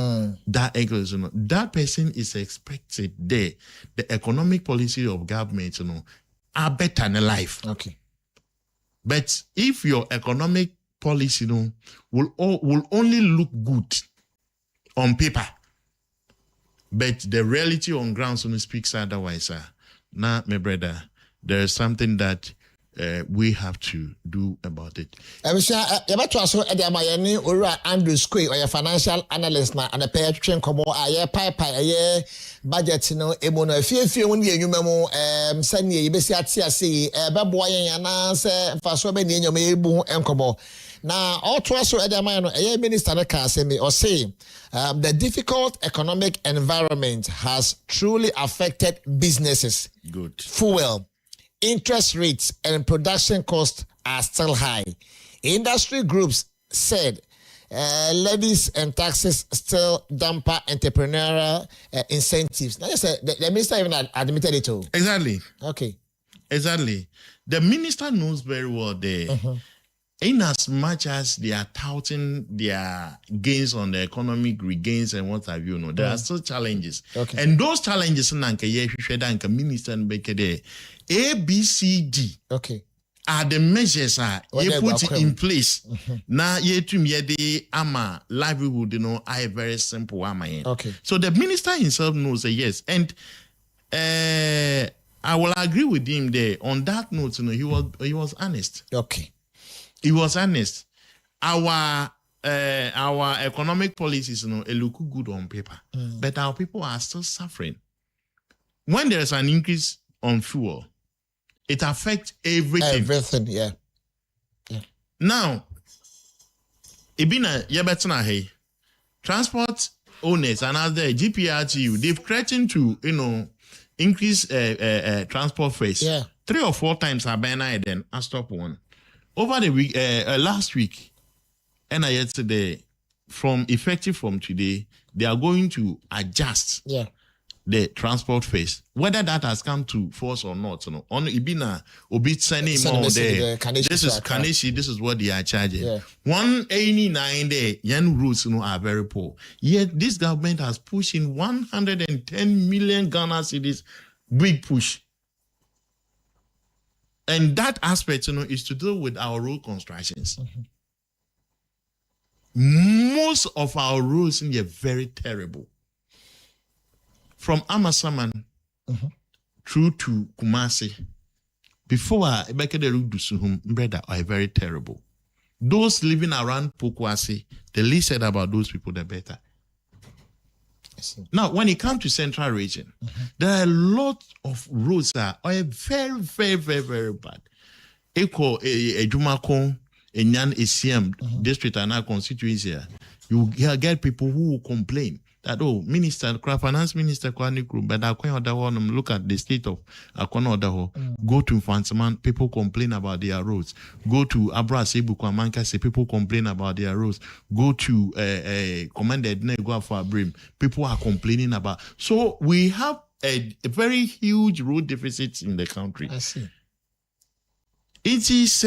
Speaker 6: that angle, that person is expected there. The economic policy of government, are better than life.
Speaker 2: Okay.
Speaker 6: But if your economic policy will only look good on paper, but the reality on ground speaks otherwise, now, my brother, there is something that we have to do about it.
Speaker 2: Andrew Squay or your financial analyst na and a pair train como a pipe budget emono few when you memo send ye besi ati beboy yana se faso be ni enyomebu enkomo na all to us minister ka say me or say the difficult economic environment has truly affected businesses.
Speaker 6: Good.
Speaker 2: Fuel, interest rates and production costs are still high. Industry groups said levies and taxes still damper entrepreneurial incentives. Now, the minister even admitted it too.
Speaker 6: Exactly.
Speaker 2: Okay.
Speaker 6: Exactly. The minister knows very well there. In as much as they are touting their gains on the economic regains and what have you, there are still challenges.
Speaker 2: Okay.
Speaker 6: And those challenges, minister A, B, C, D.
Speaker 2: Okay.
Speaker 6: Are the measures you put in place. Now you to ama livelihood, are very simple.
Speaker 2: Okay.
Speaker 6: So the minister himself knows that yes. And I will agree with him there. On that note, he was honest.
Speaker 2: Okay.
Speaker 6: He was honest. Our economic policies, it look good on paper, but our people are still suffering. When there is an increase on fuel, it affects everything.
Speaker 2: Everything, yeah.
Speaker 6: Now, transport owners and other GPRTU, they've threatened to, increase transport fares.
Speaker 2: Yeah.
Speaker 6: 3 or 4 times I then I stop one. Over the week, last week, and yesterday, effective from today, they are going to adjust the transport fares. Whether that has come to force or not, on Ibina, Obit sending more there. This is Kaneshi, this is what they are charging. 189 there, young routes are very poor. Yet this government has pushed in 110 million Ghana cedis, big push. And that aspect, is to do with our road constructions. Most of our roads are very terrible. From Amasaman through to Kumasi, before I back the road to home, brother, are very terrible. Those living around Pokwase, the least said about those people, the better. Now, when it comes to central region, there are a lot of roads that are very, very, very, very bad. Eko Ejumako, Enyan ACM district and our constituency, you get people who will complain that, oh, Minister, Finance Minister, but look at the state of Akwana. Go to Fansaman, people complain about their roads. Go to Abra Sebu Kwamanka, say people complain about their roads. Go to Commander Nego for Abrim, people are complaining about. So we have a very huge road deficit in the country.
Speaker 2: I see.
Speaker 6: It is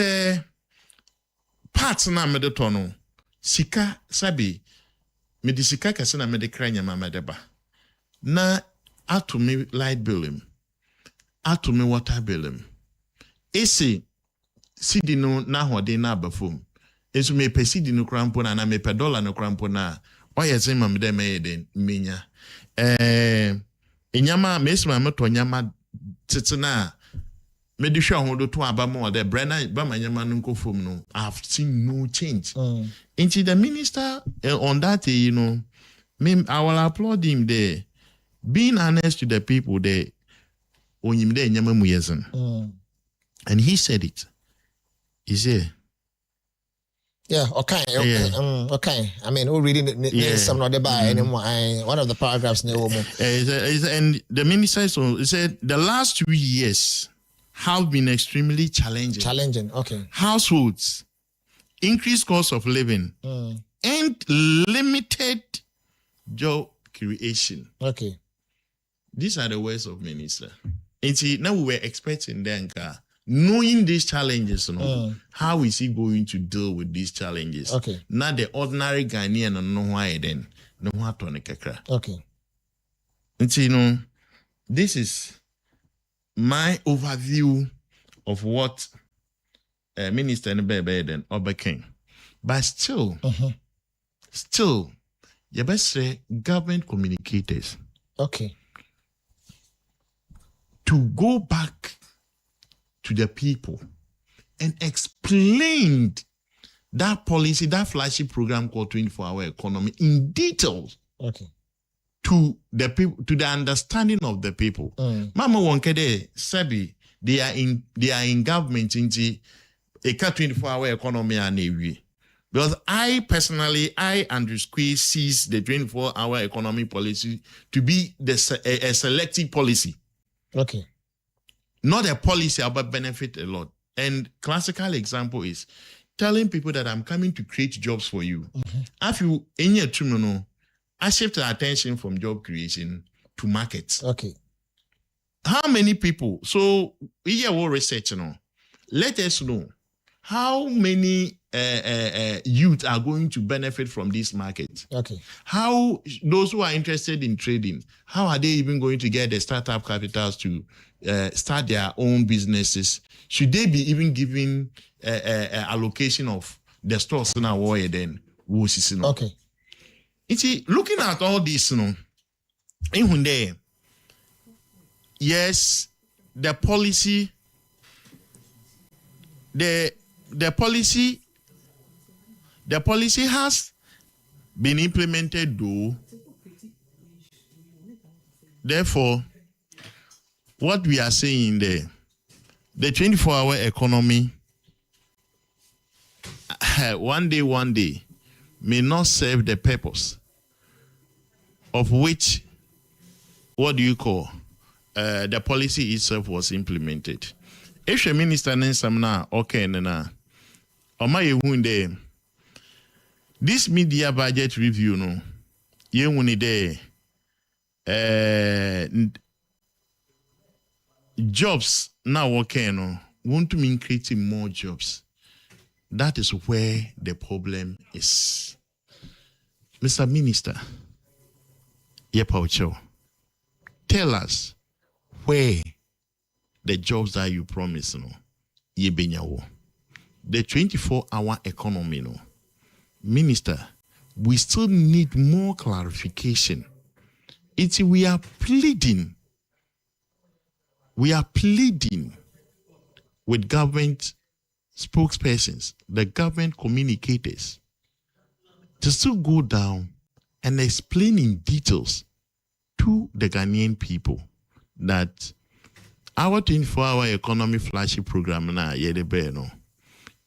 Speaker 6: parts na medetono. Sika sabi. Medisika kase na medekra nyama medeba. Na atumi light bill atumi water bill ese sidi no na hode na abafom. Esu me pesidi no krampo na me $1 no krampo na oye zema mede meyeden menya. Enyama mesma meto nyama tete na medisha hodo to abamo de brena ba manyama no nkofom no. I have seen no change. Into the minister on that, you know, I will applaud him there. Being honest to the people there, and he said it. He said,
Speaker 2: yeah, okay. Okay. I mean, who reading some of the by anymore? One of the paragraphs.
Speaker 6: And the minister said the last 2 years have been extremely challenging.
Speaker 2: Challenging, okay.
Speaker 6: Households, increased cost of living, and limited job creation.
Speaker 2: Okay.
Speaker 6: These are the words of minister. And see, now we were expecting them, knowing these challenges, how is he going to deal with these challenges?
Speaker 2: Okay.
Speaker 6: Not the ordinary Ghanaian and no why then. No what on
Speaker 2: Okay.
Speaker 6: And see, this is my overview of what Minister Nbebe then Obeking. But still, you best say government communicators.
Speaker 2: Okay.
Speaker 6: To go back to the people and explain that policy, that flashy program called 24-hour economy in details.
Speaker 2: Okay.
Speaker 6: To the people, to the understanding of the people. Mama Wonkede Sebi, they are in government in the 24-hour economy and Navy. Because I personally, Andrew Squeeze, sees the 24-hour economy policy to be a selective policy.
Speaker 2: Okay.
Speaker 6: Not a policy but benefit a lot. And classical example is telling people that I'm coming to create jobs for you. If you in your terminal, I shift the attention from job creation to markets.
Speaker 2: Okay.
Speaker 6: How many people? So here we research now. Let us know how many youth are going to benefit from this market.
Speaker 2: Okay.
Speaker 6: How those who are interested in trading, how are they even going to get the startup capitals to start their own businesses? Should they be even given allocation of the stores in our way then?
Speaker 2: Okay.
Speaker 6: Looking at all this, yes, the policy, the policy has been implemented though. Therefore, what we are saying there, the 24-hour economy, one day, may not serve the purpose of which, what do you call, the policy itself was implemented. If the minister Nensamna, okay, Nana, Omaye this media budget review, no, ye wuni jobs now okay, no, want to mean creating more jobs. That is where the problem is. Mr. Minister, Yepaucho, tell us where the jobs that you promise, no, Yebenyawo. The 24-hour economy, no. Minister, we still need more clarification. We are pleading with government spokespersons, the government communicators, to still go down and explain in details to the Ghanaian people that our 24-hour economy flagship program na yedebe no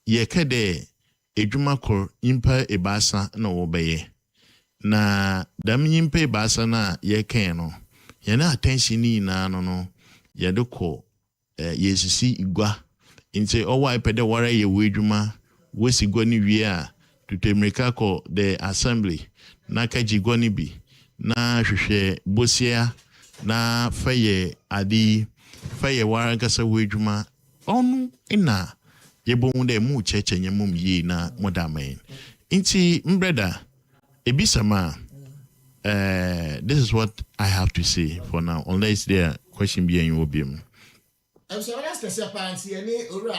Speaker 6: yekede edwuma kor impa ebasa na wobeye na dam impa ebasa na yeken no yana attention ni na no yedeko yesisi igwa nti owa ipede wara ye wedwuma wesi gwa ni wie a tutemrika ko the assembly na kaji gwa ni bi na hwehwe bosia na faye adi faye wara kasa wedwuma onu ina yebo hunde mu cheche nyemum yi na modamen inti mbreda ebisama this is what I have to say for now, unless there question be in obium.
Speaker 2: I'm sorry, that's the serpent here.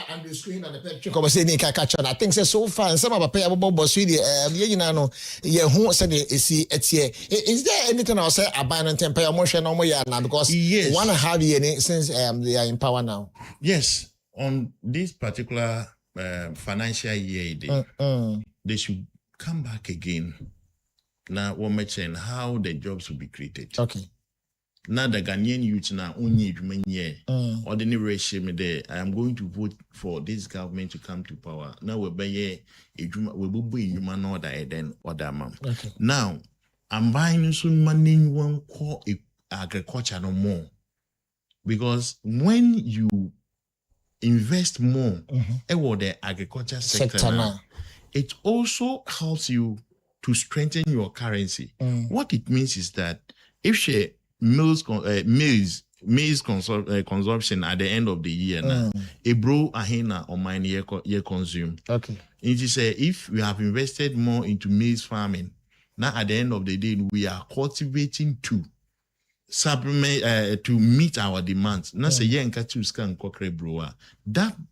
Speaker 2: On the screen and the picture. Come say I think so far. Some of our pay about Boachie. You know, who said is there anything I'll say about temper emotion no more now because
Speaker 6: yes,
Speaker 2: 1.5 years since they are in power now.
Speaker 6: Yes, on this particular financial year, they should come back again. Now, we're mentioning how the jobs will be created.
Speaker 2: Okay.
Speaker 6: Now the Ghanaian youth now only ordinary regime there. I am going to vote for this government to come to power. Now we're by we be human order then other man.
Speaker 2: Okay.
Speaker 6: Now I'm buying some money one call agriculture no more. Because when you invest more in the agriculture sector now, it also helps you to strengthen your currency. What it means is that if maize consumption at the end of the year now, a bro ahena or mine year consume.
Speaker 2: Okay.
Speaker 6: It is if we have invested more into maize farming, now at the end of the day we are cultivating to supplement to meet our demands. Now say that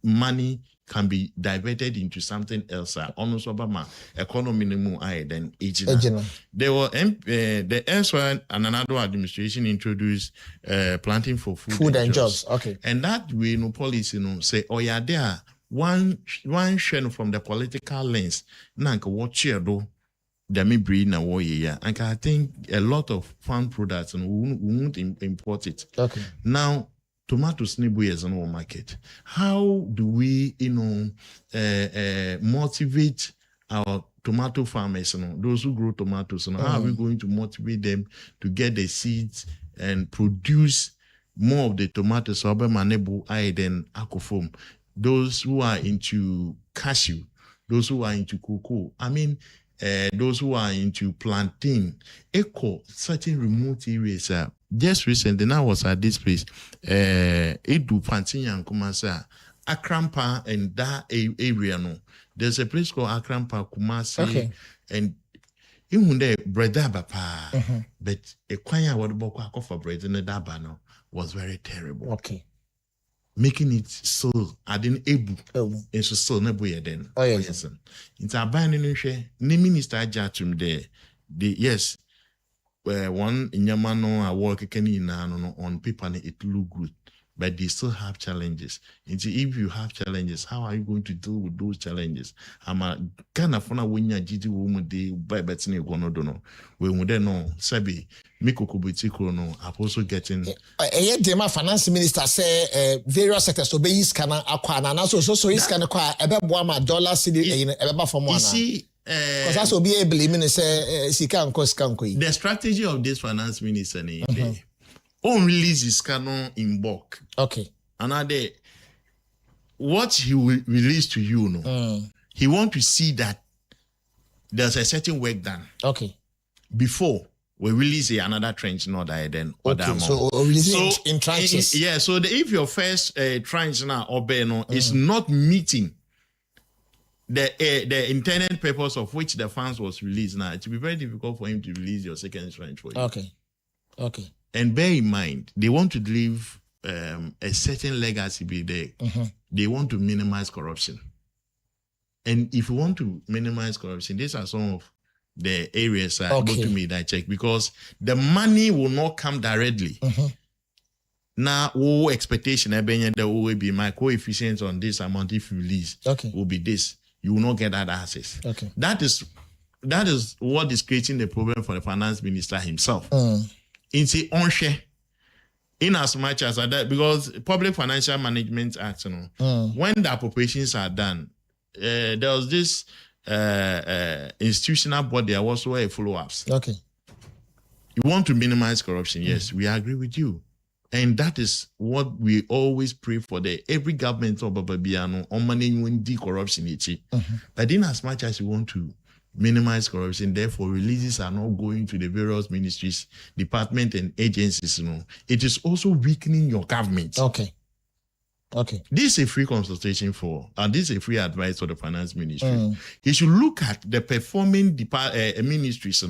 Speaker 6: money can be diverted into something else. Almost Obama economy then agent. There were the elsewhere and another administration introduced planting for food
Speaker 2: and jobs. Okay.
Speaker 6: And that way no policy no say yeah there one share from the political lens. Nanka what year do me breed na war yeah. And I think a lot of farm products and we won't import it.
Speaker 2: Okay.
Speaker 6: Now tomatoes nibu is on our market. How do we, motivate our tomato farmers, those who grow tomatoes, how are we going to motivate them to get the seeds and produce more of the tomatoes? Then aquafoam. Those who are into cashew, those who are into cocoa. I mean, those who are into plantain, certain remote areas. Just recently, I was at this place, Edu Pantinya and Kumasa, Akrampa, and that area. No, there's a place called Akrampa, Kumasi, and even there, bread bapa, but a choir what about for bread in the dabano was very terrible.
Speaker 2: Okay.
Speaker 6: Making it so I didn't able and so never then. Oh yes, it's a binding share. The minister Jatum there, yes. One in Yamano, I work on paper and it look good, but they still have challenges. And so if you have challenges, how are you going to deal with those challenges? I'm a kind of fun when you're GT woman, they buy better than you know. When we don't know, Sabi, Mikoko Chrono, I'm also getting.
Speaker 2: The finance minister say various sectors obey his canna aquana, and also his canna acquire a $1 dollar city in a from one. You see. Because that's will be able to say the
Speaker 6: strategy of this finance minister on release his canon in bulk.
Speaker 2: Okay.
Speaker 6: Another what he will release to you, he want to see that there's a certain work done.
Speaker 2: Okay.
Speaker 6: Before we release another trench, not then
Speaker 2: okay. So releasing in tranches.
Speaker 6: Yeah. So if your first trench now or is not meeting the intended purpose of which the funds was released now, it will be very difficult for him to release your second tranche for you.
Speaker 2: Okay.
Speaker 6: And bear in mind, they want to leave a certain legacy be there. They want to minimize corruption. And if you want to minimize corruption, these are some of the areas I go to me that check, because the money will not come directly. Now, all expectation, there will be my coefficient on this amount if you release.
Speaker 2: Okay.
Speaker 6: Will be this. You will not get that access.
Speaker 2: Okay.
Speaker 6: That is what is creating the problem for the finance minister himself. It's a on-share. In as much as that, because Public Financial Management Act, when the appropriations are done, there was this institutional body that was where follow-ups.
Speaker 2: Okay.
Speaker 6: You want to minimize corruption? Yes, we agree with you. And that is what we always pray for. Every government of Bababiano on managing corruption. But in as much as you want to minimize corruption, therefore releases are not going to the various ministries, departments, and agencies. It is also weakening your government.
Speaker 2: Okay.
Speaker 6: This is a free consultation this is a free advice for the finance ministry. You should look at the performing ministries,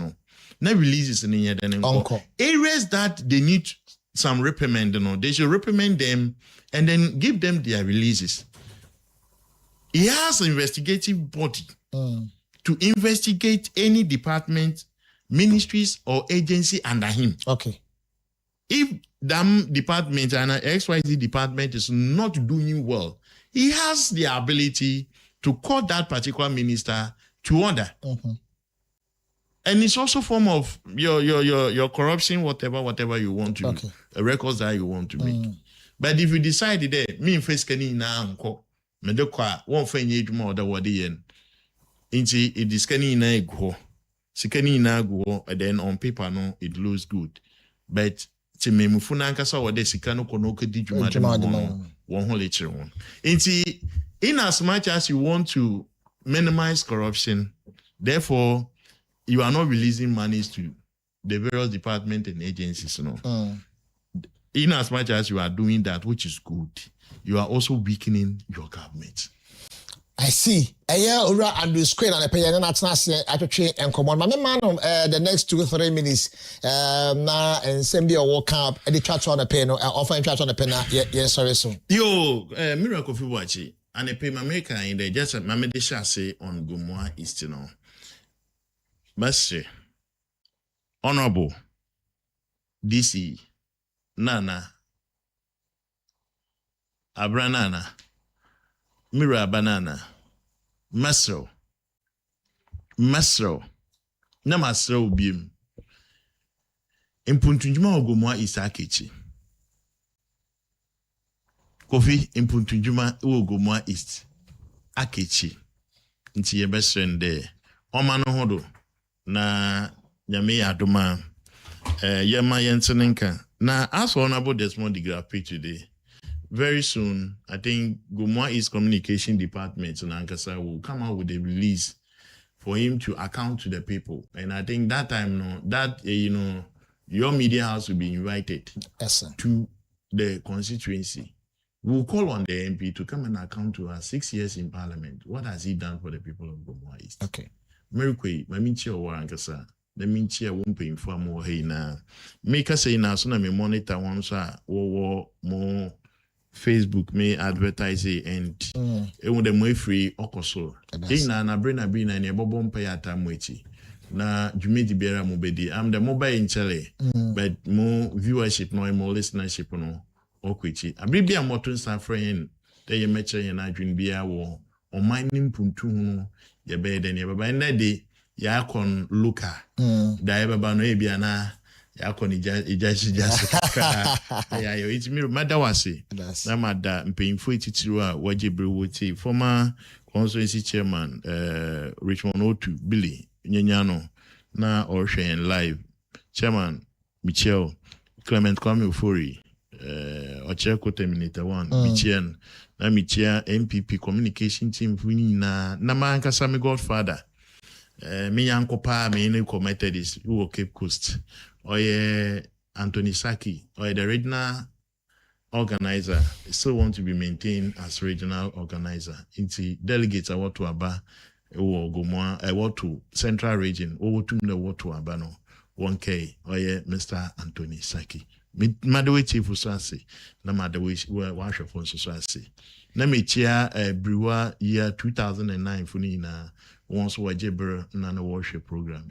Speaker 6: not releases in the areas that they need some reprimand, they should reprimand them and then give them their releases. He has an investigative body to investigate any department, ministries, or agency under him.
Speaker 2: Okay.
Speaker 6: If that department and an XYZ department is not doing well, he has the ability to call that particular minister to order. And it's also a form of your corruption, whatever you want to, records that you want to make. But if you decide that me face can now me de kwa won fa nye dwuma oda wode yen inti it is can na go sikani na go and then on paper no it looks good, but ti me mufuna nkasa wode sika no kono kedi dwuma de won ho lecture won inti in as much as you want to minimize corruption, therefore you are not releasing monies to the various departments and agencies, in as much as you are doing that, which is good, you are also weakening your government.
Speaker 2: I see. And the screen and the pay and that's not actually and come on. My man, the next 2 or 3 minutes, now and send me a walk up and the chat on the pen or offering chat on the pen. Yes, sorry, so.
Speaker 6: Yo, Miracle Kofi Boachie, and the pay my maker in the just my medicine say on Gomoa East, Master, Honorable DC Nana Abranana Mira Banana Masro Namasro Bim Impuntunjuma Ogomoa Isakechi Kofi Impuntunjuma Ogomoa East Akechi Nti yebesende Omano Hodo na nyame adoma yema yensenenka na as Honorable Desmond Digrape today, very soon I think Gomoa East Communication Department in Ankasa will come out with a release for him to account to the people, and I think that time your media house will be invited to the constituency. We'll call on the MP to come and account to us 6 years in Parliament. What has he done for the people of Gomoa East?
Speaker 2: Okay.
Speaker 6: Merikwe, maminchi owankasa. The minchi won't pay for more hey na. Make us say now so na me monitor one sa wo more Facebook me advertise and it would the free okoso. Hey na brena be na ne bobom pay atamwechi. Na jumedi biara mo bedi. I'm the mobile in Chile, but more viewership no more listenership no okwechi. Abibia motun sa friend. They ye meche ye na dwin bia wo o mining puntu no ye be de ne baba na de ya kon luka da ye baba no e bia na ya kon ijasi ya yo it me madawase na mada mpeinfo etitiru a wajebre woti former constituency chairman Richmond O2 Billy Nyanyano na Ocean live chairman Michel Clement Kwame Ofori Ocheko Terminator 1 Michel na Michia MPP communication team funi na mankasa me godfather me yanko pa me ne committed is who Cape Coast oye Anthony Saki oye the regional organizer still want to be maintained as regional organizer into delegates I want to aba wo Gomoa I want to central region over to the what to aba no 1K oye Mr. Anthony Saki Madawe chief usase na madawe wa shofo susase na mechia brewer year 2009 funi na once wajeber na worship program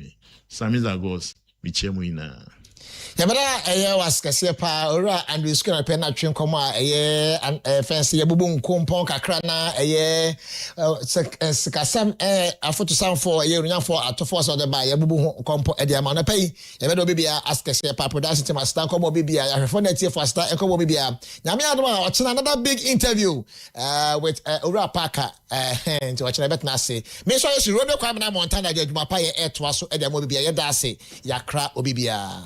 Speaker 6: Samiza Gos michia muina
Speaker 2: Yabara was Casepa or Andrew Skinner Penatrin Coma a fancy Bubun Compon Cacrana Sakasam a photo sound for a year for a to force of the buyer Bubu Compo at the amount of pay. Yabado Bibia ask Casepa production to my star Como Bibia, a phonetier for star and Como Bibia. Yamiadma, it's another big interview with Ura Parker to watch a bet Nasi. Make sure you Rodo Kwamana Montana, Judge Mapaya Air Twasso, and the Mobibia Dasi, Yakra Obibia.